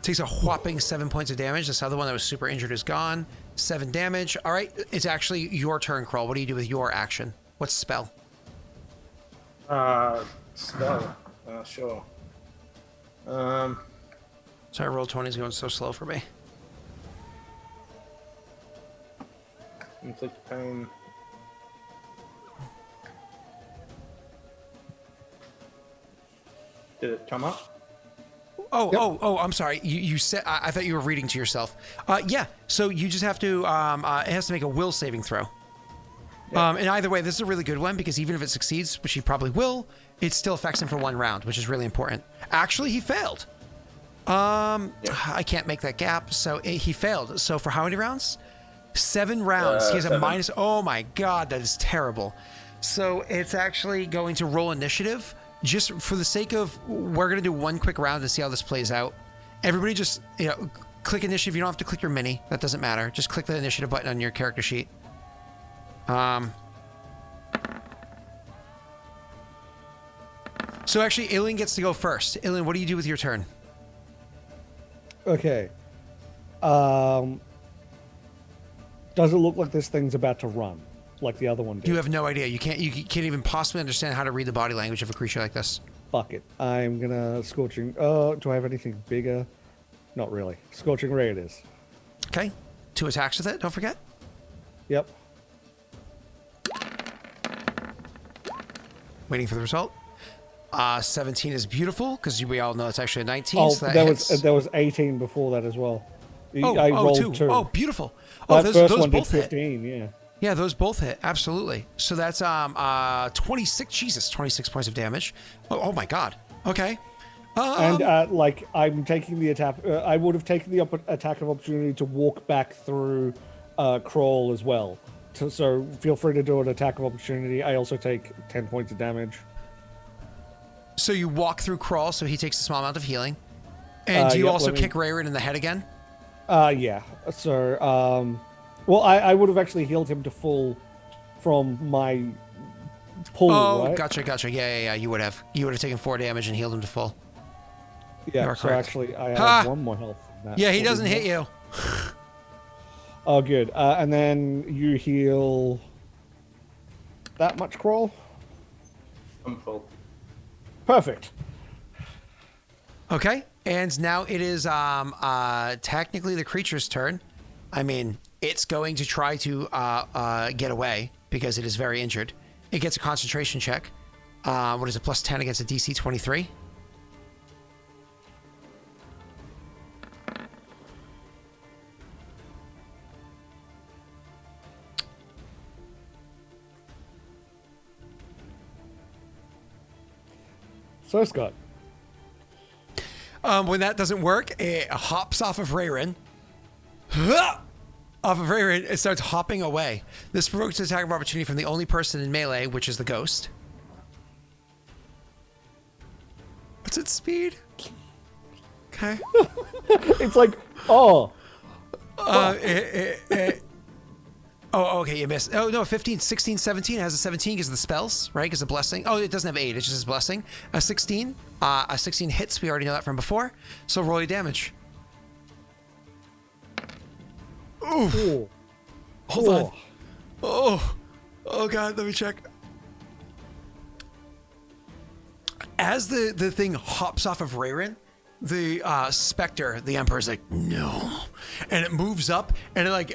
S1: Takes a whopping 7 points of damage. This other one that was super injured is gone. 7 damage. All right, it's actually your turn, Kroll. What do you do with your action? What's the spell?
S4: Spell. Sure.
S1: Sorry, roll 20 is going so slow for me.
S4: Inflict pain. Did it come up?
S1: Oh, I'm sorry. You said, I thought you were reading to yourself. Yeah, so you just have to, it has to make a will saving throw.
S4: Yeah.
S1: And either way, this is a really good one because even if it succeeds, which he probably will, it still affects him for 1 round, which is really important. Actually, he failed. I can't make that gap, so he failed. So for how many rounds? 7 rounds. He has a
S4: 7.
S1: minus. Oh my god, that is terrible. So it's actually going to roll initiative. Just for the sake of, we're going to do 1 quick round to see how this plays out. Everybody just, click initiative. You don't have to click your mini. That doesn't matter. Just click the initiative button on your character sheet. So actually, Ilen gets to go first. Ilen, what do you do with your turn?
S3: Okay. Does it look like this thing's about to run, like the other one did?
S1: You have no idea. You can't even possibly understand how to read the body language of a creature like this.
S3: Fuck it. I'm gonna Scorching... Oh, do I have anything bigger? Not really. Scorching Ray it is.
S1: Okay. 2 attacks with it, don't forget.
S3: Yep.
S1: Waiting for the result. 17 is beautiful, because we all know it's actually a 19.
S3: Oh,
S1: so that
S3: there
S1: hits.
S3: was 18 before that as well.
S1: Oh,
S3: I rolled 2.
S1: Oh, beautiful. Oh,
S3: That
S1: those
S3: first one did
S1: both hit.
S3: 15, yeah.
S1: Yeah, those both hit. Absolutely. So that's 26. Jesus, 26 points of damage. Oh my god. Okay.
S3: And I'm taking the attack. I would have taken the attack of opportunity to walk back through Crawl as well. So feel free to do an attack of opportunity. I also take 10 points of damage.
S1: So you walk through Crawl, so he takes a small amount of healing. And do you
S3: yep,
S1: also kick Rayron in the head again?
S3: Yeah. So, well, I would have actually healed him to full from my pull,
S1: Oh,
S3: right?
S1: gotcha. Yeah. You would have taken 4 damage and healed him to full.
S3: Yeah,
S1: You're
S3: so
S1: correct.
S3: actually I have
S1: Ha!
S3: 1 more health. than that.
S1: Yeah, he
S3: What
S1: doesn't
S3: is
S1: hit
S3: it?
S1: you.
S3: Oh, good. And then you heal that much, Crawl?
S4: I'm full.
S3: Perfect.
S1: Okay, and now it is technically the creature's turn. I mean, it's going to try to get away because it is very injured. It gets a concentration check. What is it, plus 10 against a DC 23?
S3: So, Scott.
S1: When that doesn't work, it hops off of Rayron. Off of Rayron, it starts hopping away. This provokes an attack of opportunity from the only person in melee, which is the ghost. What's its speed? Okay.
S3: It's like, oh.
S1: Oh, okay, you missed. Oh, no, 15, 16, 17. It has a 17 because of the spells, right? Because of blessing. Oh, it doesn't have 8. It's just his blessing. A 16. A 16 hits. We already know that from before. So roll your damage. Oof.
S3: Oh.
S1: Hold on. Oh, God, let me check. As the thing hops off of Rayron, the specter, the Emperor, is like, no. And it moves up and it like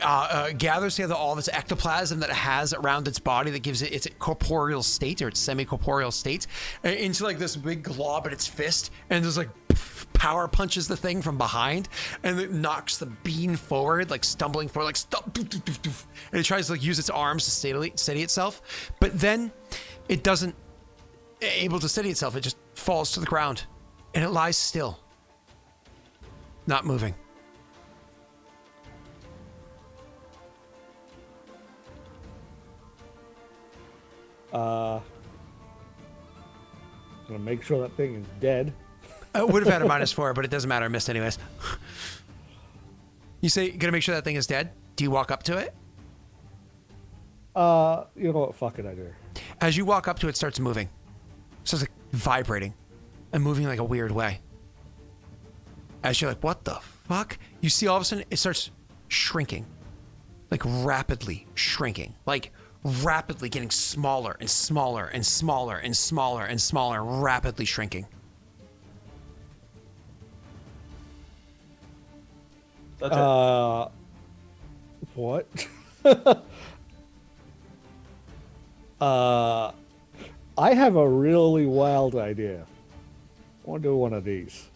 S1: gathers together all of its ectoplasm that it has around its body that gives it its corporeal state or its semi-corporeal state into like this big glob at its fist. And there's like power punches the thing from behind and it knocks the bean forward, like stumbling forward, like stop. And it tries to like use its arms to steady itself. But then it doesn't able to steady itself. It just falls to the ground and it lies still. Not moving.
S3: Gonna make sure that thing is dead.
S1: I would have had a -4, but it doesn't matter. I missed anyways. You say, gonna make sure that thing is dead? Do you walk up to it?
S3: You know what? Fuck it, I do.
S1: As you walk up to it, it starts moving. So it's like vibrating and moving like a weird way. As you're like, what the fuck? You see all of a sudden it starts shrinking. Like rapidly shrinking. Like rapidly getting smaller and smaller and smaller and smaller and smaller, rapidly shrinking.
S4: That's it.
S3: What? I have a really wild idea. I want to do one of these.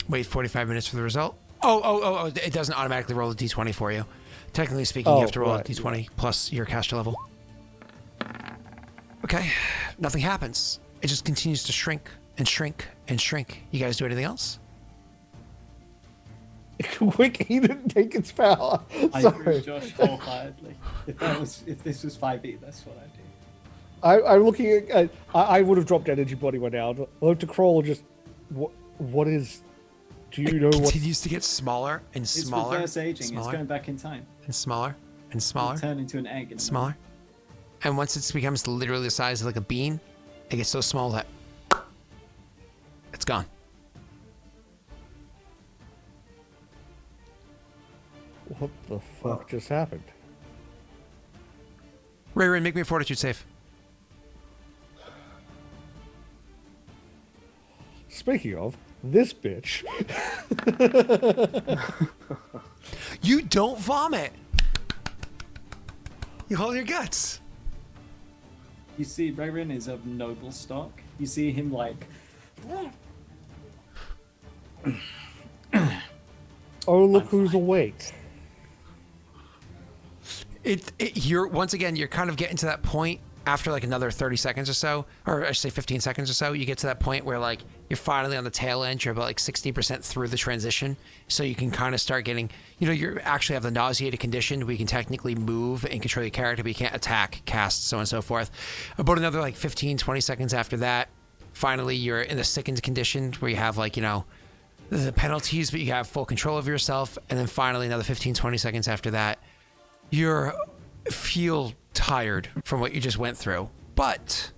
S1: Wait 45 minutes for the result? Oh, it doesn't automatically roll a d20 for you. Technically speaking, you have to roll a d20 plus your caster level. Okay, nothing happens. It just continues to shrink and shrink and shrink. You guys do anything else?
S3: Quick, he didn't take its power.
S2: I
S3: Sorry.
S2: agree, Josh, wholeheartedly. If this was 5e, that's what I do.
S3: I'm looking at. I would have dropped energy body by now. I'd love to crawl. Just what is? Do you know
S1: It
S3: what?
S1: continues to get smaller and smaller.
S2: It's reverse aging.
S1: Smaller,
S2: It's going back in time.
S1: and smaller and smaller.
S2: It'll turn into an egg. And
S1: Smaller. And once it becomes literally the size of like a bean, it gets so small that it's gone.
S3: What the fuck just happened?
S1: Rayron, make me a fortitude save.
S3: Speaking of this bitch,
S1: You don't vomit. You hold your guts.
S2: You see, Rayron is of noble stock. You see him like.
S3: oh look who's awake.
S1: You're once again, you're kind of getting to that point after like another 30 seconds or so, or I should say 15 seconds or so. You get to that point where like you're finally on the tail end. You're about like 60% through the transition, so you can kind of start getting, you actually have the nauseated condition where you can technically move and control your character, but you can't attack, cast, so on and so forth. About another like 15, 20 seconds after that, finally you're in the sickened condition where you have like, the penalties, but you have full control of yourself. And then finally another 15, 20 seconds after that, you feel tired from what you just went through, but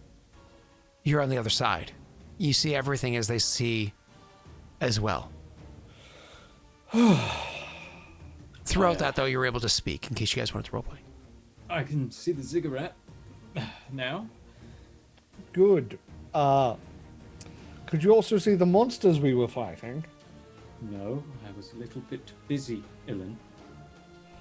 S1: you're on the other side. You see everything as they see as well. Throughout that, though, you were able to speak, in case you guys wanted to roleplay.
S2: I can see the ziggurat now.
S3: Good. Could you also see the monsters we were fighting?
S2: No, I was a little bit busy, Ilen.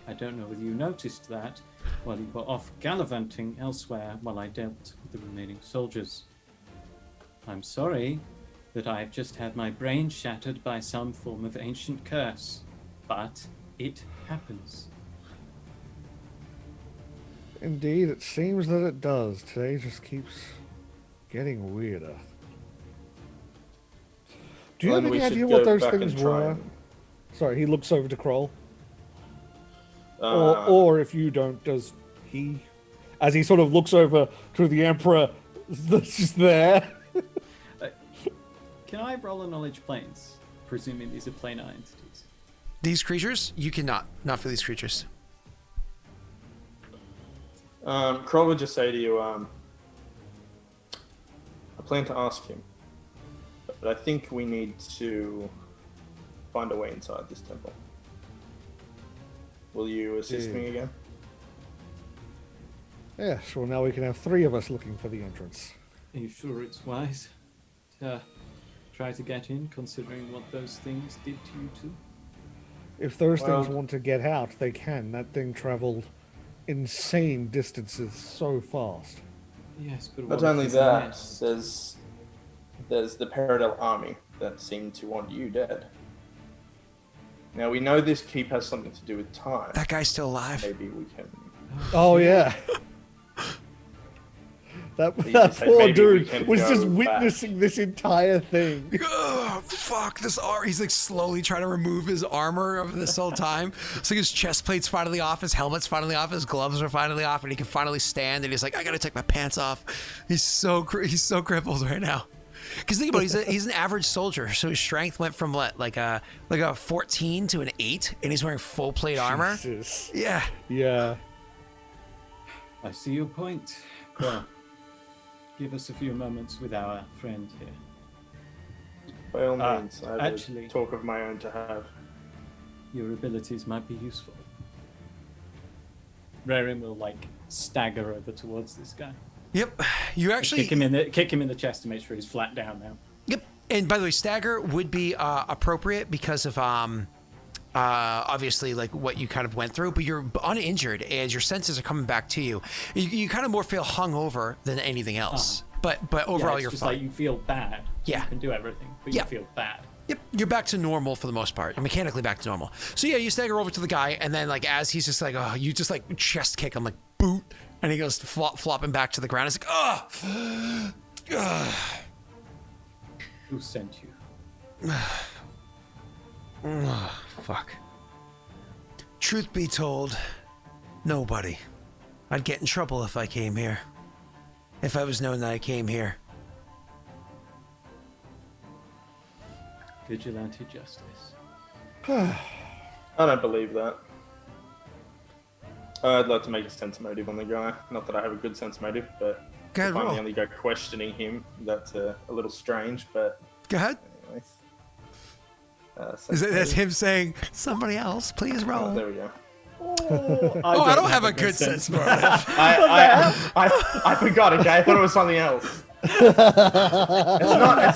S2: I don't know whether you noticed that while you were off gallivanting elsewhere while I dealt with the remaining soldiers. I'm sorry that I've just had my brain shattered by some form of ancient curse, but it happens.
S3: Indeed, it seems that it does. Today just keeps getting weirder. Do you
S4: Well,
S3: have
S4: then
S3: any
S4: we should
S3: idea
S4: go
S3: what those
S4: back
S3: things
S4: and try
S3: were?
S4: and-
S3: Sorry, he looks over to Kroll. Or if you don't, does he? As he sort of looks over to the Emperor that's just there.
S2: Can I roll a knowledge planes, presuming these are planar entities?
S1: These creatures, you cannot. Not for these creatures.
S4: Kroll would just say to you, I plan to ask him, but I think we need to find a way inside this temple. Will you assist me again?
S3: Yes, well now we can have 3 of us looking for the entrance.
S2: Are you sure it's wise? try to get in, considering what those things did to you too?
S3: If those
S4: Well-
S3: things want to get out, they can. That thing traveled insane distances so fast.
S2: Yes, but
S4: Not
S2: what if
S4: only
S2: it's a
S4: that,
S2: nest?
S4: there's the Paradel army that seem to want you dead. Now we know this keep has something to do with time.
S1: That guy's still alive.
S4: Maybe we can.
S3: Oh yeah. That
S4: say
S3: poor
S4: maybe we
S3: dude
S4: can
S3: was just
S4: go
S3: witnessing this entire thing.
S1: Ugh, fuck this armor. He's like slowly trying to remove his armor of this whole time. So his chest plate's finally off, his helmet's finally off, his gloves are finally off, and he can finally stand. And he's like, I gotta take my pants off. He's so crippled right now. Because think about it, he's an average soldier, so his strength went from what, like a 14 to an 8, and he's wearing full plate armor.
S3: Jesus.
S1: Yeah.
S3: Yeah.
S2: I see your point. Well, give us a few moments with our friend here.
S4: By all means, I have
S2: actually-
S4: a talk of my own to have.
S2: Your abilities might be useful. Rayron will stagger over towards this guy.
S1: Yep. You actually
S2: Kick him in the chest to make sure he's flat down now.
S1: Yep. And by the way, stagger would be appropriate because of obviously like what you kind of went through, but you're uninjured and your senses are coming back to you. You kind of more feel hungover than anything else. But overall,
S2: it's
S1: you're
S2: just
S1: fine.
S2: like you feel bad.
S1: Yeah.
S2: You can do everything, but
S1: Yeah.
S2: you feel bad.
S1: Yep, you're back to normal for the most part. You're mechanically back to normal. So yeah, you stagger over to the guy, and then as he's just you just chest kick him boot, and he goes flopping back to the ground. It's
S2: Who sent you?
S1: fuck. Truth be told, nobody. I'd get in trouble if I came here. If I was known that I came here.
S2: Vigilante justice.
S4: I don't believe that. I'd like to make a sense motive on the guy. Not that I have a good sense motive, but
S1: Go ahead,
S4: if I
S1: roll.
S4: only go questioning him, that's a little strange, but
S1: Go ahead.
S4: anyways.
S1: That's him saying, somebody else, please roll.
S4: Oh, there we go.
S1: I don't have a good sense motive.
S4: I forgot, okay? I thought it was something else. It's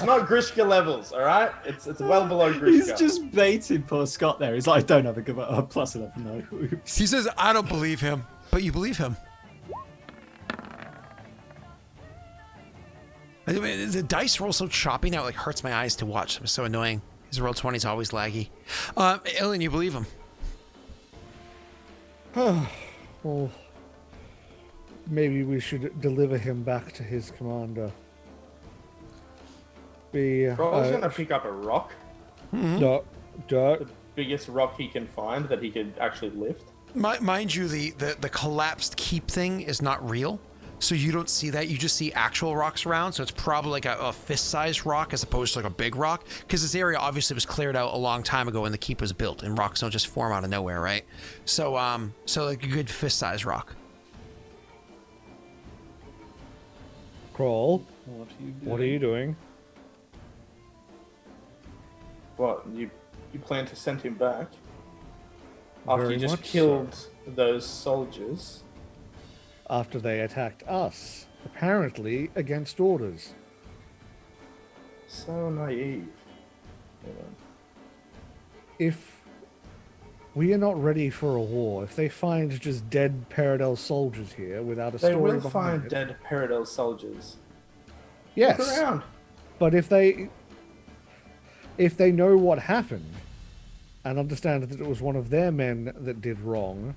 S4: not Grishka levels, all right? It's well below Grishka.
S2: He's just baiting poor Scott there. He's like, I don't have a good plus 11. No. Oops.
S1: He says, I don't believe him, but you believe him. I mean, the dice roll so choppy now, it hurts my eyes to watch. It's so annoying. His roll 20 is always laggy. Ilen, you believe him?
S3: Well, maybe we should deliver him back to his commander.
S4: Probably gonna pick up a rock,
S3: Dirt.
S4: the biggest rock he can find that he could actually lift.
S1: Mind you, the collapsed keep thing is not real. So you don't see that. You just see actual rocks around. So it's probably like a fist-sized rock as opposed to like a big rock. Because this area obviously was cleared out a long time ago when the keep was built. And rocks don't just form out of nowhere, right? So like a good fist-sized rock.
S3: Crawl.
S2: What are you doing?
S4: What, you plan to send him back? After
S3: Very
S4: you just
S3: much
S4: killed those soldiers?
S3: After they attacked us, apparently against orders.
S4: So naive.
S3: If we are not ready for a war, if they find just dead Paradel soldiers here without a
S4: They
S3: story
S4: will
S3: behind
S4: find
S3: it,
S4: dead Paradel soldiers.
S3: yes,
S4: Look around.
S3: but if they know what happened and understand that it was one of their men that did wrong,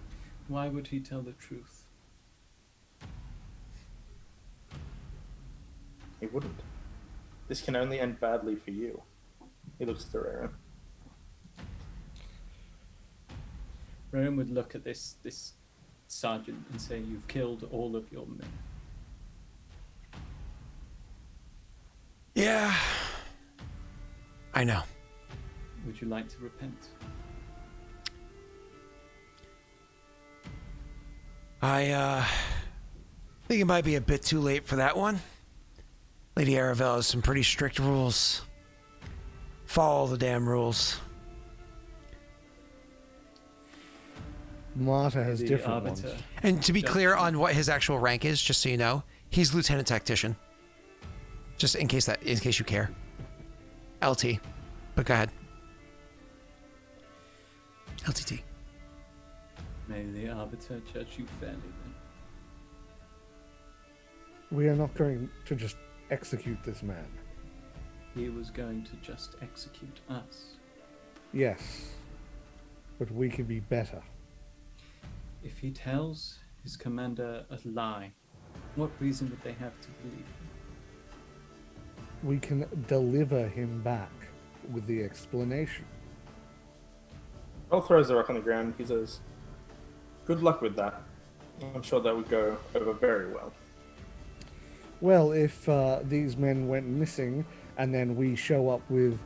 S2: Why would he tell the truth?
S4: He wouldn't. This can only end badly for you. He looks to Rayron.
S2: Rayron would look at this sergeant and say, "You've killed all of your men."
S1: Yeah. I know.
S2: Would you like to repent?
S1: I think it might be a bit too late for that one. Lady Aravel has some pretty strict rules. Follow the damn rules.
S3: Marta has
S2: The
S3: different
S2: arbiter.
S3: ones.
S1: And to be clear on what his actual rank is, just so you know, he's Lieutenant Tactician. Just in case you care. LT. But go ahead. LTT.
S2: May the Arbiter judge you fairly then.
S3: We are not going to just execute this man.
S2: He was going to just execute us.
S3: Yes. But we can be better.
S2: If he tells his commander a lie, what reason would they have to believe him?
S3: We can deliver him back with the explanation.
S4: Earl throws the rock on the ground. He says, "Good luck with that. I'm sure that would go over very well."
S3: Well, if these men went missing and then we show up with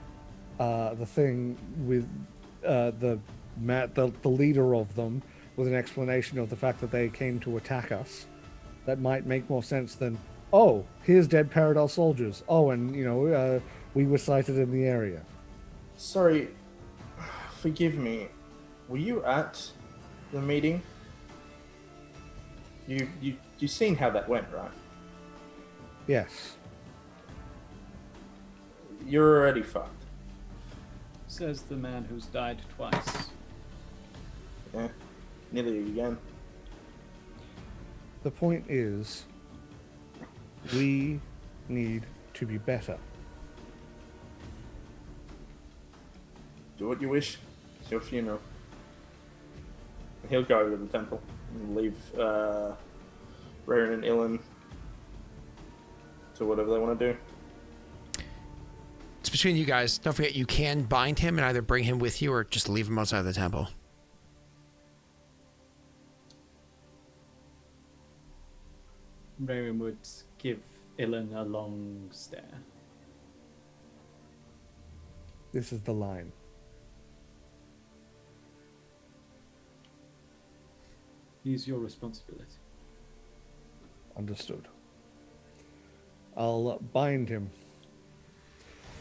S3: the thing with the leader of them with an explanation of the fact that they came to attack us, that might make more sense than, oh, here's dead Paradise soldiers. Oh, and we were sighted in the area.
S4: Sorry, forgive me. Were you at the meeting? You seen how that went, right?
S3: Yes.
S4: You're already fucked.
S2: Says the man who's died twice.
S4: Yeah, nearly again.
S3: The point is, we need to be better.
S4: Do what you wish. It's your funeral. He'll go over to the temple and leave Rayron and Ilen to whatever they want to do.
S1: It's between you guys. Don't forget, you can bind him and either bring him with you or just leave him outside the temple.
S2: Rayron would give Ilen a long stare.
S3: This is the line.
S2: Use your responsibility.
S3: Understood. I'll bind him.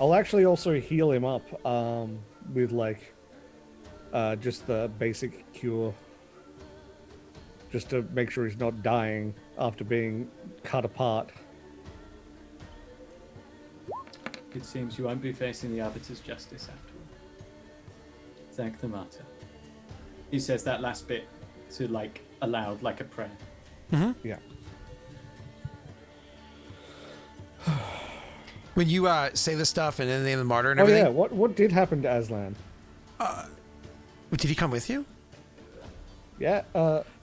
S3: I'll actually also heal him up with just the basic cure. Just to make sure he's not dying after being cut apart.
S2: It seems you won't be facing the Arbiter's justice after all. Thank the martyr. He says that last bit to aloud, like a prayer.
S1: Mm-hmm.
S3: Yeah.
S1: When you say this stuff and then the name of the martyr and
S3: Oh
S1: everything.
S3: yeah, what did happen to Aslan?
S1: Did he come with you?
S3: Yeah,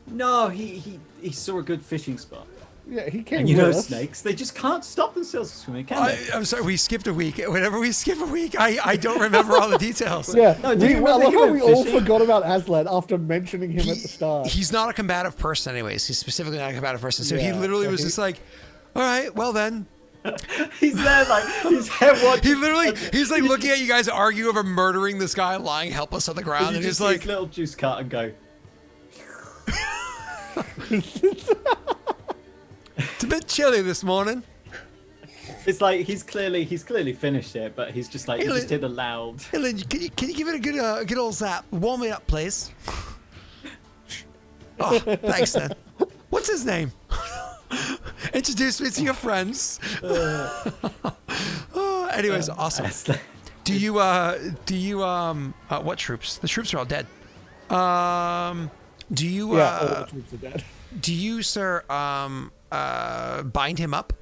S2: No, he saw a good fishing spot.
S3: yeah, he came
S2: And you
S3: with
S2: know
S3: us.
S2: snakes, they just can't stop themselves from swimming, can they?
S1: I'm sorry, we skipped a week. Whenever we skip a week, I don't remember all the details.
S3: Yeah,
S2: No, do you
S3: I
S2: remember
S3: love
S2: he
S3: how
S2: went
S3: we all
S2: fishing?
S3: forgot about Aslan after mentioning him at the start.
S1: He's not a combative person anyways. He's specifically not a combative person. So he
S3: Yeah,
S1: literally
S3: so
S1: was just like, all right, well then.
S2: He's there, his head watching.
S1: He's like looking at you guys argue over murdering this guy lying helpless on the ground.
S2: You
S1: And
S2: just
S1: he's
S2: see
S1: like,
S2: his little juice carton go.
S1: it's a bit chilly this morning.
S2: It's like he's clearly finished it, but he's just like he just did a loud.
S1: Hey, Lynn, can you give it a good old zap? Warm it up, please. Oh, thanks, then. What's his name? Introduce me to your friends. Anyways, awesome. Do you what troops? The troops are all dead. Do you
S3: Yeah, all the troops are dead.
S1: do you, sir, bind him up?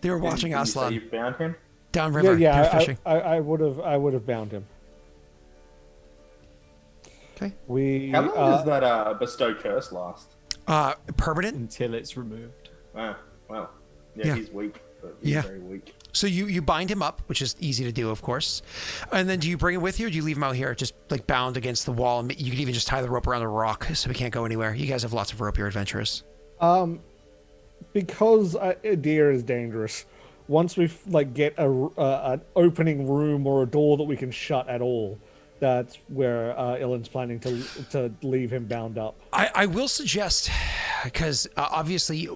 S1: They were watching
S4: Did you say
S1: Aslan
S4: you found him?
S1: downriver.
S3: Yeah,
S1: They were fishing.
S3: I would have bound him.
S1: Okay.
S4: How long does that bestow curse last?
S1: Permanent.
S2: Until it's removed.
S4: Ah, well, yeah,
S1: Yeah.
S4: he's weak, but he's
S1: Yeah.
S4: very weak.
S1: So you bind him up, which is easy to do, of course. And then do you bring him with you, or do you leave him out here, just like bound against the wall? And you could even just tie the rope around the rock, so we can't go anywhere. You guys have lots of rope, you're adventurers.
S3: Because deer is dangerous. Once we get an opening room or a door that we can shut at all, that's where Ilen's planning to leave him bound up.
S1: I will suggest, because obviously,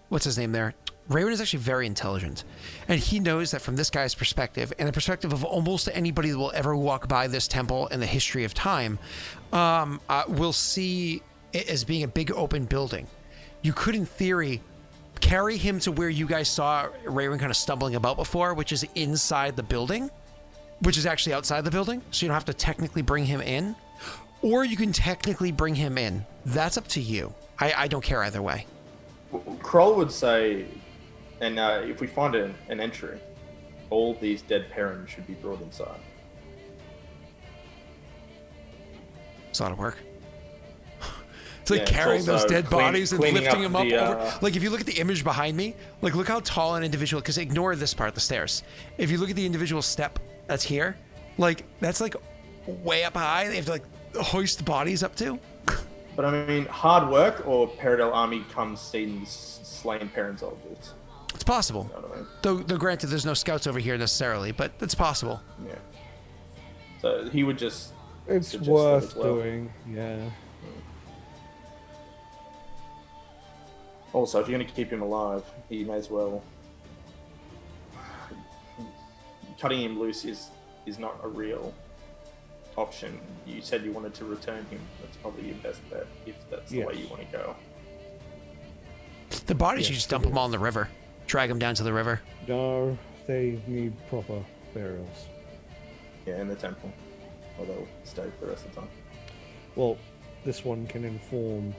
S1: what's his name there? Rayron is actually very intelligent, and he knows that from this guy's perspective, and the perspective of almost anybody that will ever walk by this temple in the history of time, will see it as being a big open building. You could, in theory, carry him to where you guys saw Rayron kind of stumbling about before, which is inside the building, which is actually outside the building, so you don't have to technically bring him in. Or you can technically bring him in. That's up to you. I don't care either way.
S4: Kroll would say, and if we find an entry, all these dead parents should be brought inside.
S1: It's a lot of work. It's like carrying those dead bodies and lifting them up over. Like, if you look at the image behind me, like, look how tall an individual, because ignore this part, the stairs. If you look at the individual step that's here, like, that's like way up high. They have to like hoist bodies up to.
S4: But I mean, hard work or Paradel army comes seeing slain parents of this.
S1: It's possible.
S4: You know what I mean?
S1: Though granted, there's no scouts over here necessarily, but it's possible.
S4: Yeah. So he would just.
S3: It's worth doing, yeah.
S4: Also, if you're going to keep him alive, you may as well. Cutting him loose is not a real option. You said you wanted to return him. That's probably your best bet if that's the way you want to go.
S1: The bodies, you just dump them all in the river. Drag them down to the river.
S3: No, they need proper burials.
S4: Yeah, in the temple. Or they'll stay for the rest of the time.
S3: Well, this one can inform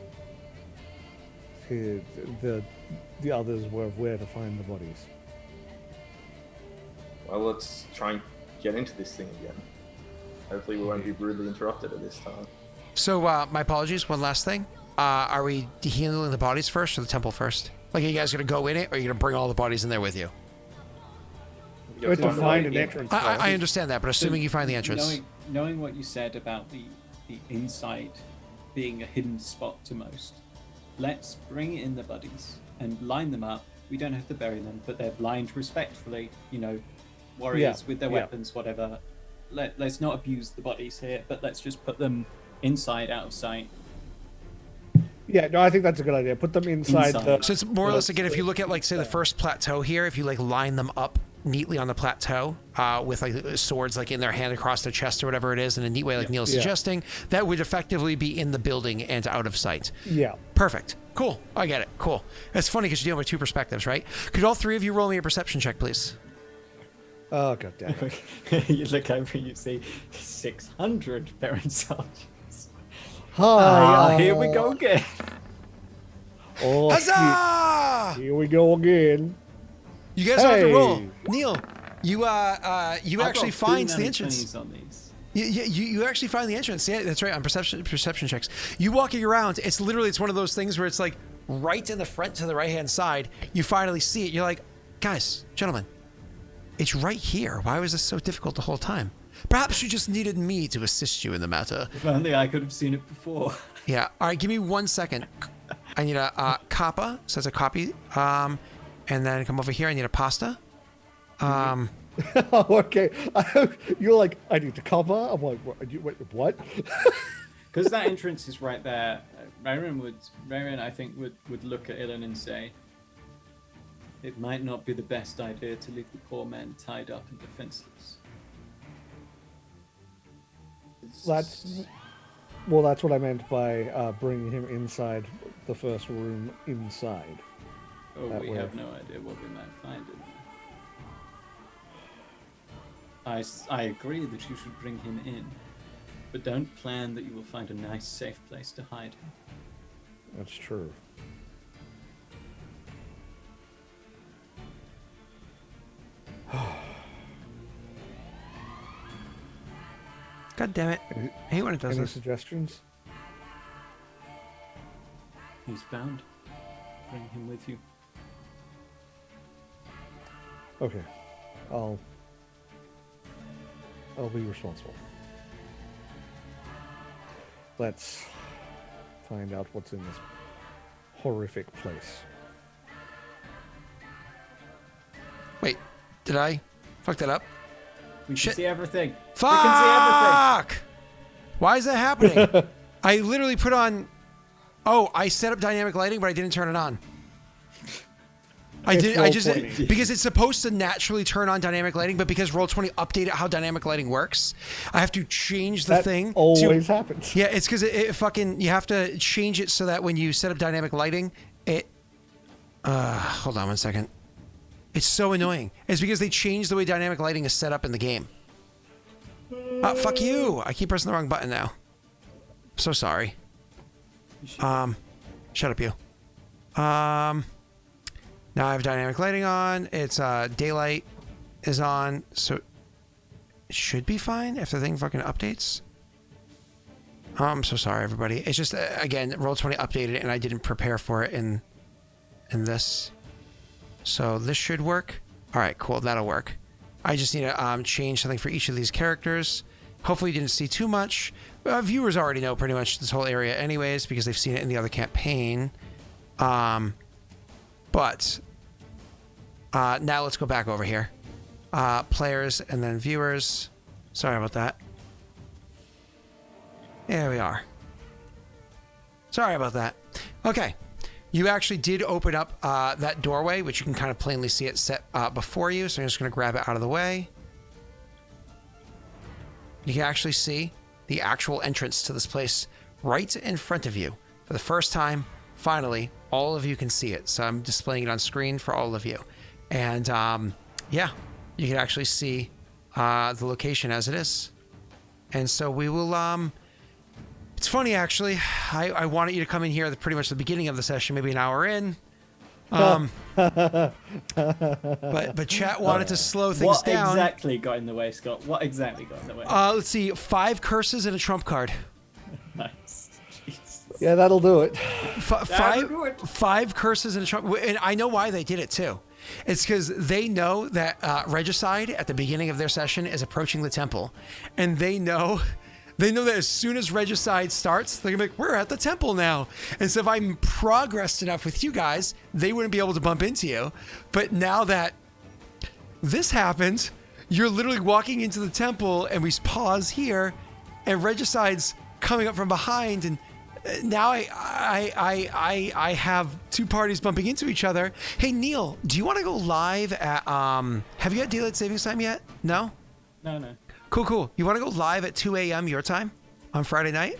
S3: the others of where to find the bodies.
S4: Well, let's try and get into this thing again. Hopefully we won't be rudely interrupted at this time.
S1: So, my apologies, one last thing. Are we handling the bodies first or the temple first? Like, are you guys going to go in it, or are you going to bring all the bodies in there with you?
S3: We have to find an entrance.
S1: I understand that, but assuming you find the entrance.
S2: Knowing what you said about the inside being a hidden spot to most, let's bring in the bodies and line them up. We don't have to bury them, but they're lined respectfully, warriors with their weapons, whatever. Let's not abuse the bodies here, but let's just put them inside, out of sight.
S3: Yeah, no, I think that's a good idea. Put them inside.
S1: So it's more or less, again, if you look at, like, say, the first plateau here, if you, like, line them up neatly on the plateau with, like, swords, like, in their hand across their chest or whatever it is, in a neat way, like Neil's suggesting, that would effectively be in the building and out of sight.
S3: Yeah.
S1: Perfect. Cool. I get it. Cool. It's funny because you're dealing with two perspectives, right? Could all three of you roll me a perception check, please?
S3: Oh, god damn it.
S2: You look over and you see 600 Baron soldiers.
S3: Hi.
S2: Here we go again.
S3: Oh,
S1: Huzzah!
S3: Here we go again.
S1: You guys don't have to roll. Neil, you actually find the entrance.
S2: On these.
S1: You actually find the entrance. Yeah, that's right, on perception checks. You walking around, it's one of those things where it's like right in the front to the right-hand side. You finally see it. You're like, guys, gentlemen, it's right here. Why was this so difficult the whole time? Perhaps you just needed me to assist you in the matter.
S2: If only I could have seen it before.
S1: Yeah. All right, give me 1 second. I need a kappa, so that's a copy. And then come over here. I need a pasta.
S3: Oh, okay. You're like, I need to cover. I'm like, what?
S2: Because that entrance is right there. Rayron, I think, would look at Ilen and say, it might not be the best idea to leave the poor men tied up and defenseless.
S3: That's what I meant by bringing him inside the first room inside.
S2: Oh, we have no idea what we might find in there. I agree that you should bring him in, but don't plan that you will find a nice, safe place to hide him.
S3: That's true.
S1: God damn it. I hate when it does
S3: Any
S1: this.
S3: suggestions?
S2: He's bound. Bring him with you.
S3: Okay. I'll be responsible. Let's find out what's in this horrific place.
S1: Wait, did I fuck that up?
S2: We
S1: Shit.
S2: can see everything.
S1: Fuck!
S2: We can see everything.
S1: Why is that happening? I literally put on... Oh, I set up dynamic lighting, but I didn't turn it on. I
S3: It's
S1: did. I just
S3: Roll20.
S1: because it's supposed to naturally turn on dynamic lighting, but because Roll20 updated how dynamic lighting works, I have to change the
S3: That
S1: thing.
S3: always happens.
S1: Yeah, it's because it fucking you have to change it so that when you set up dynamic lighting, it. Hold on one second. It's so annoying. It's because they changed the way dynamic lighting is set up in the game. Fuck you! I keep pressing the wrong button now. I'm so sorry. Shut up, you. Now I have dynamic lighting on. It's daylight is on, so it should be fine if the thing fucking updates. I'm so sorry, everybody. It's just again, Roll20 updated and I didn't prepare for it in this. So this should work. All right, cool. That'll work. I just need to change something for each of these characters. Hopefully you didn't see too much. Viewers already know pretty much this whole area anyways because they've seen it in the other campaign. But now let's go back over here. Players and then viewers. Sorry about that. There we are. Sorry about that. Okay. You actually did open up that doorway, which you can kind of plainly see it set before you. So I'm just going to grab it out of the way. You can actually see the actual entrance to this place right in front of you. For the first time, finally, all of you can see it. So I'm displaying it on screen for all of you. And yeah, you can actually see the location as it is. And so we will... It's funny, actually. I wanted you to come in here at pretty much the beginning of the session, maybe an hour in. But chat wanted to slow things down.
S2: What exactly got in the way, Scott? What exactly got in the way?
S1: Let's see. 5 curses and a trump card.
S2: Nice. Jesus.
S3: Yeah, that'll do it.
S1: Five curses and a trump. And I know why they did it, too. It's because they know that Regicide at the beginning of their session is approaching the temple. And they know that as soon as Regicide starts, they're going to be like, we're at the temple now. And so if I'm progressed enough with you guys, they wouldn't be able to bump into you. But now that this happens, you're literally walking into the temple and we pause here and Regicide's coming up from behind. And now I have 2 parties bumping into each other. Hey, Neil, do you want to go live at, have you had daylight savings time yet? No?
S2: No.
S1: Cool. You want to go live at 2 a.m. your time on Friday night?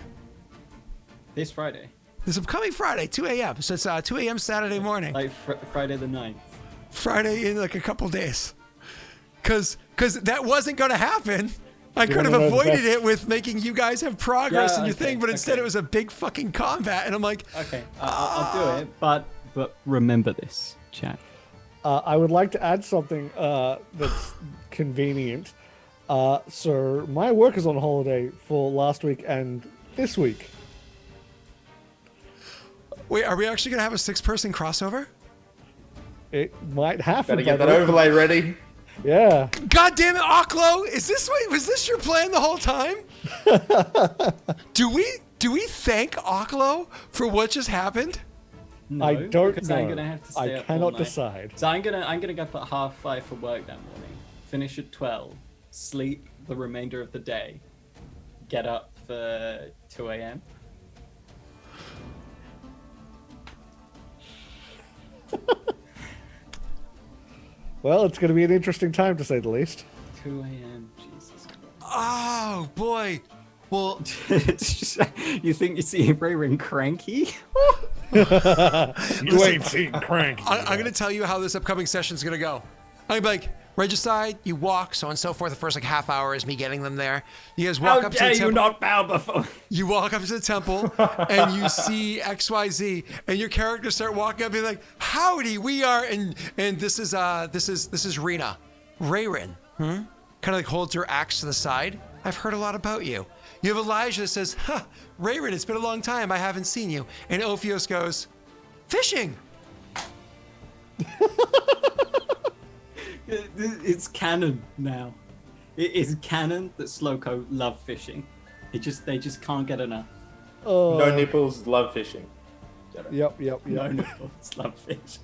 S2: This Friday?
S1: This upcoming Friday, 2 a.m. So it's 2 a.m. Saturday morning.
S2: Like Friday the 9th.
S1: Friday in like a couple days. Because that wasn't going to happen. I could have
S3: know the
S1: avoided
S3: best.
S1: it with making you guys have progress in your thing, but instead
S2: okay.
S1: it was a big fucking combat. And I'm like...
S2: Okay, I'll do it, but remember this, chat.
S3: I would like to add something that's convenient. So my work is on holiday for last week and this week.
S1: Wait, are we actually going to have a 6-person crossover?
S3: It might happen.
S4: Better get that overlay ready.
S3: Yeah.
S1: God damn it, Oklo! Was this your plan the whole time? Do we thank Oklo for what just happened?
S2: No,
S3: I don't
S2: because
S3: know.
S2: I'm gonna have to stay
S3: I
S2: up all
S3: cannot
S2: night.
S3: decide.
S2: So I'm gonna go put 5:30 for work that morning. Finish at 12. Sleep the remainder of the day. Get up for 2 a.m.
S3: Well, it's going to be an interesting time to say the least.
S2: 2 a.m. Jesus Christ.
S1: Oh, boy. Well,
S2: It's just, you think you see Rayron cranky?
S3: You ain't seen crank.
S1: I'm going to tell you how this upcoming session's going to go. I'm going to be like, Regicide, you walk, so on and so forth. The first like half hour is me getting them there. You guys walk
S2: How
S1: up to
S2: dare
S1: the
S2: you
S1: temple.
S2: not bow before?
S1: You walk up to the temple and you see XYZ, and your characters start walking up and being like, "Howdy, we are," and this is Rena, Rayron. Kind of like holds her axe to the side. I've heard a lot about you. You have Elijah that says, "Huh, Rayron, it's been a long time. I haven't seen you." And Ophios goes, "Fishing."
S2: It's canon now. It is canon that Slowco love fishing. They just can't get enough.
S4: No nipples, love fishing.
S3: Yep.
S2: No nipples, love fish.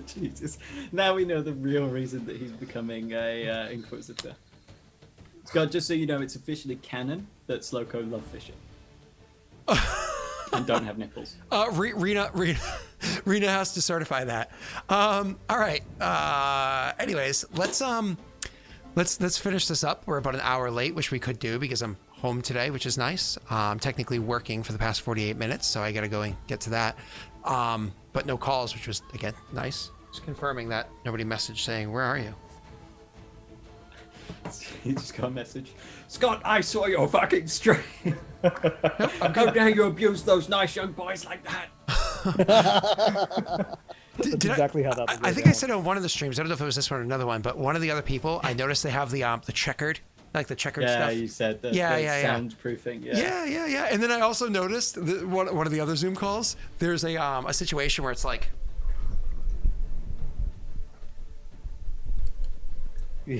S2: Jesus. Now we know the real reason that he's becoming a Inquisitor. Scott, just so you know, it's officially canon that Slowco love fishing. and don't have nipples.
S1: Rena has to certify that. All right. Anyways, let's finish this up. We're about an hour late, which we could do because I'm home today, which is nice. I'm technically working for the past 48 minutes, so I got to go and get to that. But no calls, which was, again, nice. Just confirming that nobody messaged saying, where are you?
S2: He just got a message. Scott, I saw your fucking stream.
S1: I'm
S2: How dare you abuse those nice young boys like that?
S3: That's exactly how that would go
S1: I think
S3: down.
S1: I said on one of the streams, I don't know if it was this one or another one, but one of the other people, I noticed they have the checkered, like the checkered
S2: Yeah,
S1: stuff.
S2: you said that.
S1: Yeah,
S2: the
S1: yeah, yeah.
S2: soundproofing.
S1: Yeah. And then I also noticed that one of the other Zoom calls, there's a situation where it's like,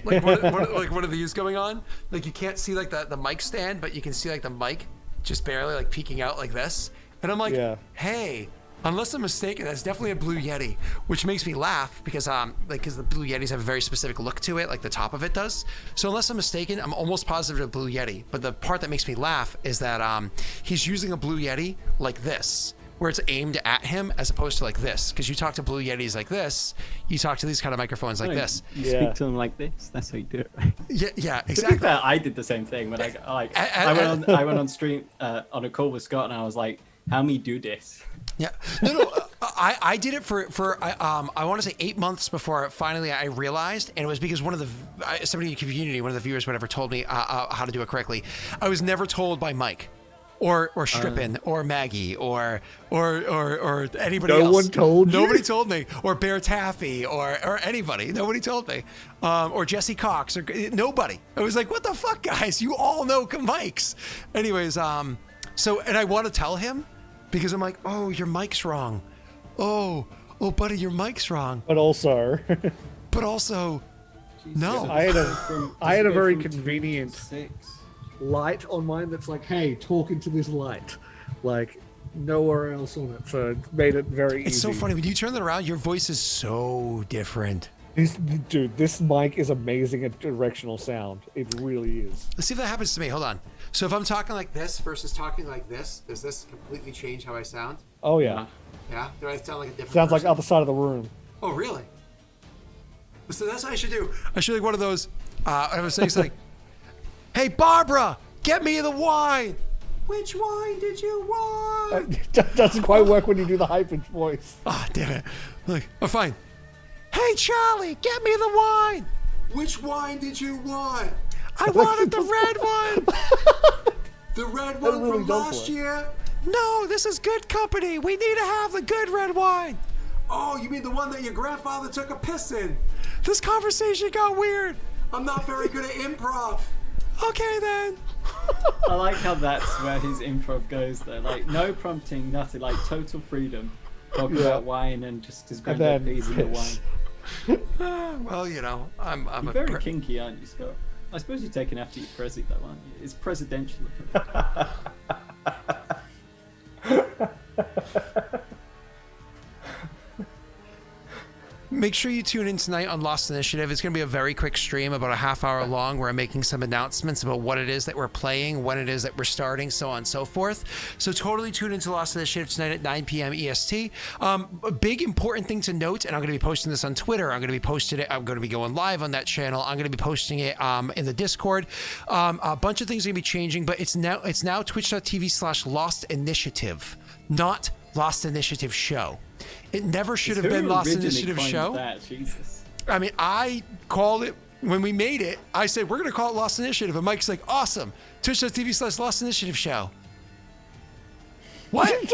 S1: like one of these going on. Like you can't see like the mic stand, but you can see like the mic just barely like peeking out like this. And I'm like, hey, unless I'm mistaken, that's definitely a Blue Yeti, which makes me laugh because because the Blue Yetis have a very specific look to it, like the top of it does. So unless I'm mistaken, I'm almost positive it's a Blue Yeti. But the part that makes me laugh is that he's using a Blue Yeti like this, where it's aimed at him as opposed to like this. Because you talk to Blue Yetis like this, you talk to these kind of microphones like this.
S2: You speak to them like this. That's how you do it, right?
S1: Yeah,
S2: To be
S1: exactly.
S2: fair, I did the same thing when I went on stream on a call with Scott, and I was like, "How me do this?"
S1: Yeah, no. I did it for I want to say 8 months before finally I realized, and it was because one of the somebody in the community, one of the viewers, whatever, told me how to do it correctly. I was never told by Mike, or Strippin, or Maggie, or anybody else.
S3: No one told you?
S1: Nobody told me, or Bear Taffy, or anybody. Nobody told me, or Jesse Cox, or nobody. I was like, what the fuck, guys? You all know mics. Anyways, so and I want to tell him. Because I'm like, oh, your mic's wrong. Oh, buddy, your mic's wrong.
S3: But also,
S1: no.
S3: I had a very convenient light on mine that's like, hey, talk into this light. Like, nowhere else on it. So it made it very
S1: It's
S3: easy.
S1: so funny. When you turn that around, your voice is so different.
S3: This mic is amazing at directional sound. It really is.
S1: Let's see if that happens to me. Hold on. So if I'm talking like this versus talking like this, does this completely change how I sound?
S3: Oh, yeah.
S1: Yeah? Do I sound like a different
S3: Sounds like
S1: person?
S3: other side of the room.
S1: Oh, really? So that's what I should do. I should like one of those. I was saying like, hey, Barbara, get me the wine. Which wine did you want?
S3: That doesn't quite work when you do the high-pitched voice.
S1: Ah, damn it. Like, oh, fine. Hey, Charlie, get me the wine. Which wine did you want? I wanted the red one. The red one
S3: really
S1: from
S3: dumb
S1: last
S3: for it.
S1: year? No, this is good company. We need to have the good red wine. Oh, you mean the one that your grandfather took a piss in? This conversation got weird. I'm not very good at improv. Okay, then.
S2: I like how that's where his improv goes, though. Like, no prompting, nothing. Like, total freedom. Talking about wine and just his granddad
S3: then
S2: peas in the
S3: piss.
S2: wine.
S1: Well, you know, I'm
S2: You're
S1: a
S2: very kinky, aren't you, Scott? I suppose you're taking after your Prezi, though, aren't you? It's presidential.
S1: Make sure you tune in tonight on Lost Initiative. It's going to be a very quick stream, about a half hour long, where I'm making some announcements about what it is that we're playing, when it is that we're starting, so on and so forth. So totally tune into Lost Initiative tonight at 9 p.m. EST. A big important thing to note, and I'm going to be posting this on Twitter. I'm going to be going live on that channel. I'm going to be posting it in the Discord. A bunch of things are going to be changing, but it's now twitch.tv/Lost Initiative, not Lost Initiative Show. It never should have been Lost Initiative Show.
S2: That? Jesus.
S1: I mean, I called it when we made it. I said, we're going to call it Lost Initiative. And Mike's like, awesome. Twitch.tv/Lost Initiative Show. What?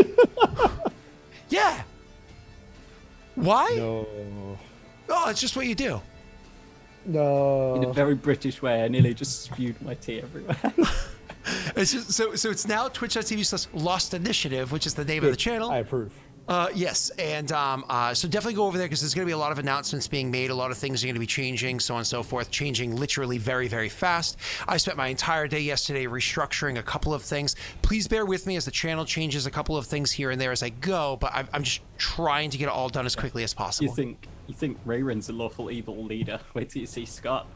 S1: Yeah. Why?
S3: No.
S1: Oh, it's just what you do.
S3: No.
S2: In a very British way, I nearly just spewed my tea everywhere.
S1: It's just so it's now twitch.tv/Lost Initiative, which is the name of the channel.
S3: I approve.
S1: Yes, and so definitely go over there because there's going to be a lot of announcements being made. A lot of things are going to be changing, so on and so forth, changing literally very, very fast. I spent my entire day yesterday restructuring a couple of things. Please bear with me as the channel changes a couple of things here and there as I go, but I'm just trying to get it all done as quickly as possible.
S2: You think Rayron's a lawful evil leader? Wait till you see Scott.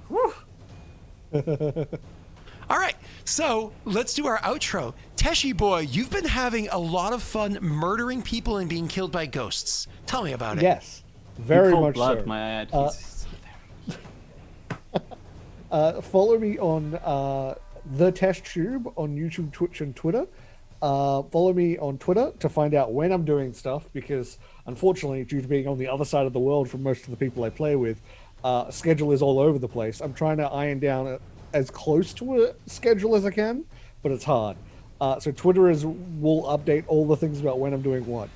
S1: All right, so let's do our outro. Teshi boy, you've been having a lot of fun murdering people and being killed by ghosts. Tell me about it.
S3: Yes, very
S2: Cold
S3: much
S2: blood,
S3: so.
S2: my ad.
S3: Follow me on the Test Tube on YouTube, Twitch, and Twitter. Follow me on Twitter to find out when I'm doing stuff, because unfortunately, due to being on the other side of the world from most of the people I play with, schedule is all over the place. I'm trying to iron down as close to a schedule as I can, but it's hard. So Twitter will update all the things about when I'm doing what.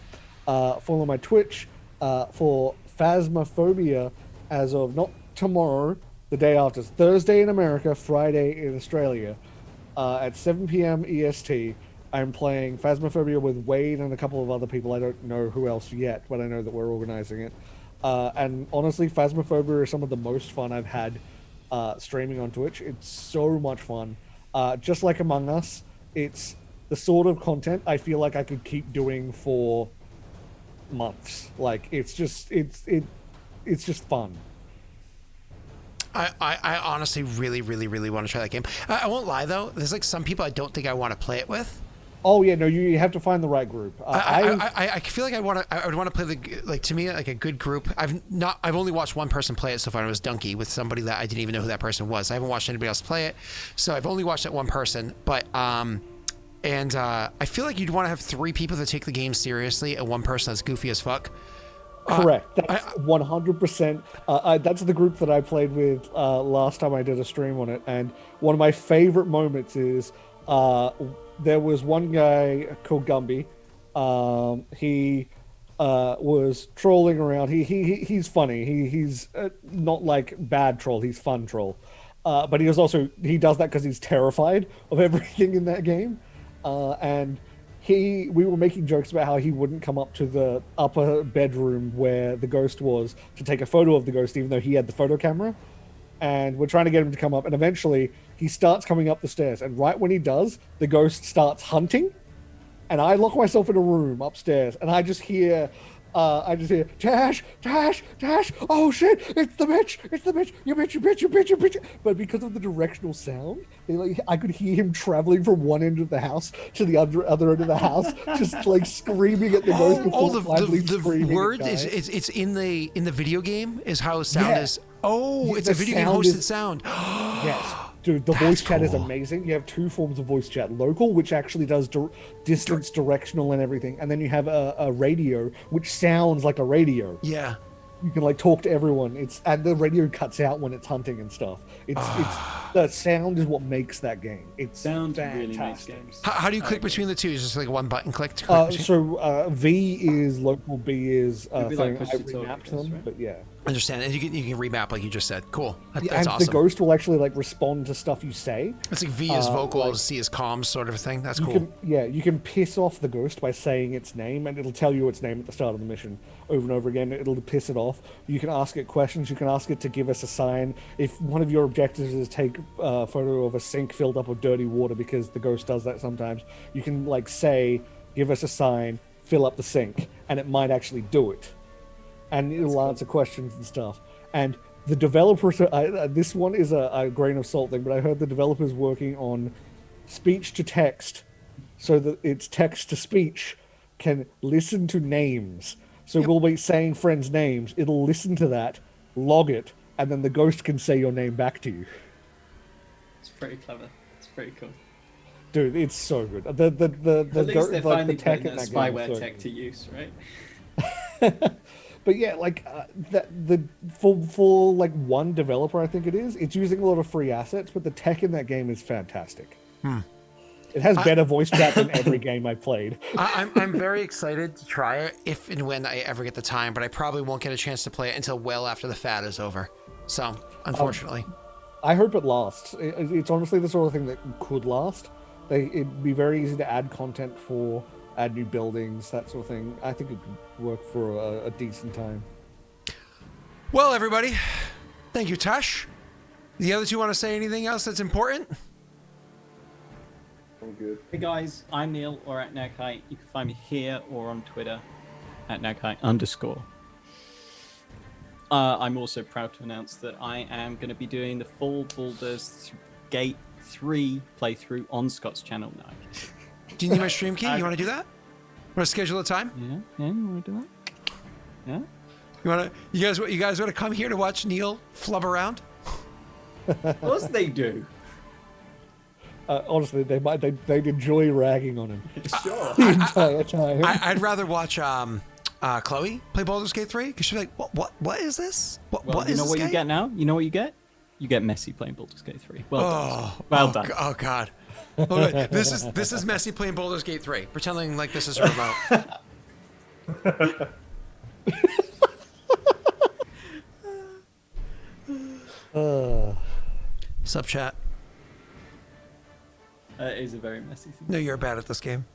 S3: Follow my Twitch for Phasmophobia as of not tomorrow, the day after. It's Thursday in America, Friday in Australia. At 7 p.m. EST, I'm playing Phasmophobia with Wade and a couple of other people. I don't know who else yet, but I know that we're organizing it. And honestly, Phasmophobia is some of the most fun I've had streaming on Twitch. It's so much fun. Just like Among Us, it's the sort of content I feel like I could keep doing for months. Like, it's just fun.
S1: I honestly really, really, really want to try that game. I won't lie, though. There's like some people I don't think I want to play it with.
S3: Oh yeah, no, you have to find the right group.
S1: I feel like I would want to play to me, like a good group. I've only watched one person play it so far, and it was Donkey, with somebody that I didn't even know who that person was. I haven't watched anybody else play it, so I've only watched that one person. But I feel like you'd want to have 3 people that take the game seriously and one person that's goofy as fuck.
S3: Correct. That's 100%. That's the group that I played with last time I did a stream on it, and one of my favorite moments is there was one guy called Gumby. He was trolling around. He's funny. He's not like bad troll. He's fun troll. But he does that because he's terrified of everything in that game. And we were making jokes about how he wouldn't come up to the upper bedroom where the ghost was to take a photo of the ghost, even though he had the photo camera. And we're trying to get him to come up, and eventually he starts coming up the stairs, and right when he does, the ghost starts hunting, and I lock myself in a room upstairs, and I just hear Tash, oh shit, it's the bitch, you bitch. But because of the directional sound, I could hear him traveling from one end of the house to the other end of the house, just like screaming at the ghost before finally screaming.
S1: The word it's in the video game is how sound is. Oh,
S3: Yeah,
S1: it's a video game hosted sound.
S3: Yes. Dude, the voice chat is amazing. You have 2 forms of voice chat. Local, which actually does distance, directional, and everything. And then you have a radio, which sounds like a radio.
S1: Yeah.
S3: You can like talk to everyone. And the radio cuts out when it's hunting and stuff. It's the sound is what makes that game. It's
S2: Sound
S3: fantastic.
S2: really makes games.
S1: How do you click between the two? Is just like one button click?
S3: V is local, B is
S2: It'd be
S3: thing.
S2: like
S3: I
S2: push to talk,
S3: remapped
S2: I guess,
S3: them,
S2: right?
S3: but yeah.
S1: Understand, and you can remap like you just said. Cool. That's
S3: And
S1: awesome.
S3: the ghost will actually like respond to stuff you say.
S1: It's like V is vocals,
S3: like,
S1: C is comms, sort of a thing. That's cool.
S3: You can piss off the ghost by saying its name, and it'll tell you its name at the start of the mission over and over again. It'll piss it off. You can ask it questions. You can ask it to give us a sign. If one of your objectives is take a photo of a sink filled up with dirty water, because the ghost does that sometimes, you can like say, give us a sign, fill up the sink, and it might actually do it. And it'll answer questions and stuff. And the developers, this one is a grain of salt thing, but I heard the developers working on speech to text, so that its text to speech can listen to names. So we'll be saying friends' names, it'll listen to that, log it, and then the ghost can say your name back to you.
S2: It's pretty clever. It's pretty cool.
S3: Dude, it's so good.
S2: At least they're finally
S3: tech
S2: putting
S3: in
S2: that
S3: that game
S2: spyware
S3: is so
S2: tech
S3: good.
S2: to use, right?
S3: But yeah, like for like one developer, I think it is. It's using a lot of free assets, but the tech in that game is fantastic. It has better voice chat than every game I've played.
S1: I'm very excited to try it if and when I ever get the time, but I probably won't get a chance to play it until well after the fad is over. So, unfortunately.
S3: I hope it lasts. It's honestly the sort of thing that could last. It'd be very easy to add content for, add new buildings, that sort of thing. I think it could work for a decent time.
S1: Well, everybody, thank you, Tash. The other two want to say anything else that's important?
S4: I'm good.
S2: Hey guys, I'm Neil, or at Nakai. You can find me here or on Twitter at Nakai_. I'm also proud to announce that I am going to be doing the full Baldur's Gate 3 playthrough on Scott's channel now.
S1: Do you need my stream key? You want to do that? Want to schedule a time?
S2: Yeah, you want to do that? Yeah.
S1: You guys want to come here to watch Neil flub around?
S2: Of course they do.
S3: Honestly, they'd enjoy ragging on him
S2: Sure.
S3: the entire time.
S1: I'd rather watch Chloe play Baldur's Gate 3 because she's like, what is this? What
S2: you
S1: is
S2: know
S1: this
S2: what
S1: game?
S2: you get now? You know what you get? You get Messi playing Baldur's Gate 3. Well done.
S1: Oh
S2: Done.
S1: Oh God. Okay, this is Messi playing Baldur's Gate 3, pretending like this is a remote. Sup, chat?
S2: It is a very messy thing.
S1: No, you're bad at this game.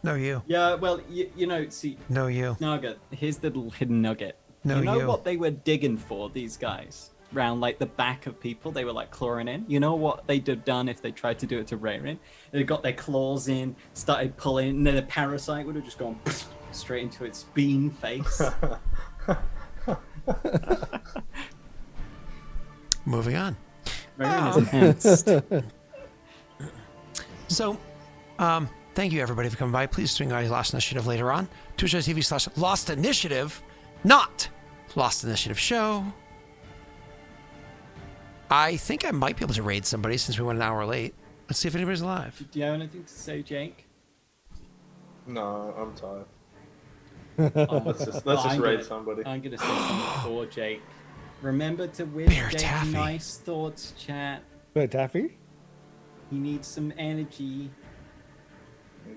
S1: No, you.
S2: Yeah, well, you know, see,
S1: No, you.
S2: Nugget, here's the little hidden nugget.
S1: No,
S2: you know
S1: you.
S2: what they were digging for, these guys? Round like the back of people, they were like clawing in. You know what they'd have done if they tried to do it to Rayrin? They'd got their claws in, started pulling, and then the parasite would have just gone straight into its bean face.
S1: Moving on.
S2: Rayrin is enhanced.
S1: So, thank you everybody for coming by. Please swing by Lost Initiative later on. Twitch.tv/Lost Initiative, not Lost Initiative Show. I think I might be able to raid somebody since we went an hour late. Let's see if anybody's alive.
S2: Do you have anything to say, Jake?
S4: No, I'm tired. Let's just raid somebody.
S2: I'm gonna say something for Jake. Remember to wish
S1: Bear
S2: Jake
S1: Taffy.
S2: nice thoughts, chat.
S3: But Taffy?
S2: He needs some energy.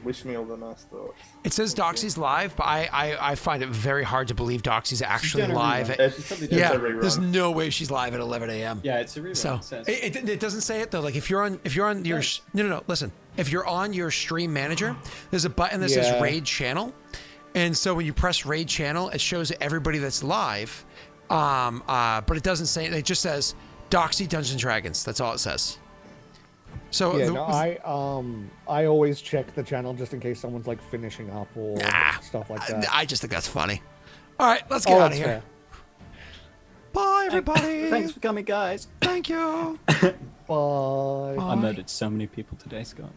S4: Wish me all the nice thoughts.
S1: It says Doxy's live, but I find it very hard to believe Doxy's actually
S2: done a
S1: live.
S2: rerun.
S1: At,
S2: She's probably done
S1: yeah,
S4: a rerun.
S1: there's no way she's live at 11 a.m.
S2: Yeah, it's a rerun.
S1: So
S2: it says.
S1: it doesn't say it though. Like if you're on your no, listen. If you're on your stream manager, there's a button that says
S3: Yeah.
S1: raid channel, and so when you press raid channel, it shows everybody that's live. But it doesn't say. It just says Doxy Dungeons and Dragons. That's all it says. So
S3: Yeah, no, I always check the channel just in case someone's like finishing up or stuff like that.
S1: I just think that's funny. All right, let's get out of
S3: that's
S1: here.
S3: fair.
S1: Bye, everybody.
S2: Thanks for coming, guys.
S1: Thank you.
S3: Bye.
S2: I murdered so many people today, Scott.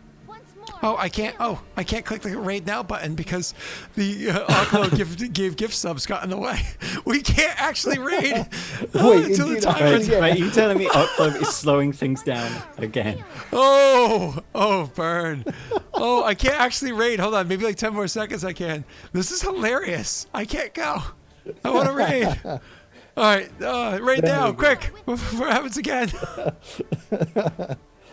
S1: Oh, I can't click the raid now button because the Oclo gave gift subs got in the way. We can't actually raid until the
S3: indeed,
S1: timer.
S3: Wait, yeah.
S2: Wait, you telling me Upload is slowing things down again?
S1: Oh, burn. Oh, I can't actually raid. Hold on, maybe like 10 more seconds I can. This is hilarious. I can't go. I want to raid. All right, raid
S3: There
S1: now,
S3: we go.
S1: quick, before it happens again.